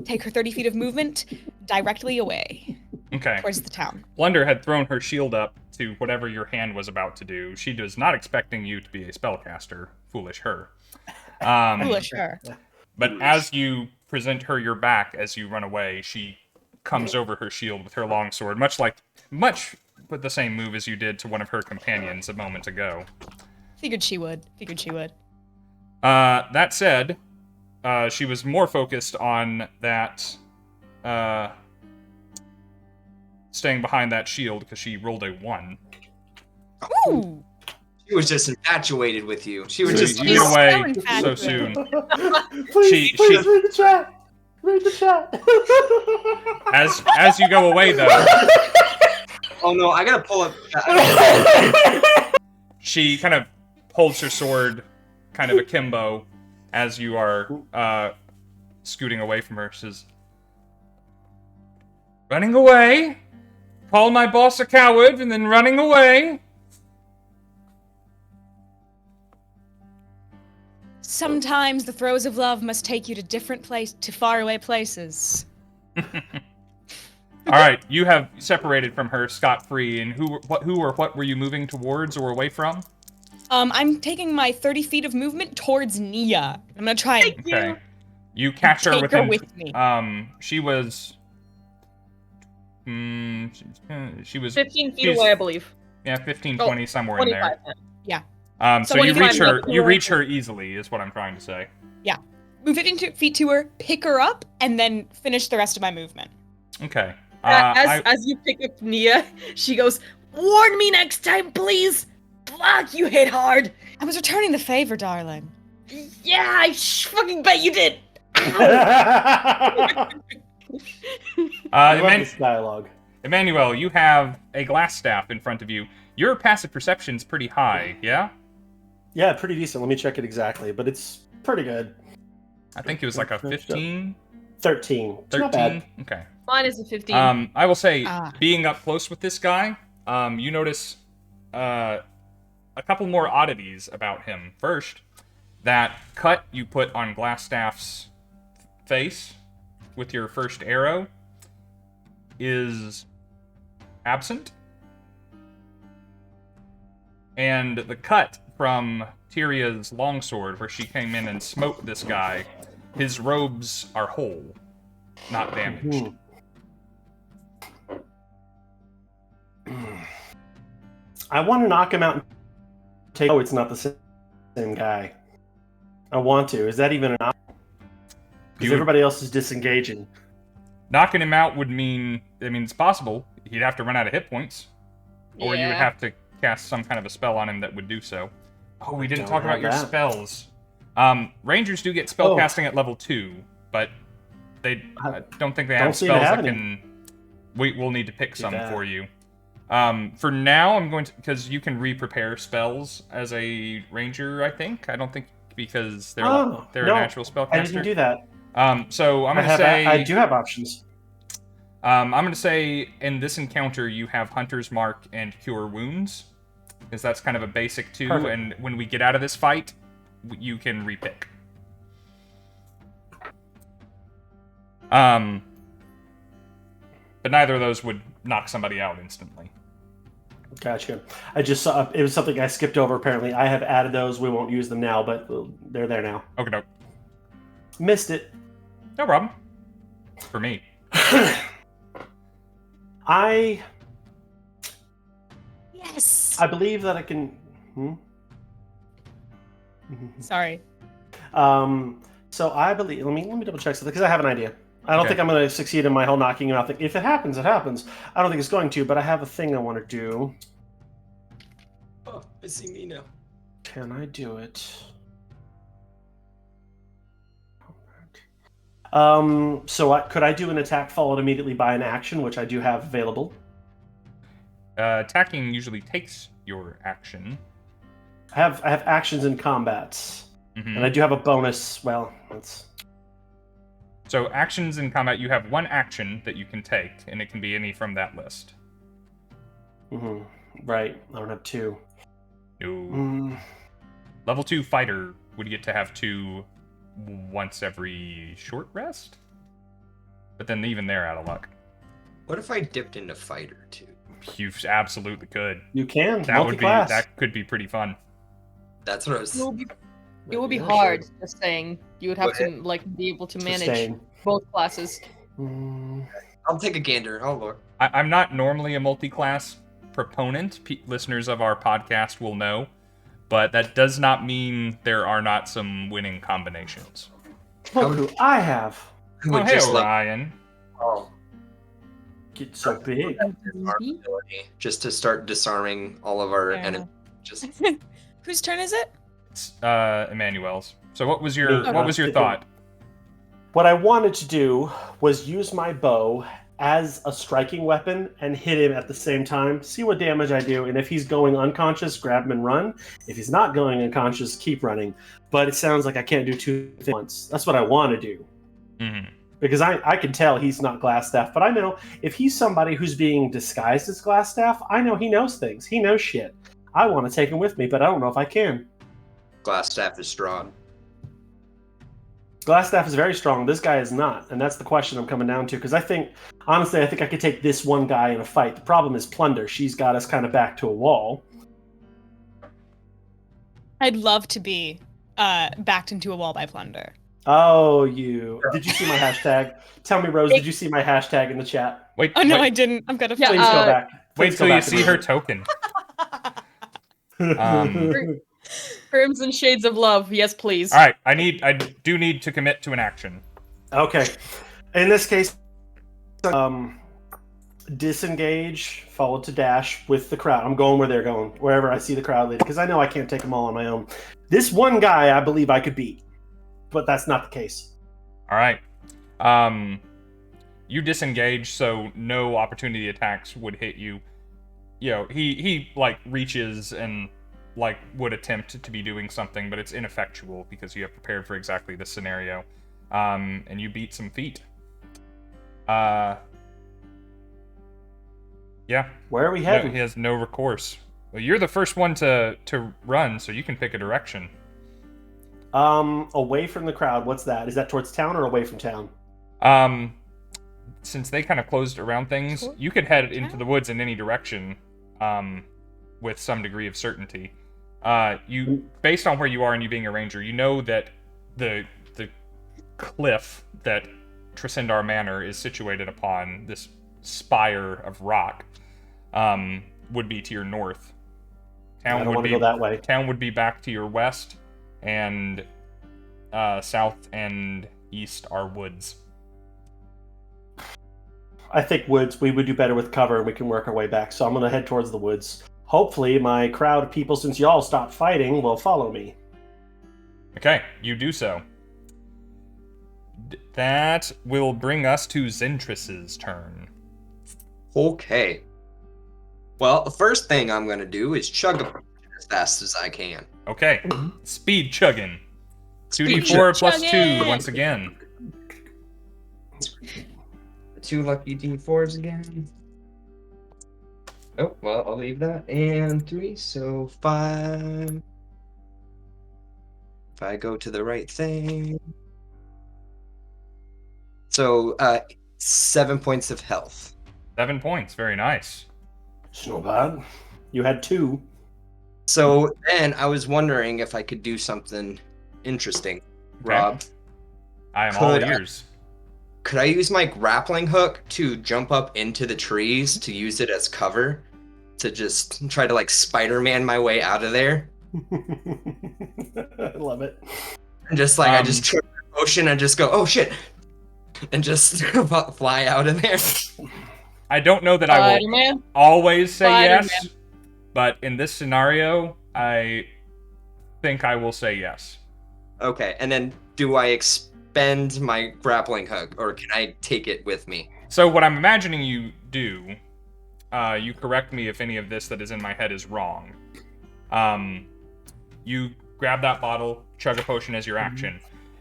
take her 30 feet of movement directly away. Okay. Towards the town. Plunder had thrown her shield up to whatever your hand was about to do. She was not expecting you to be a spellcaster. Foolish her. Foolish her. But as you present her your back as you run away, she comes over her shield with her longsword, much with the same move as you did to one of her companions a moment ago. Figured she would. That said, she was more focused on that, staying behind that shield because she rolled a 1. Ooh! She was just infatuated with you. She was So just. you get away so infatuated. soon. Please, She- read the chat. Read the chat. As you go away, though, Oh no! I gotta pull up. she kind of holds her sword, kind of akimbo, as you are scooting away from her. Says, "Running away? Call my boss a coward, and then running away?" Sometimes the throes of love must take you to faraway places. All right, you have separated from her scot-free, and who or what were you moving towards or away from? I'm taking my 30 feet of movement towards Nia. I'm gonna try and Okay, you catch her take within. her with me. She was. She was 15 feet she's- away, I believe. Yeah, 15, Oh, 20, somewhere in 25 there. then. So you 25 reach her. feet You away. reach her easily, is what I'm trying to say. Move 15 feet to her, pick her up, and then finish the rest of my movement. Okay. As you pick up Nia, she goes, "Warn me next time, please! Fuck, you hit hard!" I was returning the favor, darling. Yeah, I fucking bet you did! I love this dialogue. Emmanuel, you have a glass staff in front of you. Your passive perception's pretty high, yeah? Yeah, pretty decent. Let me check it exactly, but it's pretty good. I think it was like a 15, 13. It's 13. not bad. Okay. Mine is a 15. I will say, Ah. being up close with this guy, you notice a couple more oddities about him. First, that cut you put on Glassstaff's face with your first arrow is absent. And the cut from Tyria's longsword, where she came in and smote this guy, his robes are whole, not damaged. I want to knock him out and take. Oh, it's not the same guy. I want to. Is that even an option? Because You- everybody else is disengaging. Knocking him out would mean, it's possible. He'd have to run out of hit points. Or you would Yeah. have to cast some kind of a spell on him that would do so. Oh, we didn't Don't talk about have your that. spells. Rangers do get spell casting at level 2, but I don't think they Don't have seem to spells have that any. can... We'll need to pick some bad. for you. For now, I'm going to... Because you can re-prepare spells as a ranger, I think. I don't think... Because they're, Oh, they're no, a natural spellcaster. I didn't do that. So I'm going to I say... do have options. I'm going to say in this encounter you have Hunter's Mark and Cure Wounds, because that's kind of a basic too, Perfect. and when we get out of this fight, you can repick. But neither of those would knock somebody out instantly. Gotcha. I just saw it was something I skipped over. Apparently, I have added those. We won't use them now, but they're there now. Okay, no. Missed it. No problem. For me. Yes. I believe that I can. Sorry. So I believe. Let me double check something because I have an idea. I don't Okay. think I'm going to succeed in my whole knocking him out thing. If it happens, it happens. I don't think it's going to, but I have a thing I want to do. Oh, I see me now. Can I do it? Could I do an attack followed immediately by an action, which I do have available? Attacking usually takes your action. I have actions in combats, Mhm. and I do have a bonus. Well, that's So actions in combat, you have one action that you can take, and it can be any from that list. right. I don't have two. No. Level 2 fighter would get to have 2 once every short rest? But then even they're out of luck. What if I dipped into fighter too? You absolutely could. You can That would be multi-class. that could be pretty fun. That's what I was. It would be Yeah, hard, sure. just saying. You would have Go to like be able to manage Sustain. both classes. I'll take a gander. I'll look. I'm not normally a multi-class proponent. Listeners of our podcast will know, but that does not mean there are not some winning combinations. Look who I have. I Oh, would hey, just like Orion. Get so big. disarm ability, just to start disarming all of our Yeah. enemies. Just Whose turn is it? It's Emmanuel's. So what was your Me. what was your thought? What I wanted to do was use my bow as a striking weapon and hit him at the same time. See what damage I do, and if he's going unconscious, grab him and run. If he's not going unconscious, keep running. But it sounds like I can't do two things at once. That's what I want to do. Mhm. Because I can tell he's not Glassstaff, but I know if he's somebody who's being disguised as Glassstaff, I know he knows things. He knows shit. I want to take him with me, but I don't know if I can. glass staff is strong. Glassstaff is very strong. This guy is not, and that's the question I'm coming down to. Because honestly, I think I could take this one guy in a fight. The problem is Plunder. She's got us kind of back to a wall. I'd love to be backed into a wall by Plunder. Oh, did you see my hashtag? Tell me, Rose, did you see my hashtag in the chat? Wait, Oh no, wait, I didn't. I've got to Yeah, Please go back. wait Please till go you back see and her read token. it. Crimson Shades of Love, yes please. All right, I do need to commit to an action. Okay. In this case, disengage, followed to dash with the crowd. I'm going where they're going, wherever I see the crowd leading, because I know I can't take them all on my own. This one guy, I believe I could beat, but that's not the case. All right. You disengage, so no opportunity attacks would hit you. You know, he like reaches and like would attempt to be doing something, but it's ineffectual because you have prepared for exactly this scenario. And you beat some feet. Yeah. Where are we No, heading? he has no recourse. Well, you're the first one to run, so you can pick a direction. Away from the crowd. What's that? Is that towards town or away from town? Since they kind of closed around things, you could head into the woods in any direction, with some degree of certainty. You, based on where you are and you being a ranger, you know that the cliff that Tresendar Manor is situated upon, this spire of rock, would be to your north. I don't want to go that way. Town would be back to your west, and south and east are woods. I think woods, we would do better with cover and we can work our way back. So I'm going to head towards the woods. Hopefully my crowd of people, since y'all stopped fighting, will follow me. Okay, you do so. That will bring us to Zentris's turn. Okay. Well, the first thing I'm gonna do is chug a as fast as I can. Okay, speed chugging. 2d4 Speed plus 2 chugging. once again. 2 lucky d4s again. Oh, well, I'll leave that. And 3, so 5. If I go to the right thing. So, 7 points of health. 7 points, very nice. It's not bad. You had 2. So then I was wondering if I could do something interesting, Rob. I am all Could I- ears. Could I use my grappling hook to jump up into the trees to use it as cover? To just try to like Spider-Man my way out of there? I love it. And just like I Um, just trip motion and just go, oh shit, and just fly out of there. I don't know that I will Spider-Man. always say Spider-Man. yes, but in this scenario, I think I will say yes. Okay, and then do I expend my grappling hook, or can I take it with me? So what I'm imagining you do, you correct me if any of this that is in my head is wrong. You grab that bottle, chug a potion as your action.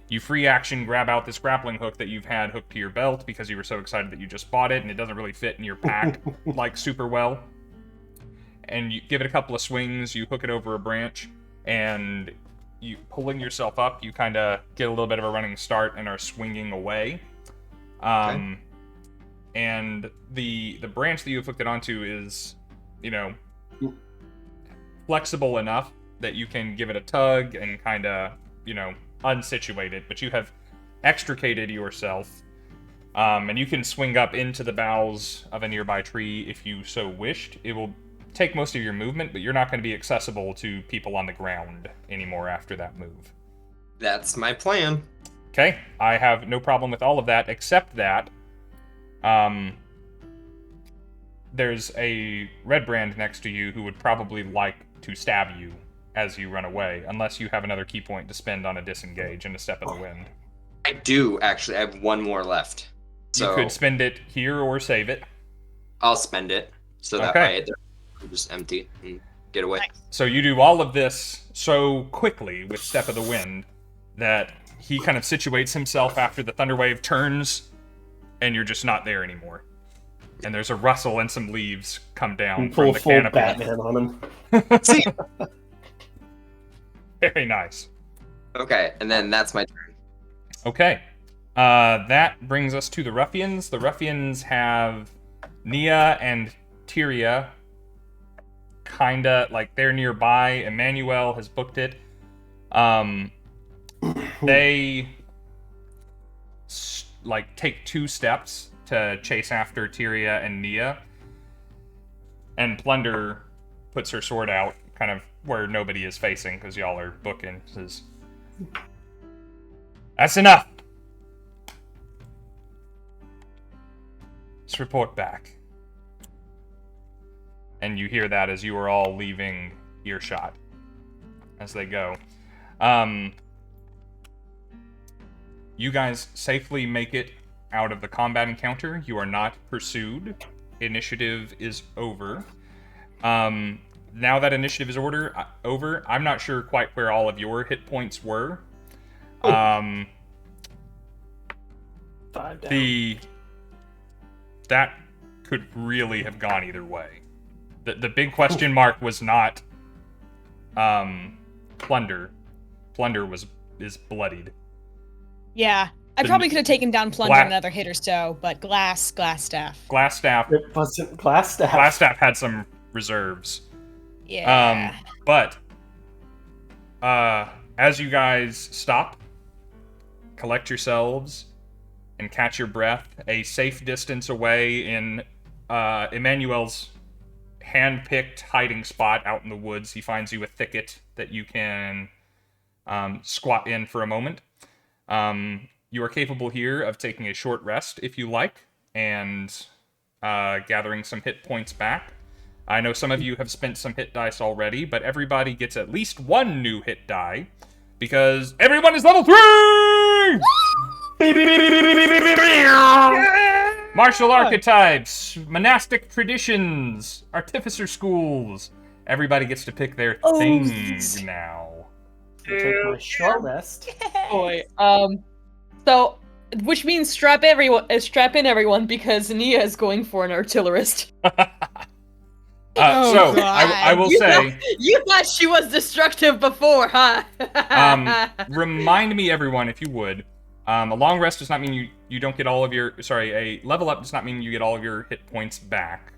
You free action grab out this grappling hook that you've had hooked to your belt because you were so excited that you just bought it and it doesn't really fit in your pack like super well. And you give it a couple of swings, you hook it over a branch, and you pulling yourself up, you kind of get a little bit of a running start and are swinging away. Okay. And the branch that you have hooked it onto is, flexible enough that you can give it a tug and kind of, unsituate it, but you have extricated yourself, and you can swing up into the boughs of a nearby tree if you so wished. It will take most of your movement, but you're not going to be accessible to people on the ground anymore after that move. That's my plan. Okay, I have no problem with all of that, except that there's a Redbrand next to you who would probably like to stab you as you run away, unless you have another key point to spend on a disengage and a step of the wind. I do, actually. I have one more left. So You could spend it here or save it. I'll spend it, so that way they're just empty and get away. So you do all of this so quickly with Step of the Wind that he kind of situates himself after the Thunderwave turns, and you're just not there anymore. And there's a rustle and some leaves come down Pull from the full canopy. Batman on him. See? Very nice. Okay, and then that's my turn. Okay. That brings us to the Ruffians. The Ruffians have Nia and Tyria kinda, like, they're nearby. Emannuel has booked it. They, take 2 steps to chase after Tyria and Nia. And Plunder puts her sword out, kind of where nobody is facing, because y'all are booking. Says, "That's enough. Let's report back." And you hear that as you are all leaving earshot as they go. You guys safely make it out of the combat encounter. You are not pursued. Initiative is over. Now that initiative is over, I'm not sure quite where all of your hit points were. 5 down. That could really have gone either way. The big question mark was not Plunder. Plunder is bloodied. Yeah. I probably could have taken down Plunder in another hit or so, but Glass Staff. Glass Staff It wasn't Glass Staff. Glass Staff had some reserves. Yeah. But as you guys stop, collect yourselves, and catch your breath, a safe distance away in Emmanuel's hand-picked hiding spot out in the woods, he finds you a thicket that you can squat in for a moment. You are capable here of taking a short rest if you like, and gathering some hit points back. I know some of you have spent some hit dice already, but everybody gets at least 1 new hit die, because everyone is level 3! Martial archetypes, monastic traditions, artificer schools. Everybody gets to pick their thing now. I'll take my short rest. Boy. So, which means strap in everyone, because Nia is going for an artillerist. I will say... You thought she was destructive before, huh? Remind me, everyone, if you would. A long rest does not mean you don't get all of your... Sorry, a level up does not mean you get all of your hit points back.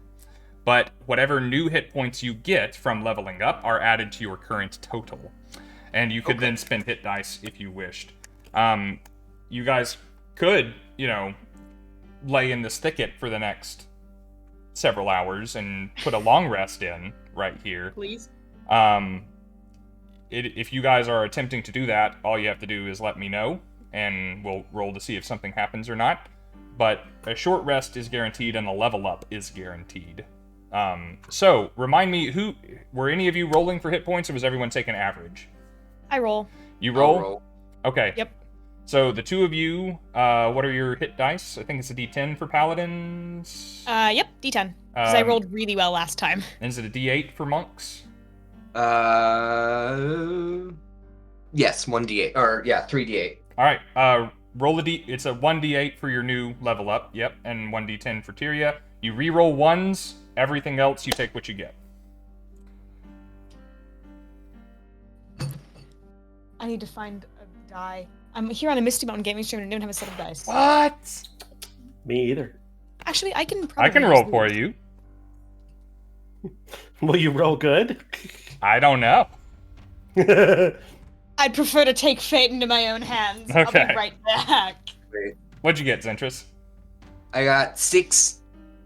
But whatever new hit points you get from leveling up are added to your current total. And you could then spend hit dice if you wished. You guys could, lay in this thicket for the next several hours and put a long rest in right here. Please. If you guys are attempting to do that, all you have to do is let me know, and we'll roll to see if something happens or not. But a short rest is guaranteed, and a level up is guaranteed. So, remind me, were any of you rolling for hit points, or was everyone taking average? I roll. You roll? I'll roll. Okay. Yep. So, the two of you, what are your hit dice? I think it's a d10 for paladins. Yep, D10. Because I rolled really well last time. And is it a d8 for monks? Yes, 1d8. Or, yeah, 3d8. Alright, roll it's a 1d8 for your new level up, yep, and 1d10 for Tyria. You re-roll ones, everything else you take what you get. I need to find a die. I'm here on a Misty Mountain gaming stream and I don't have a set of dice. What? Me either. Actually, I can probably... I can roll for you. Will you roll good? I don't know. I'd prefer to take fate into my own hands. Okay. I'll be right back. Wait. What'd you get, Zentris? I got 6.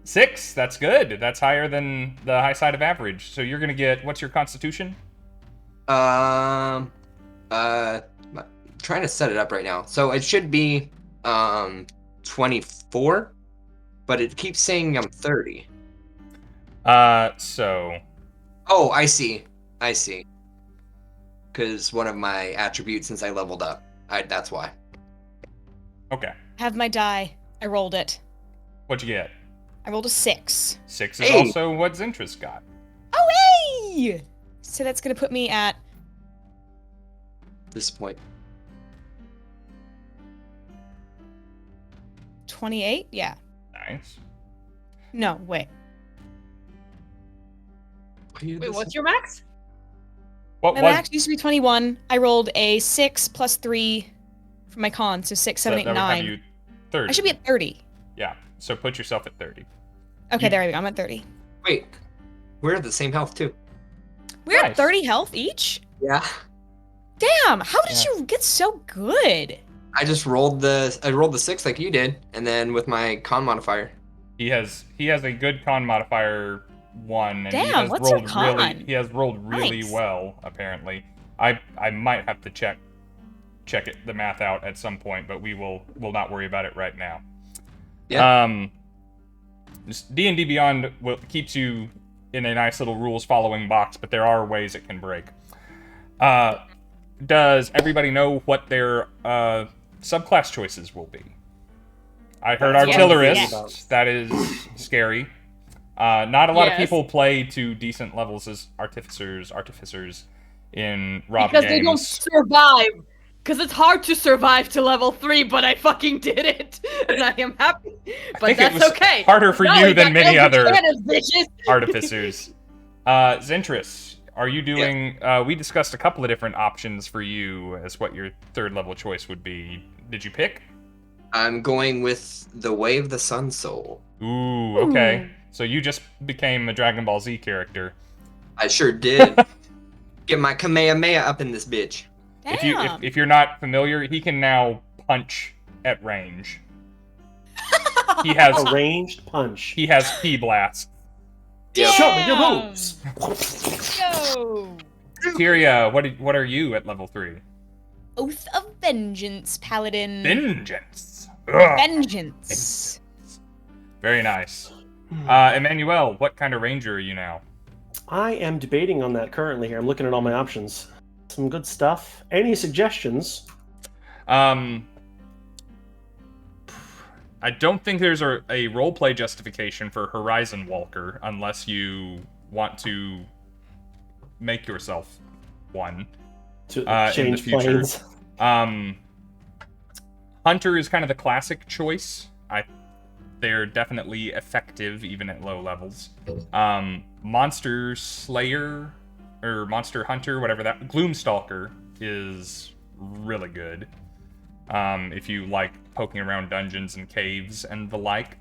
6? That's good. That's higher than the high side of average. So you're gonna get, what's your constitution? I'm trying to set it up right now. So it should be 24, but it keeps saying I'm 30. So... Oh, I see. Because one of my attributes since I leveled up. That's why. Okay. Have my die. I rolled it. What'd you get? I rolled a 6. 6 is Hey! also what Zentris got. Oh, hey! So that's gonna put me at... This point. 28? Yeah. Nice. No, wait. Wait, what's your max? What My was... max used to be 21. I rolled a 6 plus 3 for my con, so 6, 7, 8, that would have 9. you 30. I should be at 30. Yeah, so put yourself at 30. Okay, there we go. I'm at 30. Wait. We're at the same health too. We're Nice. at 30 health each? Yeah. Damn, how did Yeah. you get so good? I just rolled the 6 like you did, and then with my con modifier. He has a good con modifier 1, and he Damn, has what's your rolled con? he has rolled really Nice. well, apparently. I might have to check the math out at some point, but we'll not worry about it right now. Yeah. D&D Beyond keeps you in a nice little rules following box, but there are ways it can break. Does everybody know what their subclass choices will be? I heard That's what I'm artillerist. thinking. That is scary. Not a lot of Yes. people play to decent levels as artificers in Rob Because games. they don't survive. Because it's hard to survive to level 3, but I fucking did it. And I am happy. But think it that's was okay. harder for Now you we than got many Elder other Cannons, bitches. artificers. Zentris, are you doing... we discussed a couple of different options for you as what your third level choice would be. Did you pick? I'm going with the Way of the Sun Soul. Ooh, okay. So you just became a Dragon Ball Z character. I sure did. Get my Kamehameha up in this bitch. Damn. If you're not familiar, he can now punch at range. He has A ranged punch. he has P blast. Yep. Show me your Damn. moves. Yo! Tyria, what are you at level 3? Oath of Vengeance, Paladin. Vengeance. Ugh. Vengeance. Very nice. Emmanuel, what kind of ranger are you now? I am debating on that currently here. I'm looking at all my options. Some good stuff. Any suggestions? I don't think there's a roleplay justification for Horizon Walker unless you want to make yourself one. To In the change future. planes. Hunter is kind of the classic choice. They're definitely effective even at low levels. Monster Slayer or Monster Hunter, whatever that Gloomstalker is really good. If you like poking around dungeons and caves and the like.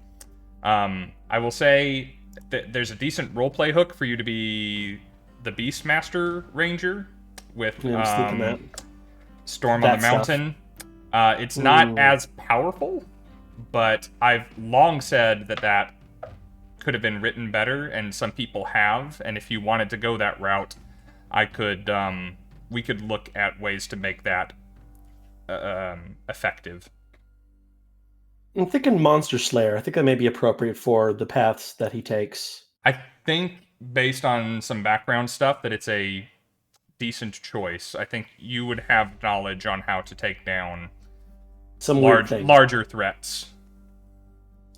I will say that there's a decent roleplay hook for you to be the Beastmaster Ranger with Yeah, I was thinking that. Storm That on the stuff. Mountain. It's not Ooh. as powerful, but I've long said that could have been written better, and some people have. And if you wanted to go that route, we could look at ways to make that effective. I'm thinking Monster Slayer. I think that may be appropriate for the paths that he takes. I think, based on some background stuff, that it's a decent choice. I think you would have knowledge on how to take down Some weird things. larger threats.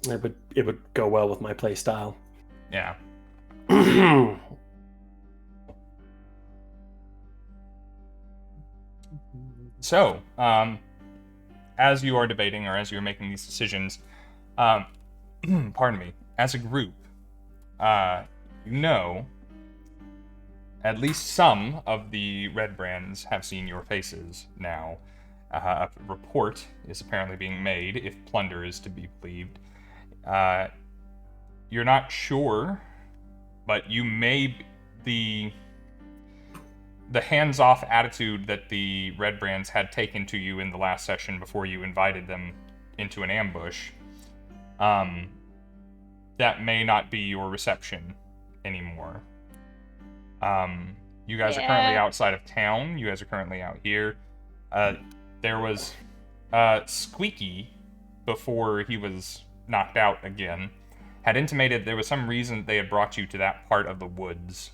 It would go well with my playstyle. Yeah. So, as you are debating, or as you're making these decisions, pardon me, as a group, you know, at least some of the Redbrands have seen your faces now. A report is apparently being made, if plunder is to be believed. You're not sure, but you may the hands-off attitude that the Redbrands had taken to you in the last session before you invited them into an ambush, that may not be your reception anymore. You guys are currently outside of town. You guys are currently out here. There was Squeaky, before he was knocked out again, had intimated there was some reason they had brought you to that part of the woods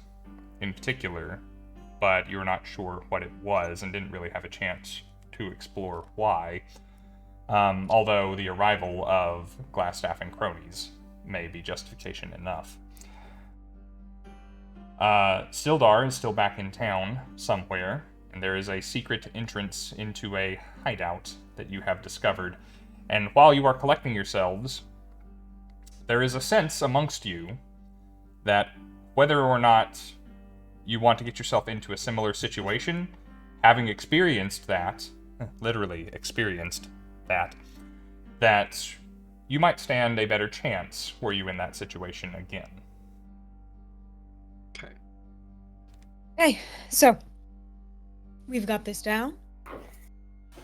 in particular, but you were not sure what it was and didn't really have a chance to explore why. Although the arrival of Glassstaff and cronies may be justification enough. Sildar is still back in town somewhere, and there is a secret entrance into a hideout that you have discovered. And while you are collecting yourselves, there is a sense amongst you that whether or not you want to get yourself into a similar situation, having experienced that, literally experienced that you might stand a better chance were you in that situation again. Okay. Hey, so we've got this down.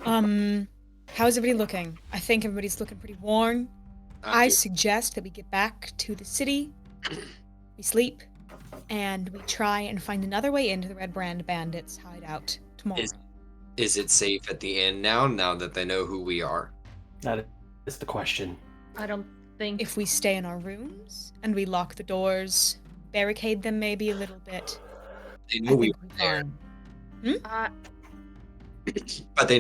How's everybody looking? I think everybody's looking pretty worn. I suggest that we get back to the city, we sleep, and we try and find another way into the Redbrand bandits' hideout tomorrow. Is it safe at the inn now that they know who we are? That is the question. I don't think. If we stay in our rooms and we lock the doors, barricade them maybe a little bit, They know we think were we're there. fine. But they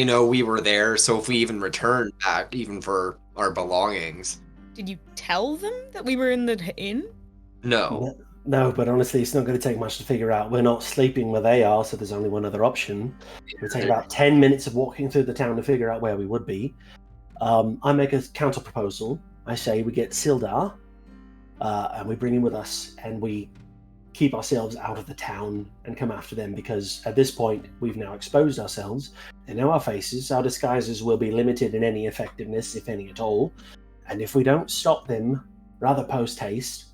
know we were there, so if we even return back, even for our belongings. Did you tell them that we were in the inn? No. No, but honestly, it's not going to take much to figure out. We're not sleeping where they are, so there's only one other option. It'll take about 10 minutes of walking through the town to figure out where we would be. I make a counter proposal. I say we get Sildar, and we bring him with us, and we keep ourselves out of the town and come after them, because at this point, we've now exposed ourselves. They know our faces. Our disguises will be limited in any effectiveness, if any at all. And if we don't stop them rather post-haste,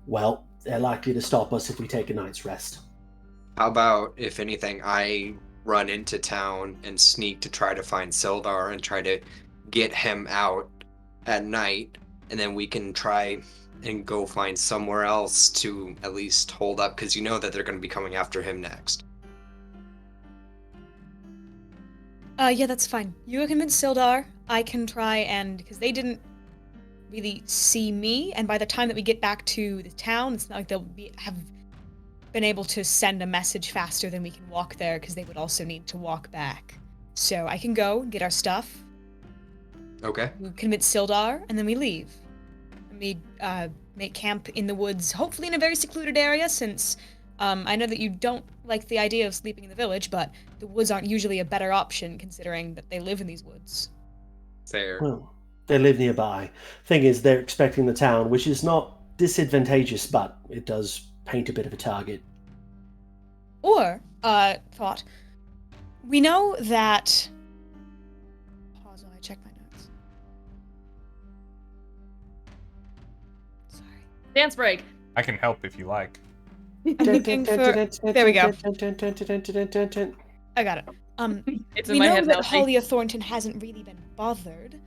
well, they're likely to stop us if we take a night's rest. How about, if anything, I run into town and sneak to try to find Sildar and try to get him out at night, and then we can try and go find somewhere else to at least hold up, because you know that they're going to be coming after him next. Yeah, that's fine. You convince Sildar. I can try and, because they didn't really see me, and by the time that we get back to the town, it's not like they'll have been able to send a message faster than we can walk there, because they would also need to walk back. So I can go and get our stuff. Okay. We convince Sildar, and then we leave. And we make camp in the woods, hopefully in a very secluded area, since I know that you don't like the idea of sleeping in the village, but the woods aren't usually a better option, considering that they live in these woods. Fair. Well, they live nearby. Thing is, they're expecting the town, which is not disadvantageous, but it does paint a bit of a target. Or, thought, we know that... Pause while I check my notes. Sorry. Dance break. I can help if you like. I'm looking for... There we go. I got it. It's We in my know head that now. Hollia Thornton hasn't really been bothered.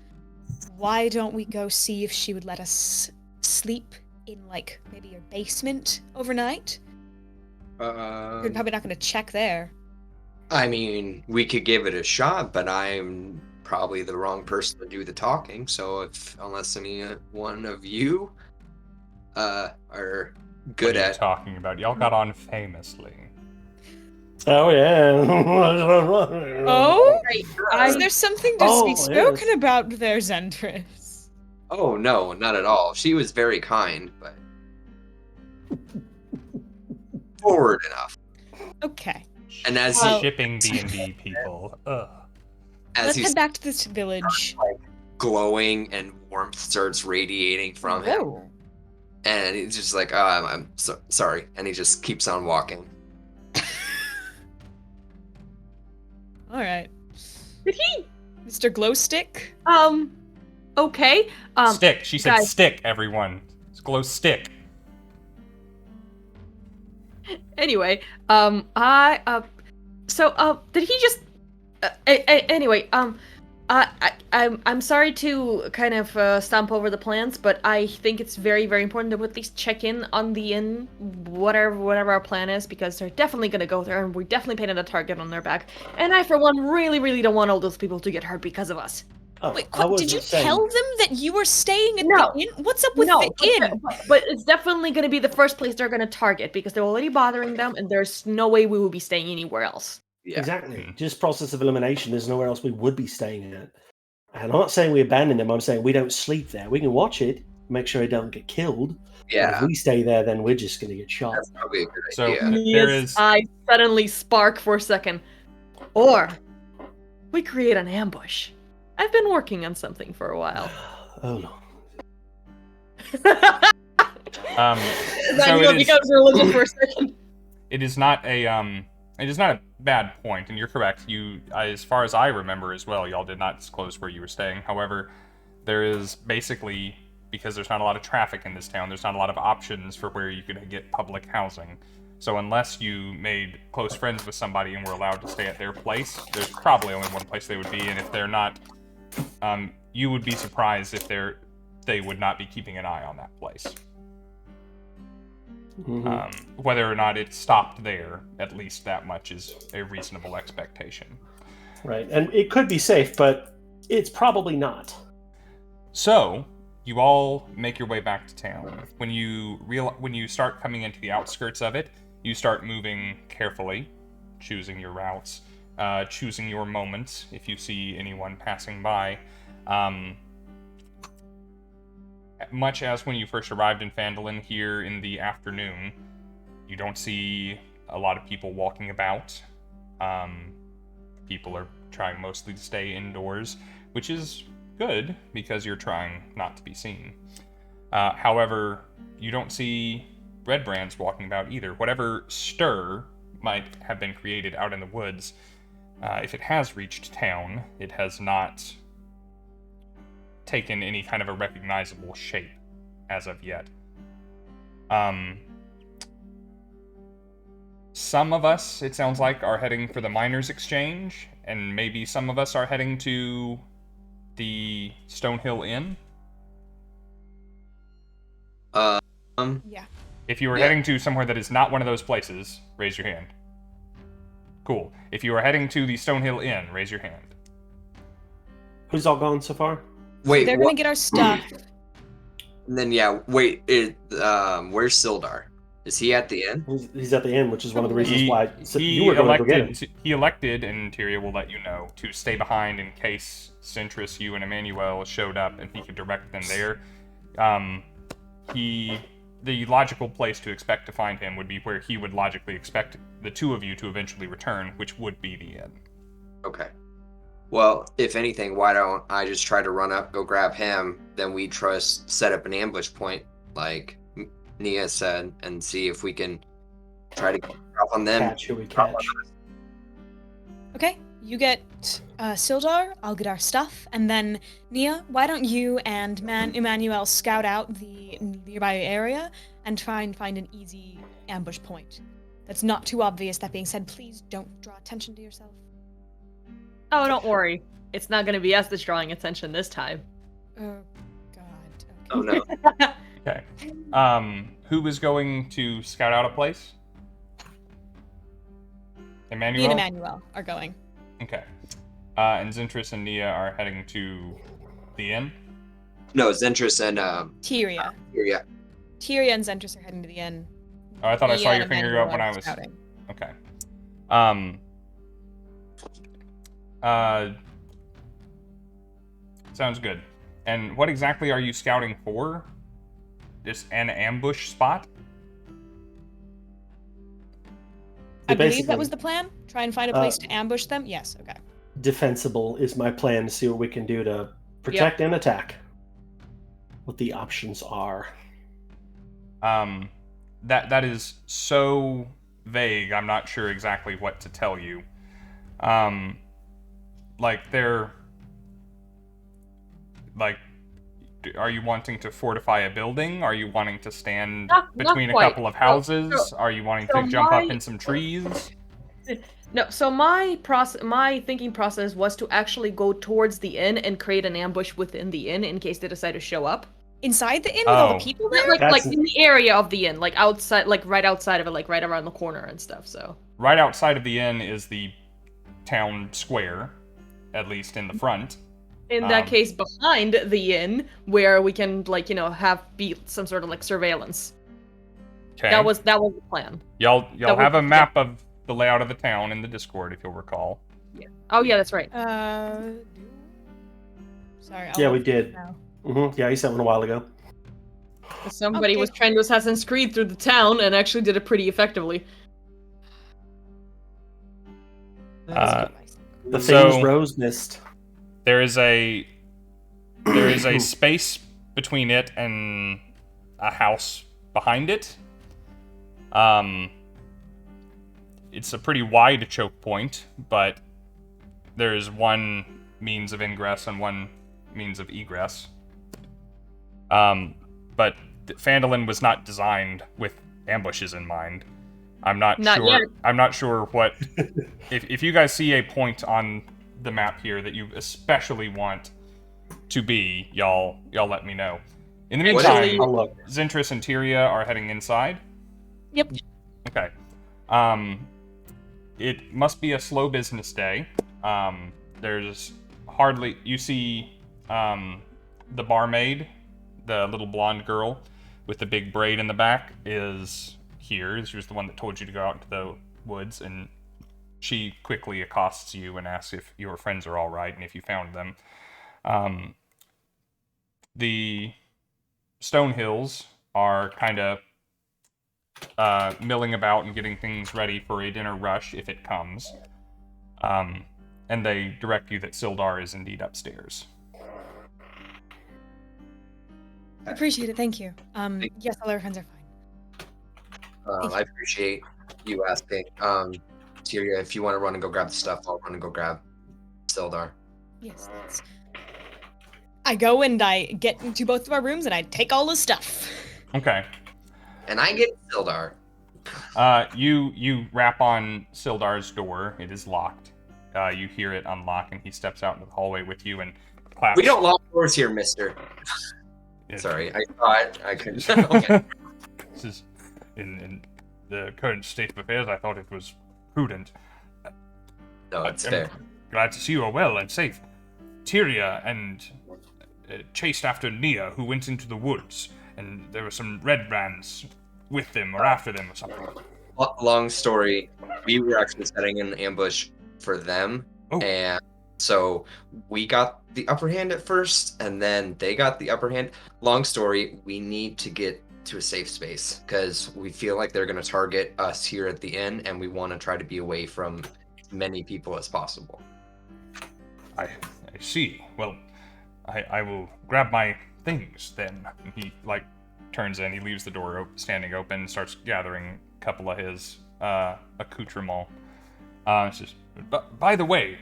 Why don't we go see if she would let us sleep in, like, maybe your basement overnight? We're probably not going to check there. I mean, we could give it a shot, but I'm probably the wrong person to do the talking. So unless any one of you are What good are you at. talking about? Y'all got on famously. Oh yeah. Oh? Great. Is there something to Oh, be yes. spoken about there, Zentris? Oh no, not at all. She was very kind, but forward enough. Okay. And as Shipping D&D people. Ugh. Let's he's head back to this village. glowing and warmth starts radiating from him, Whoa. and he's just like, I'm so sorry, and he just keeps on walking. All right. Did he? Mr. Glowstick? Okay. Stick. She said guys. stick, everyone. It's glow stick. Anyway, did he just? Anyway, I'm sorry to kind of stomp over the plans, but I think it's very, very important to at least check in on the inn, whatever our plan is, because they're definitely gonna go there, and we definitely painted a target on their back. And I, for one, really, really don't want all those people to get hurt because of us. Oh, Wait, I was did you just saying- tell them that you were staying at No. the inn? What's up with No, the inn? but it's definitely gonna be the first place they're gonna target because they're already bothering them, and there's no way we will be staying anywhere else. Yeah. Exactly. Just process of elimination. There's nowhere else we would be staying at. And I'm not saying we abandon them. I'm saying we don't sleep there. We can watch it, make sure he doesn't get killed. But Yeah, if we stay there, then we're just going to get shot. that's probably a good So idea. there Nia's is. eyes suddenly spark for a second. Or we create an ambush. I've been working on something for a while. Oh no. So it is. becomes religion for a second. It is not a bad point, and you're correct. As far as I remember as well, y'all did not disclose where you were staying. However, there is basically, because there's not a lot of traffic in this town, there's not a lot of options for where you could get public housing. So unless you made close friends with somebody and were allowed to stay at their place, there's probably only one place they would be, and if they're not, you would be surprised if they would not be keeping an eye on that place. Mm-hmm. Whether or not it stopped there, at least that much is a reasonable expectation. Right. And it could be safe, but it's probably not. So, you all make your way back to town. When you start coming into the outskirts of it, you start moving carefully, choosing your routes, choosing your moments if you see anyone passing by. Much as when you first arrived in Phandelver here in the afternoon, you don't see a lot of people walking about. People are trying mostly to stay indoors, which is good because you're trying not to be seen. However, you don't see Redbrands walking about either. Whatever stir might have been created out in the woods, if it has reached town, it has not taken any kind of a recognizable shape as of yet. Some of us, it sounds like, are heading for the Miners' Exchange, and maybe some of us are heading to the Stonehill Inn. Yeah. If you were heading to somewhere that is not one of those places, raise your hand. Cool. If you are heading to the Stonehill Inn, raise your hand. Who's all gone so far? Wait, They're what? gonna get our stuff. And then where's Sildar? Is he at the inn? He's at the end, which is one of the reasons He- why He you were going to go get him. he elected, and Tyria will let you know, to stay behind in case Zentris, you, and Emmannuel showed up, and he could direct them there. The logical place to expect to find him would be where he would logically expect the two of you to eventually return, which would be the inn. Okay. Well, if anything, why don't I just try to run up, go grab him, then we set up an ambush point, like Nia said, and see if we can try to get off on them. Catch who we catch. Okay, you get Sildar, I'll get our stuff, and then Nia, why don't you and Emmannuel scout out the nearby area and try and find an easy ambush point that's not too obvious. That being said, please don't draw attention to yourself. Oh, don't worry. It's not gonna be us that's drawing attention this time. Oh, God. Oh no. Okay. Who is going to scout out a place? Emmanuel? Me and Emannuel are going. Okay. And Zentris and Nia are heading to the inn? No, Zentris and Tyria. yeah. Tyria and Zentris are heading to the inn. Oh, I thought I saw Nia your and finger go up when Emannuel I are was... scouting. Okay. Sounds good. And what exactly are you scouting for? Just an ambush spot? I believe Basically, that was the plan. Try and find a place to ambush them. Yes. Okay. defensible is my plan to see what we can do to protect and attack. What the options are. That is so vague. I'm not sure exactly what to tell you. Are you wanting to fortify a building? Are you wanting to stand between a couple of houses? Are you wanting to jump up in some trees? No, so my thinking process was to actually go towards the inn and create an ambush within the inn in case they decide to show up. Inside the inn with all the people there? Like in the area of the inn, like outside, like right outside of it, like right around the corner and stuff, so. Right outside of the inn is the town square, at least in the front. In that case, behind the inn, where we can, like, be some sort of, like, surveillance. Okay. That was the plan. Y'all have a map of the layout of the town in the Discord, if you'll recall. Yeah. Oh, yeah, that's right. Sorry. Yeah, we did. Yeah, you sent one a while ago. Somebody was trying to Assassin's Creed through the town and actually did it pretty effectively. The things Rose missed. There is a space between it and a house behind it. It's a pretty wide choke point, but there is one means of ingress and one means of egress. But Phandelver was not designed with ambushes in mind. I'm not sure. Yet. I'm not sure what. If you guys see a point on the map here that you especially want to be, y'all let me know. In the meantime, Zentris and Tyria are heading inside. Yep. Okay. It must be a slow business day. There's hardly... You see the barmaid, the little blonde girl with the big braid in the back, is here. She was the one that told you to go out into the woods, and she quickly accosts you and asks if your friends are all right and if you found them. The Stonehills are kind of milling about and getting things ready for a dinner rush if it comes. And they direct you that Sildar is indeed upstairs. I appreciate it, thank you. Yes, all our friends are fine. I appreciate you asking. Tyria, if you want to run and go grab the stuff, I'll run and go grab Sildar. Yes, I go and I get into both of our rooms and I take all the stuff. Okay. And I get Sildar. You rap on Sildar's door. It is locked. You hear it unlock, and he steps out into the hallway with you and claps. We don't lock doors here, mister. Sorry, I thought I couldn't. Okay. This is in the current state of affairs. I thought it was prudent. No, it's fair. Glad to see you are well and safe. Tyria and chased after Nia, who went into the woods, and there were some Redbrands with them or after them or something. Long story. We were actually setting an ambush for them, and so we got the upper hand at first, and then they got the upper hand. Long story. We need to get to a safe space because we feel like they're going to target us here at the inn, and we want to try to be away from as many people as possible. I see. Well, I will grab my things then. And he turns in. He leaves the door standing open, starts gathering a couple of his accoutrements. Says, by the way,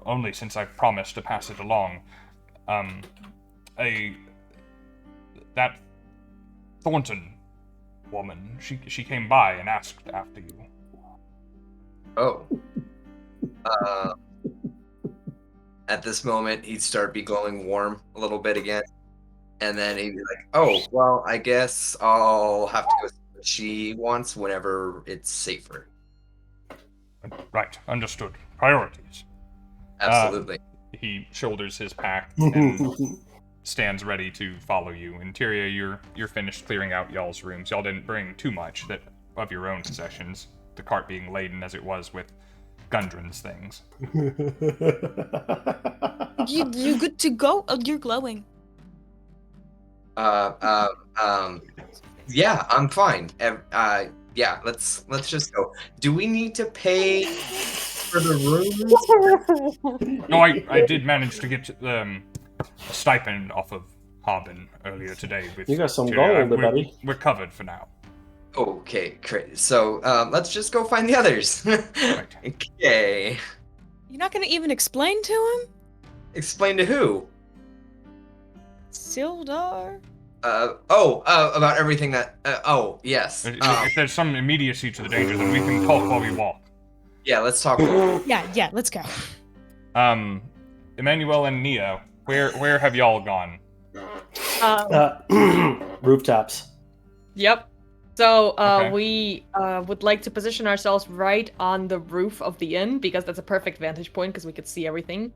only since I've promised to pass it along, that Thornton woman, she came by and asked after you. Oh. At this moment, he'd start be glowing warm a little bit again. And then he'd be like, oh, well, I guess I'll have to go see what she wants whenever it's safer. Right, understood. Priorities. Absolutely. He shoulders his pack and stands ready to follow you. In Tyria, you're finished clearing out y'all's rooms. Y'all didn't bring too much of your own possessions, the cart being laden as it was with Gundren's things. You good to go? Oh, you're glowing. Yeah, I'm fine. Yeah, let's just go. Do we need to pay for the rooms? No, I did manage to get a stipend off of Harbin earlier today. With You got some Tyria. gold, buddy. We're covered for now. Okay, great. So, let's just go find the others. Right. Okay. You're not gonna even explain to him? Explain to who? Sildar? About everything that. Oh, yes. If there's some immediacy to the danger, then we can talk while we walk. Yeah, let's talk. Yeah, let's go. Emmanuel and Nia, where have y'all gone? Rooftops. Yep. So Okay. we would like to position ourselves right on the roof of the inn because that's a perfect vantage point because we could see everything.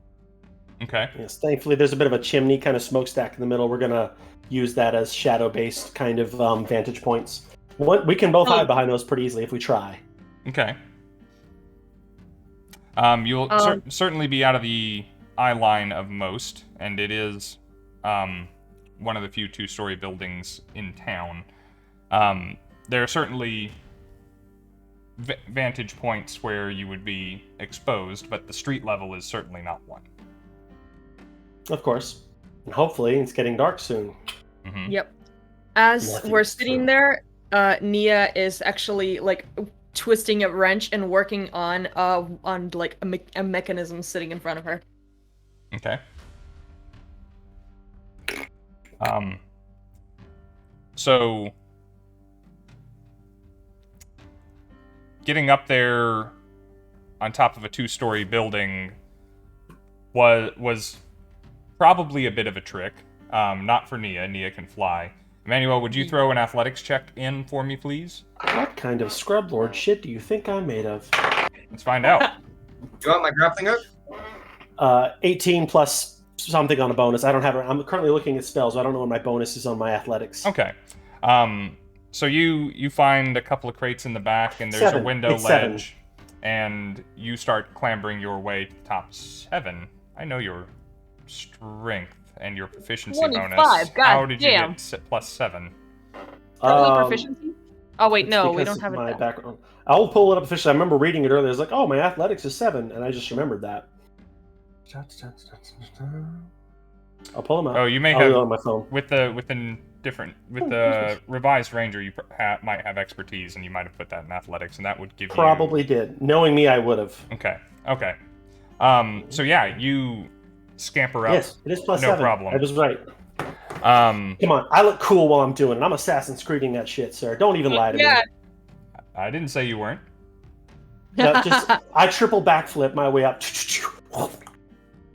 Okay. Yes, thankfully there's a bit of a chimney kind of smokestack in the middle. We're gonna use that as shadow-based kind of vantage points. We can both hide behind those pretty easily if we try. Okay. You'll certainly be out of the eye line of most, and it is one of the few two-story buildings in town. There are certainly vantage points where you would be exposed, but the street level is certainly not one. Of course. And hopefully it's getting dark soon. Mm-hmm. Yep. As Nothing we're is sitting true. there, Nia is actually like twisting a wrench and working on like a mechanism sitting in front of her. Okay. So getting up there on top of a two-story building was probably a bit of a trick. Not for Nia. Nia can fly. Emmanuel, would you throw an athletics check in for me, please? What kind of scrub lord shit do you think I'm made of? Let's find out. You want my grappling hook? 18 plus something on a bonus. I don't have it. I'm currently looking at spells. So I don't know what my bonus is on my athletics. Okay. So you find a couple of crates in the back, and there's Seven. a window It's ledge, and you start clambering your way to the top. 7. I know your strength and your proficiency 25, bonus. God How did damn. you get plus 7? Probably proficiency? Oh wait, it's no, we because don't have of my it. background. I'll pull it up officially. I remember reading it earlier. I was like, oh, my athletics is 7, and I just remembered that. I'll pull them up. Oh, you may I'll do have it on my phone. with the revised ranger. You might have expertise, and you might have put that in athletics, and that would give Probably did. Knowing me, I would have. you. Okay. So yeah, you scamper up. Yes, it is plus No 7. problem. I was right. Um, Come on, I look cool while I'm doing it. I'm Assassin's Creeding that shit, sir. Don't even lie to me. Yeah. I didn't say you weren't. No, I triple backflip my way up.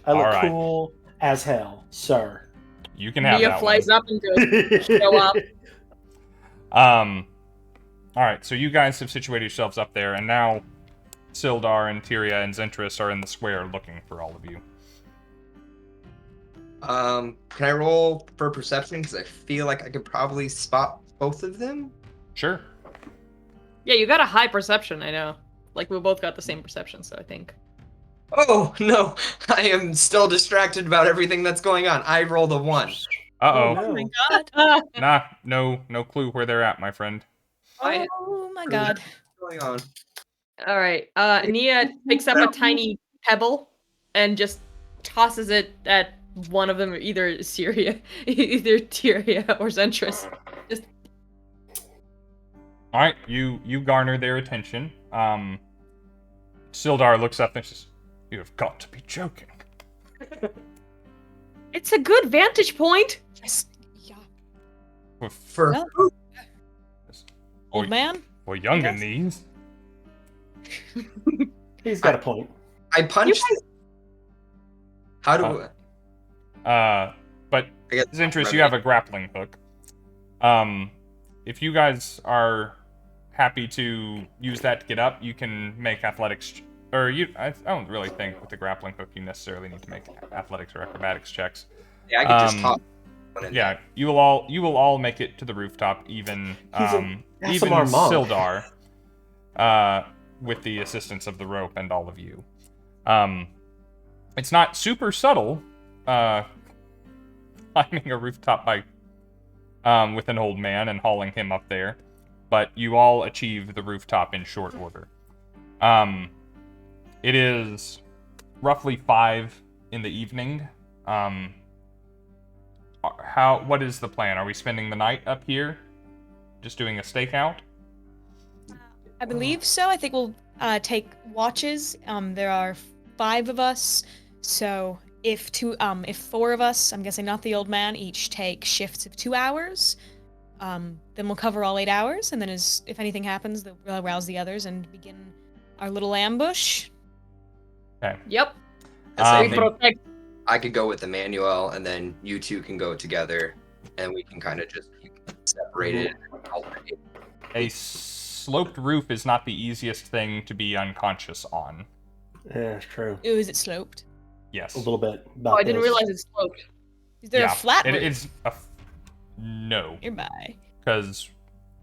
I look Alright. cool as hell, sir. You can have Nia that flies one. up and goes, show up. All right, so you guys have situated yourselves up there, and now Sildar and Tyria and Zentris are in the square looking for all of you. Can I roll for perception? Because I feel like I could probably spot both of them. Sure. Yeah, you got a high perception, I know. Like, we both got the same perception, so I think. Oh, no. I am still distracted about everything that's going on. I rolled a 1. Uh-oh. no. Oh my god. Nah, no clue where they're at, my friend. Oh my god. What's going on? All right. Nia picks up a tiny pebble and just tosses it at one of them, either Tyria or Zentris. Just All right, you garner their attention. Sildar looks up and says, "You have got to be joking." it's a good vantage point. Yes. Yeah. For Well, old man? For younger Yes. knees. He's got a point. I punched. How do But I guess Zentris, you have a grappling hook. If you guys are happy to use that to get up, you can make athletics. I don't really think with the grappling hook you necessarily need to make athletics or acrobatics checks. Yeah, I could just top one in Yeah, there. you will all make it to the rooftop, even Sildar, with the assistance of the rope and all of you. It's not super subtle, climbing a rooftop by with an old man and hauling him up there, but you all achieve the rooftop in short order. It is roughly 5 in the evening. What is the plan? Are we spending the night up here? Just doing a stakeout? I believe so. I think we'll take watches. There are 5 of us, so if 4 of us, I'm guessing not the old man, each take shifts of 2 hours, then we'll cover all 8 hours, and then if anything happens, we'll rouse the others and begin our little ambush. Okay. Yep. I could go with Emannuel, and then you two can go together, and we can kind of just keep separated and alternate. A sloped roof is not the easiest thing to be unconscious on. Yeah, it's true. Ooh, is it sloped? Yes. A little bit. Oh, I didn't realize it's sloped. Is there a flat roof? It is no. Nearby. Because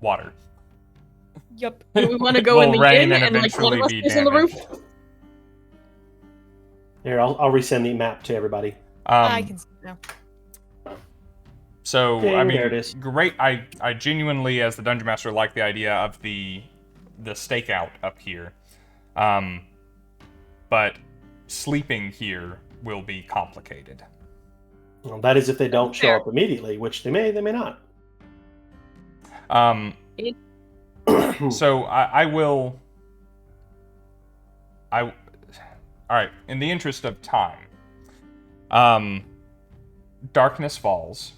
water. Yup. Do we want to go in Will the rain inn and and like one of us eventually be is on the roof? damaged. Here, I'll resend the map to everybody. I can see it now. So, Ding, I mean, there it is. great. I genuinely, as the Dungeon Master, like the idea of the stakeout up here. But sleeping here will be complicated. Well, that is if they don't show up immediately, which they may not. So I will. All right. In the interest of time, darkness falls.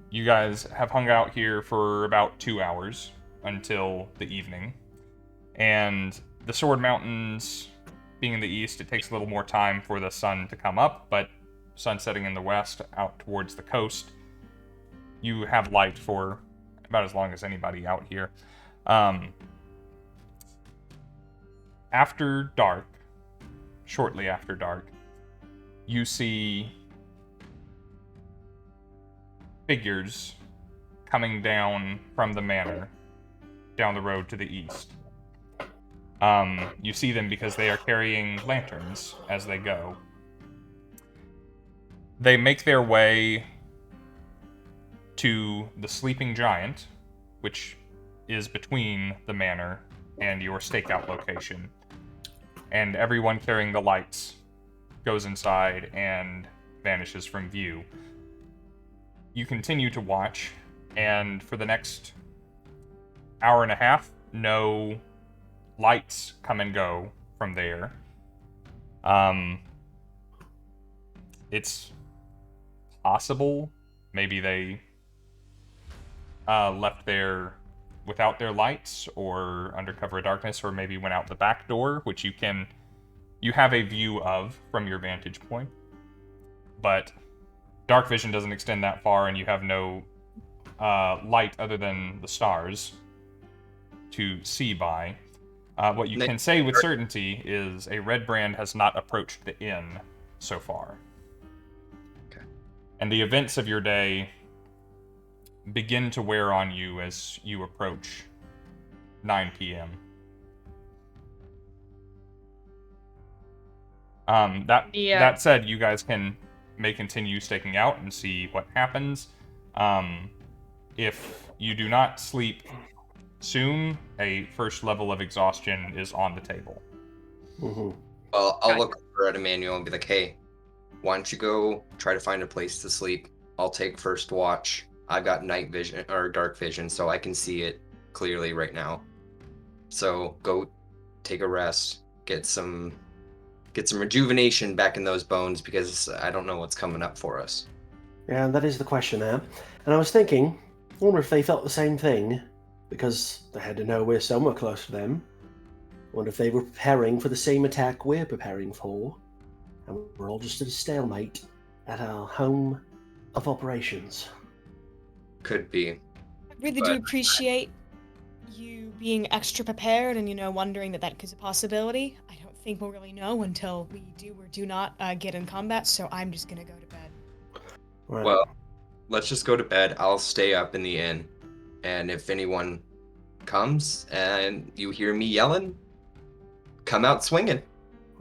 You guys have hung out here for about 2 hours until the evening, and the Sword Mountains being in the east, it takes a little more time for the sun to come up, but sun setting in the west out towards the coast, you have light for about as long as anybody out here. After dark, shortly after dark, you see figures coming down from the manor, down the road to the east. You see them because they are carrying lanterns as they go. They make their way to the Sleeping Giant, which is between the manor and your stakeout location. And everyone carrying the lights goes inside and vanishes from view. You continue to watch, and for the next hour and a half, no lights come and go from there. It's possible maybe they left there without their lights or under cover of darkness, or maybe went out the back door, which you have a view of from your vantage point. But dark vision doesn't extend that far, and you have no light other than the stars to see by. What you can say with certainty is a Redbrand has not approached the inn so far. Okay. And the events of your day begin to wear on you as you approach 9 p.m. That said, you guys may continue staking out and see what happens. If you do not sleep soon, a first level of exhaustion is on the table. Mm-hmm. Well, I'll look over at Emannuel and be like, hey, why don't you go try to find a place to sleep? I'll take first watch. I've got night vision or dark vision, so I can see it clearly right now. So go take a rest, get some rejuvenation back in those bones, because I don't know what's coming up for us. Yeah, that is the question there. And I was thinking, I wonder if they felt the same thing, because they had to know we're somewhere close to them. I wonder if they were preparing for the same attack we're preparing for, and we're all just at a stalemate at our home of operations. Could be. really do appreciate you being extra prepared and, wondering that is a possibility. I don't think we'll really know until we do or do not get in combat, so I'm just gonna go to bed. Right. Well, let's just go to bed. I'll stay up in the inn. And if anyone comes and you hear me yelling, come out swinging.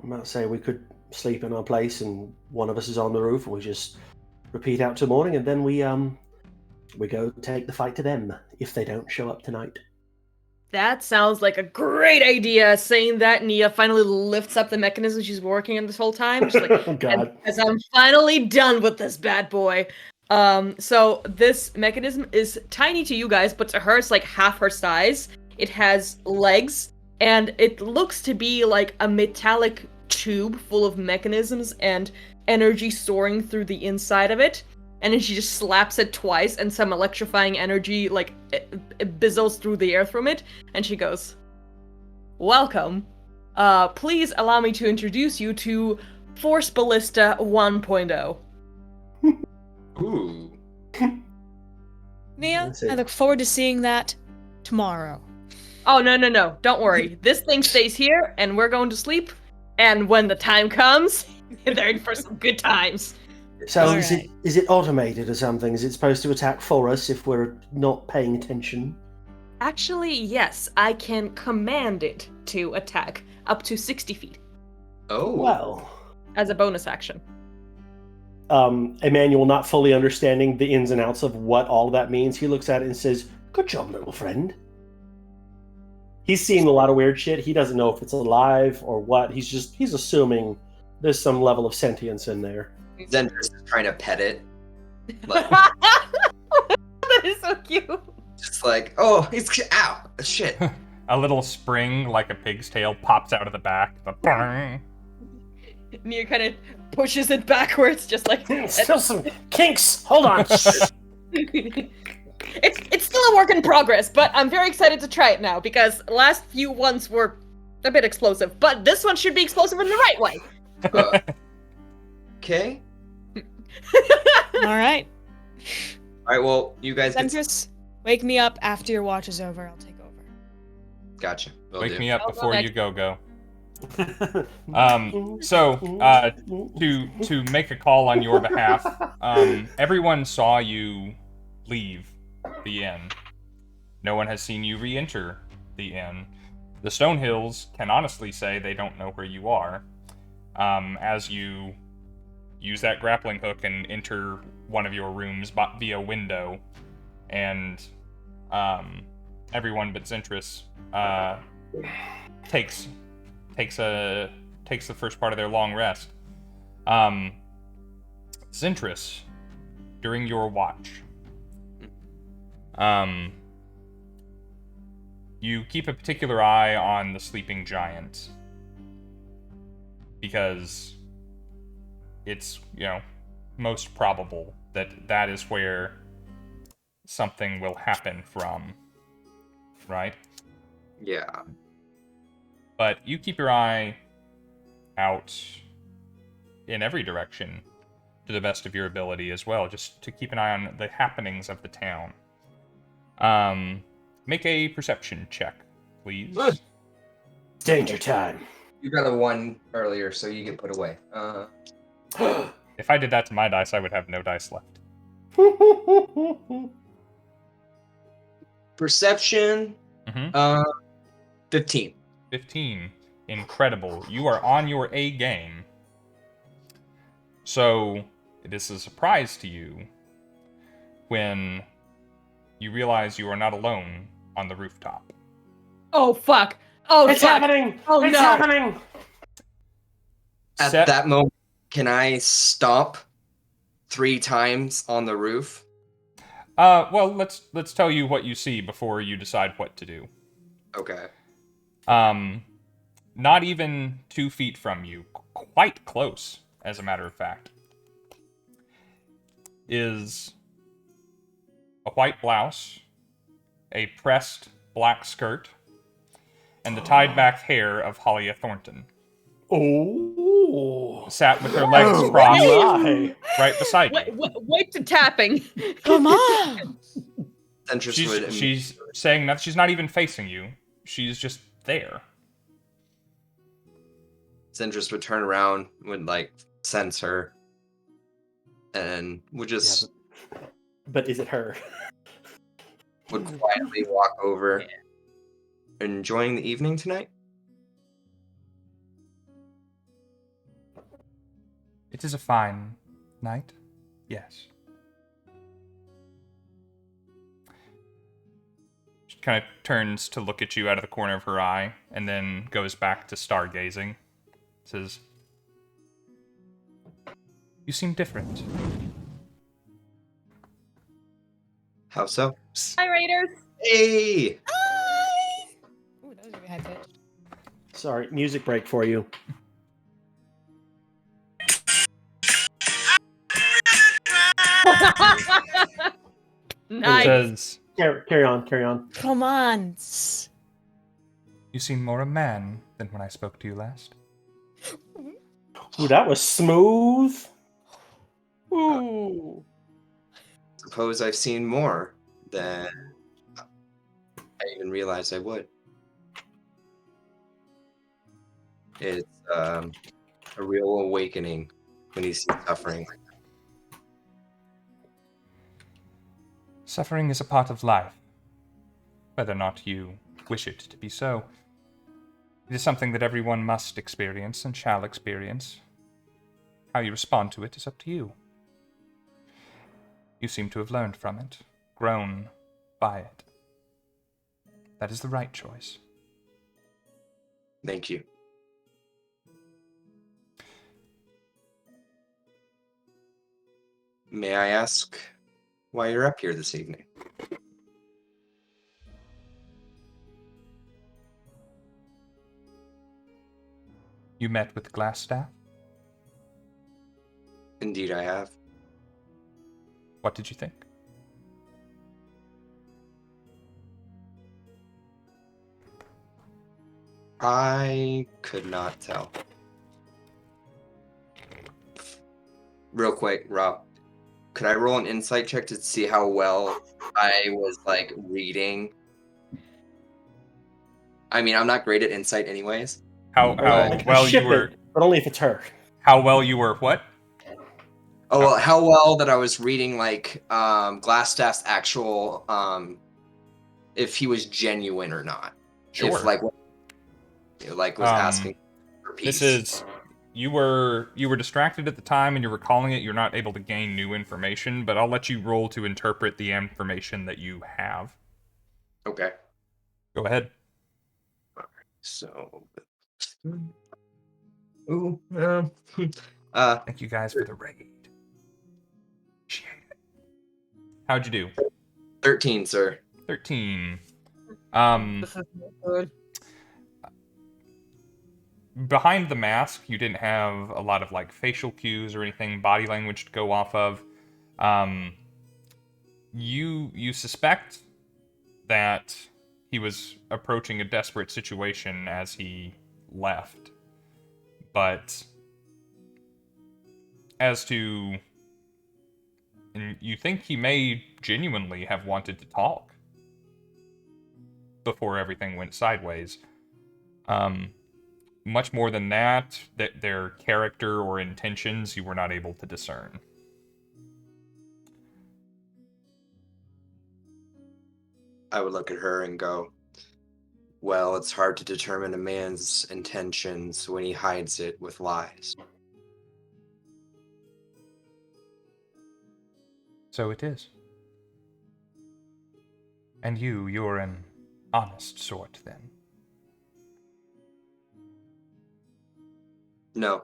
I'm about to say we could sleep in our place and one of us is on the roof and we just repeat out till morning and then we go take the fight to them if they don't show up tonight. That sounds like a great idea. Saying that, Nia finally lifts up the mechanism she's working on this whole time. She's like, Oh, God. As I'm finally done with this bad boy. So this mechanism is tiny to you guys, but to her it's like half her size. It has legs, and it looks to be like a metallic tube full of mechanisms and energy soaring through the inside of it. And then she just slaps it twice, and some electrifying energy, like, it bizzles through the air from it. And she goes, "Welcome. Please allow me to introduce you to Force Ballista 1.0. Ooh. Nia, That's it. I look forward to seeing that tomorrow. Oh, no. Don't worry. This thing stays here, and we're going to sleep. And when the time comes, they're in for some good times." So All is right. it automated or something? Is it supposed to attack for us if we're not paying attention? Actually, yes. I can command it to attack up to 60 feet Oh. Well, as a bonus action. Emmanuel, not fully understanding the ins and outs of what all of that means, he looks at it and says, "Good job, little friend." He's seeing a lot of weird shit. He doesn't know if it's alive or what. He's assuming there's some level of sentience in there. Zentris is trying to pet it. Like, That is so cute. just like, oh, it's ow, shit. A little spring, like a pig's tail, pops out of the back. The bang. Nia kind of pushes it backwards, just like Still some kinks. Hold on. it's still a work in progress, but I'm very excited to try it now because the last few ones were a bit explosive, but this one should be explosive in the right way. Okay. All right. All right. Well, you guys get. Zentris, wake me up after your watch is over. I'll take over. Gotcha. Will Wake do. me up I'll go before next. you go. To make a call on your behalf, everyone saw you leave the inn. No one has seen you re-enter the inn. The Stonehills can honestly say they don't know where you are. As you use that grappling hook and enter one of your rooms via window, and everyone but Zentris takes the first part of their long rest. Zentris, during your watch, you keep a particular eye on the sleeping giant because it's, most probable that is where something will happen from, right? Yeah. But you keep your eye out in every direction to the best of your ability as well, just to keep an eye on the happenings of the town. Make a perception check, please. Danger time. You got a 1 earlier, so you get put away. If I did that to my dice, I would have no dice left. Perception. Mm-hmm. 15. 15. Incredible. You are on your A game. So, it is a surprise to you when you realize you are not alone on the rooftop. Oh fuck! Oh, It's fuck. happening! Oh, It's no. happening! At Set- that moment, can I stomp 3 times on the roof? Well, let's tell you what you see before you decide what to do. Okay. Not even 2 feet from you, quite close, as a matter of fact, is a white blouse, a pressed black skirt, and the tied-back hair of Halia Thornton, Oh. sat with her legs crossed my. right beside you. Wait to tapping. Come on! Zentris would She's saying that she's not even facing you. She's just there. Zentris would turn around, would like sense her, and would just But is it her? would quietly walk over. Enjoying the evening tonight? It is a fine night. Yes. She kind of turns to look at you out of the corner of her eye, and then goes back to stargazing. Says, "You seem different." How so? Hi, Raiders. Hey! Ooh, that was really high pitched. Sorry, music break for you. Nice. Says, Carry on. Romance. "You seem more a man than when I spoke to you last." Ooh, that was smooth. Ooh. Suppose I've seen more than I even realized I would. It's a real awakening when you see suffering. Suffering is a part of life, whether or not you wish it to be so. It is something that everyone must experience and shall experience. How you respond to it is up to you. You seem to have learned from it, grown by it. That is the right choice. Thank you. May I ask why you're up here this evening? You met with Glassstaff? Indeed, I have. What did you think? I could not tell. Real quick, Rob, could I roll an insight check to see how well I was like reading? I mean, I'm not great at insight anyways. How well you were? It, but only if it's her. How well you were? What? Oh, well, how well that I was reading like Glassstaff's actual if he was genuine or not. Sure. If like was asking for peace. This is you were distracted at the time and you're recalling it. You're not able to gain new information, but I'll let you roll to interpret the information that you have. Okay. Go ahead. So ooh, Thank you guys for the raid. Appreciate it. How'd you do? 13, sir. 13. This is good. Behind the mask, you didn't have a lot of like facial cues or anything, body language to go off of. You suspect that he was approaching a desperate situation as he left, but as to, and you think he may genuinely have wanted to talk before everything went sideways. Much more than that, that their character or intentions you were not able to discern. I would look at her and go, well, it's hard to determine a man's intentions when he hides it with lies. So it is. And you're an honest sort, then. No,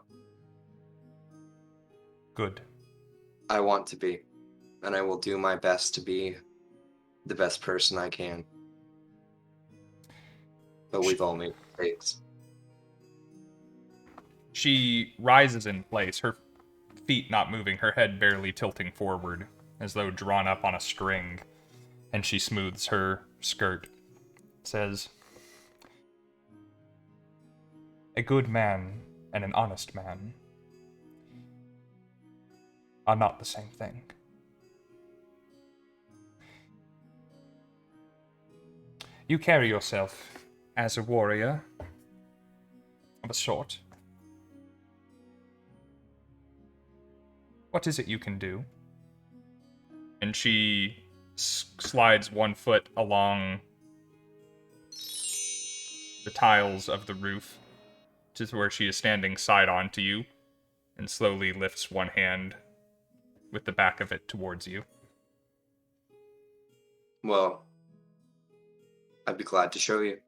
Good. I want to be, and I will do my best to be the best person I can. But we've all made mistakes. She rises in place, her feet not moving, her head barely tilting forward, as though drawn up on a string, and she smooths her skirt. Says, "A good man and an honest man are not the same thing. You carry yourself as a warrior of a sort. What is it you can do? And she slides one foot along the tiles of the roof to where she is standing side on to you, and slowly lifts one hand with the back of it towards you. Well, I'd be glad to show you.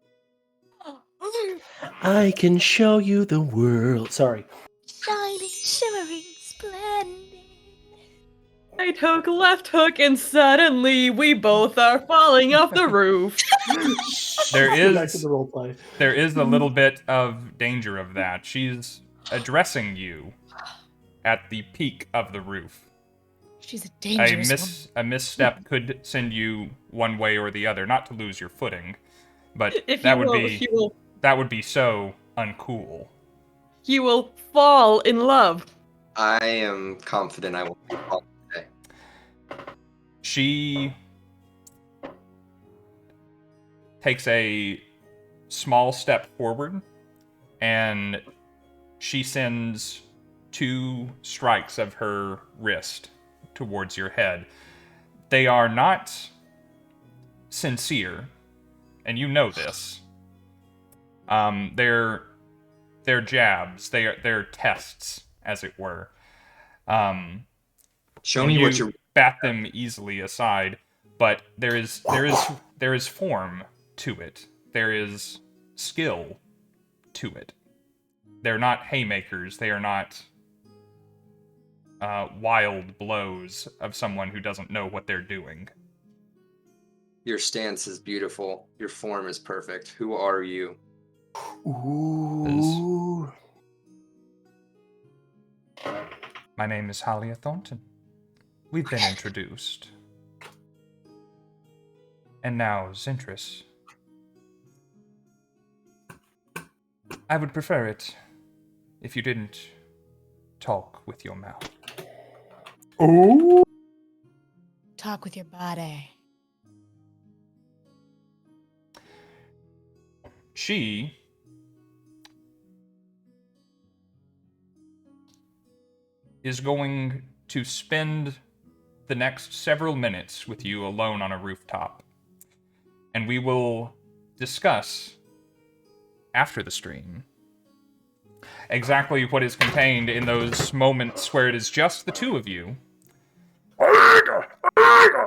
I can show you the world. Sorry. Shining, shimmering, splendid. Right hook, left hook, and suddenly we both are falling off the roof. There Back to is the role play. there is a little bit of danger of that. She's addressing you at the peak of the roof. She's a dangerous woman. A misstep could send you one way or the other, not to lose your footing, but that would be so uncool. You will fall in love. I am confident I will be all today. She takes a small step forward, and she sends 2 strikes of her wrist towards your head. They are not sincere, and you know this. They're jabs. They're tests, as it were. Show and me you what you're. bat them easily aside, but there is form to it. There is skill to it. They're not haymakers. They are not wild blows of someone who doesn't know what they're doing. Your stance is beautiful. Your form is perfect. Who are you? Ooh. My name is Halia Thornton. We've been introduced. And now, Zentris. I would prefer it if you didn't talk with your mouth. Ooh. Talk with your body. She is going to spend the next several minutes with you alone on a rooftop. And we will discuss, after the stream, exactly what is contained in those moments where it is just the two of you.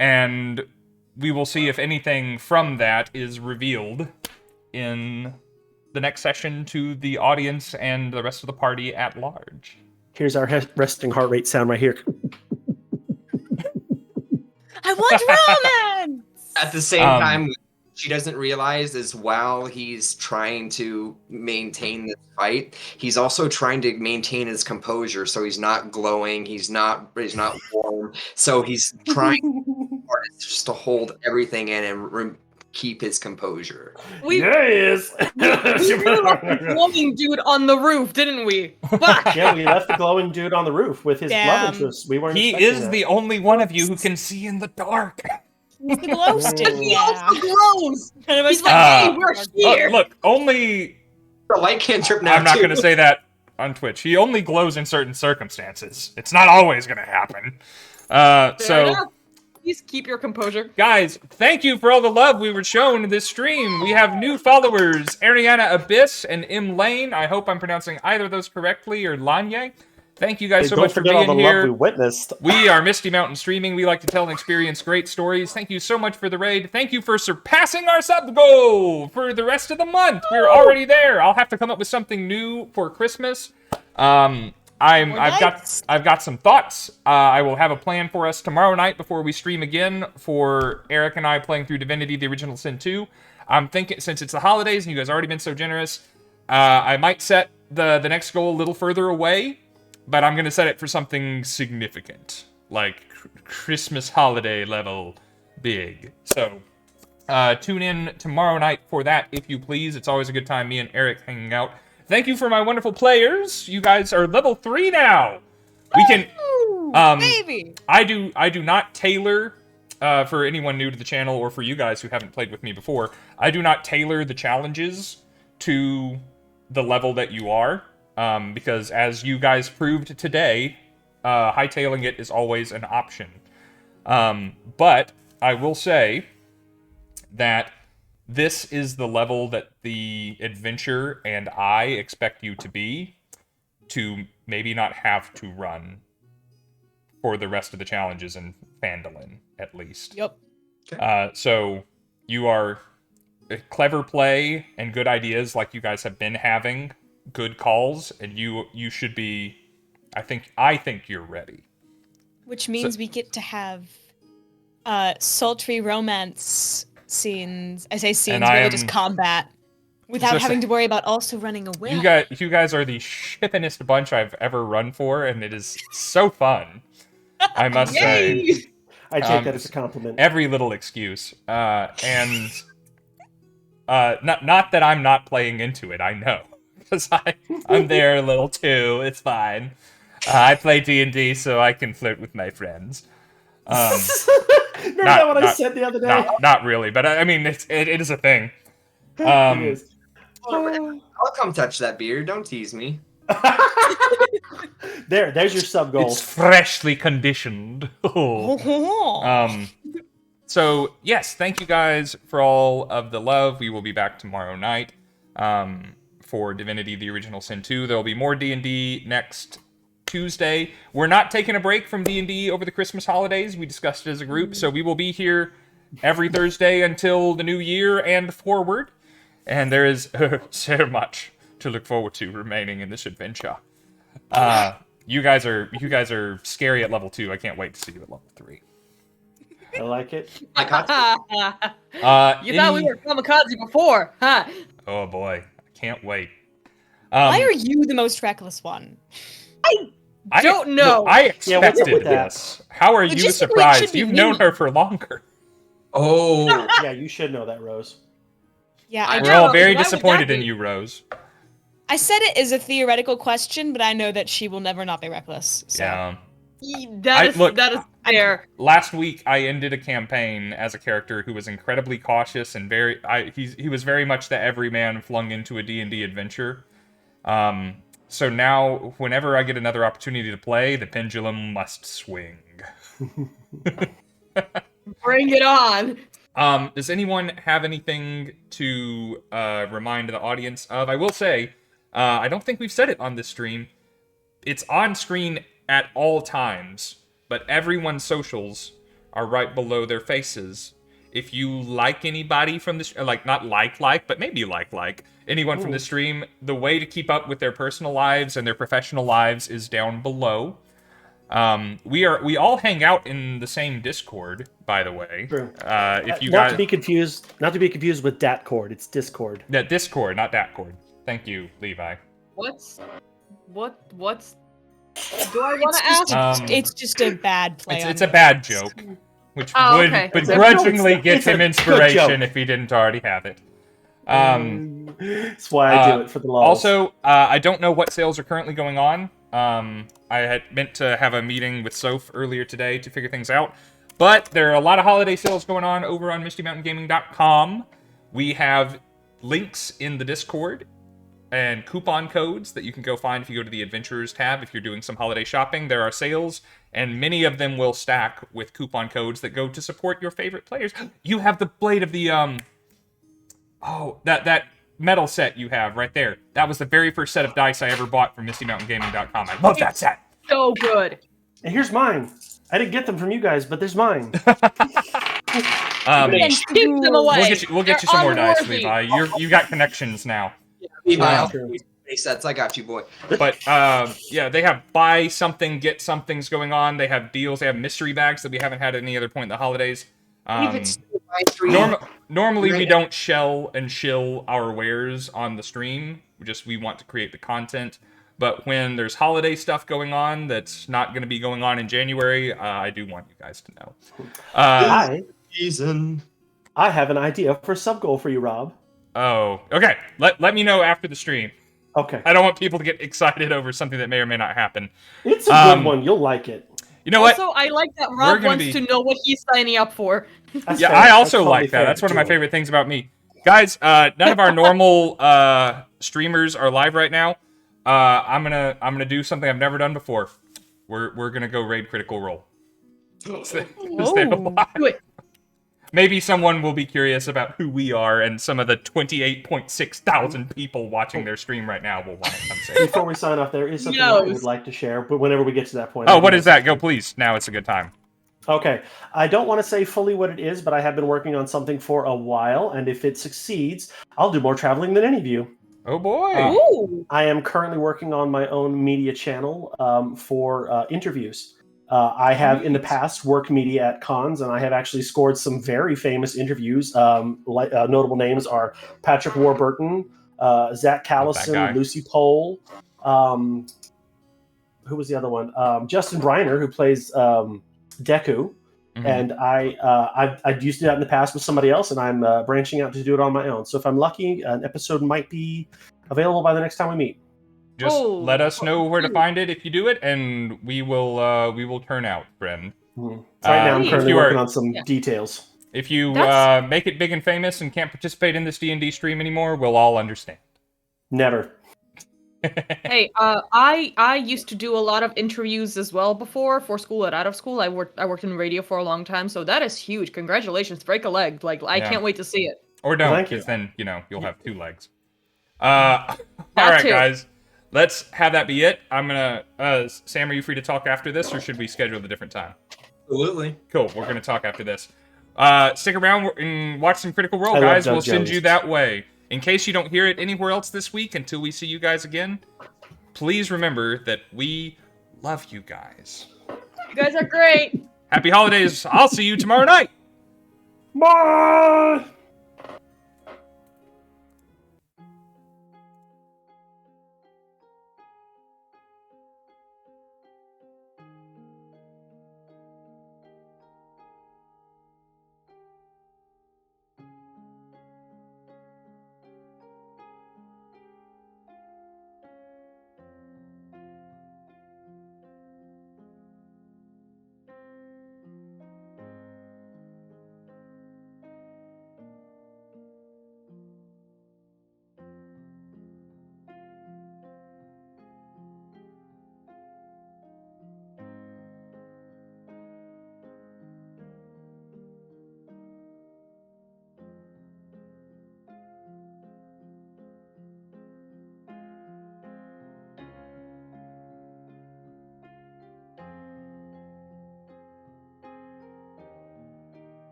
And we will see if anything from that is revealed in the next session to the audience and the rest of the party at large. Here's our resting heart rate sound right here. I want romance! At the same time, what she doesn't realize is while he's trying to maintain this fight, he's also trying to maintain his composure. So he's not glowing, he's not warm. So he's trying just to hold everything in and keep his composure. We Yes. we left the glowing dude on the roof, didn't we? Fuck! Yeah, we left the glowing dude on the roof with his love interest. We weren't. He expecting is that. the only one of you who can see in the dark. He's the glow stick. He also glows. Kind of He's like, hey, we're here. Look, only... The light cantrip now. I'm not too. going to say that on Twitch. He only glows in certain circumstances. It's not always going to happen. Fair So... enough. Please keep your composure. Guys, thank you for all the love we were shown in this stream. We have new followers, Ariana Abyss and M Lane. I hope I'm pronouncing either of those correctly, or Lanye. Thank you guys so Don't much for forget all being the love we here. witnessed. We are Misty Mountain Streaming. We like to tell and experience great stories. Thank you so much for the raid. Thank you for surpassing our sub goal for the rest of the month. We're already there. I'll have to come up with something new for Christmas. I've got some thoughts. I will have a plan for us tomorrow night before we stream again for Eric and I playing through Divinity: The Original Sin 2. I'm thinking, since it's the holidays and you guys already been so generous, I might set the next goal a little further away, but I'm gonna set it for something significant, like Christmas holiday level big. So tune in tomorrow night for that, if you please. It's always a good time, me and Eric hanging out. Thank you for my wonderful players. You guys are level 3 now. We can baby. I do not tailor for anyone new to the channel or for you guys who haven't played with me before, I do not tailor the challenges to the level that you are, because as you guys proved today, hightailing it is always an option. But I will say that this is the level that the adventure and I expect you to be, to maybe not have to run for the rest of the challenges in Phandelver, at least. Yep. So you are a clever play and good ideas like you guys have been having, good calls, and you should be, I think you're ready. Which means we get to have sultry romance scenes. I say scenes, really just combat. Without having to worry about also running away. You guys are the shippinest bunch I've ever run for, and it is so fun. I must say. I take that as a compliment. Every little excuse. And not that I'm not playing into it, I know. Because I'm there a little too, it's fine. I play D&D so I can flirt with my friends. Remember that what I said the other day? Not really, but I mean, it is a thing. It is. I'll come touch that beer. Don't tease me. There's your sub goal. It's freshly conditioned. So, yes, thank you guys for all of the love. We will be back tomorrow night for Divinity: The Original Sin 2. There will be more D&D next Tuesday. We're not taking a break from D&D over the Christmas holidays. We discussed it as a group, so we will be here every Thursday until the new year and forward. And there is so much to look forward to remaining in this adventure. You guys are scary at level 2. I can't wait to see you at level 3. I like it. I got You thought we were kamikaze before, huh? Oh boy, I can't wait. Why are you the most reckless one? I don't know. I what's up expected with that? this. How are you Logistically, it surprised? should be You've me. known her for longer. Oh, Yeah, you should know that, Rose. Yeah, I I, We're all know, very why would disappointed that in be? you, Rose. I said it as a theoretical question, but I know that she will never not be reckless. So. Yeah. That is fair. Last week, I ended a campaign as a character who was incredibly cautious and he was very much the everyman flung into a D&D adventure. So now, whenever I get another opportunity to play, the pendulum must swing. Bring it on. Does anyone have anything to remind the audience of? I will say, I don't think we've said it on this stream. It's on screen at all times, but everyone's socials are right below their faces. If you like anybody from this, not like, but maybe like anyone from the stream, the way to keep up with their personal lives and their professional lives is down below. We all hang out in the same Discord, by the way. True. If you not guys, to be confused with Datcord. It's Discord. yeah, Discord, not Datcord. Thank you, Levi. What's do I want to ask? It's just a bad play. It's a bad joke, which Oh, would okay. begrudgingly It's a- get it's a him good inspiration joke. if he didn't already have it. That's why I do it for the laws. Also, I don't know what sales are currently going on. I had meant to have a meeting with Soph earlier today to figure things out, but there are a lot of holiday sales going on over on MistyMountainGaming.com. We have links in the Discord and coupon codes that you can go find if you go to the Adventurers tab. If you're doing some holiday shopping, there are sales, and many of them will stack with coupon codes that go to support your favorite players. You have the blade of the that metal set you have right there. That was the very first set of dice I ever bought from MistyMountainGaming.com. I love that set. So good. And here's mine. I didn't get them from you guys, but there's mine. Keep them away. We'll get you some more They're dice, unworthy. Levi. You got connections now. sets. I got you, boy. But yeah, they have buy something, get somethings going on. They have deals. They have mystery bags that we haven't had at any other point in the holidays. Normally we don't shell and shill our wares on the stream. We want to create the content. But when there's holiday stuff going on that's not going to be going on in January, I do want you guys to know. I have an idea for a sub goal for you, Rob. Oh, okay. Let me know after the stream. Okay. I don't want people to get excited over something that may or may not happen. It's a good one. You'll like it. You know what? Also, I like that We're Rob gonna wants be- to know what he's signing up for. That's Yeah, fair. I That's also totally like that. fair. That's one of my favorite things about me. Guys, none of our normal streamers are live right now. I'm gonna do something I've never done before. We're gonna go raid Critical Role. Stay alive. Do it. Maybe someone will be curious about who we are, and some of the 28.6 thousand people watching their stream right now will want to come say. Before we sign off, there is something I would like to share, but whenever we get to that point. Oh, what is that? Go, please. Now it's a good time. Okay. I don't want to say fully what it is, but I have been working on something for a while, and if it succeeds, I'll do more traveling than any of you. Oh, boy. Ooh. I am currently working on my own media channel for interviews. I have in the past worked media at cons, and I have actually scored some very famous interviews. Notable names are Patrick Warburton, Zach Callison, Lucy Pohl. Who was the other one? Justin Briner, who plays Deku. Mm-hmm. And I used to do that in the past with somebody else, and I'm branching out to do it on my own. So if I'm lucky, an episode might be available by the next time we meet. Just let us know where to find it if you do it, and we will turn out, friend. Mm-hmm. Right now, I'm currently working on some details. If you make it big and famous and can't participate in this D&D stream anymore, we'll all understand. Never. Hey, I used to do a lot of interviews as well before, for school and out of school. I worked in radio for a long time, so that is huge. Congratulations, break a leg. Like, I can't wait to see it. Or don't, because then, you'll have 2 legs. All right, guys. Let's have that be it. I'm gonna... Sam, are you free to talk after this, or should we schedule a different time? Absolutely. Cool, we're gonna talk after this. Stick around and watch some Critical Role, guys. We'll send you that way. In case you don't hear it anywhere else this week until we see you guys again, please remember that we love you guys. You guys are great. Happy holidays. I'll see you tomorrow night. Bye!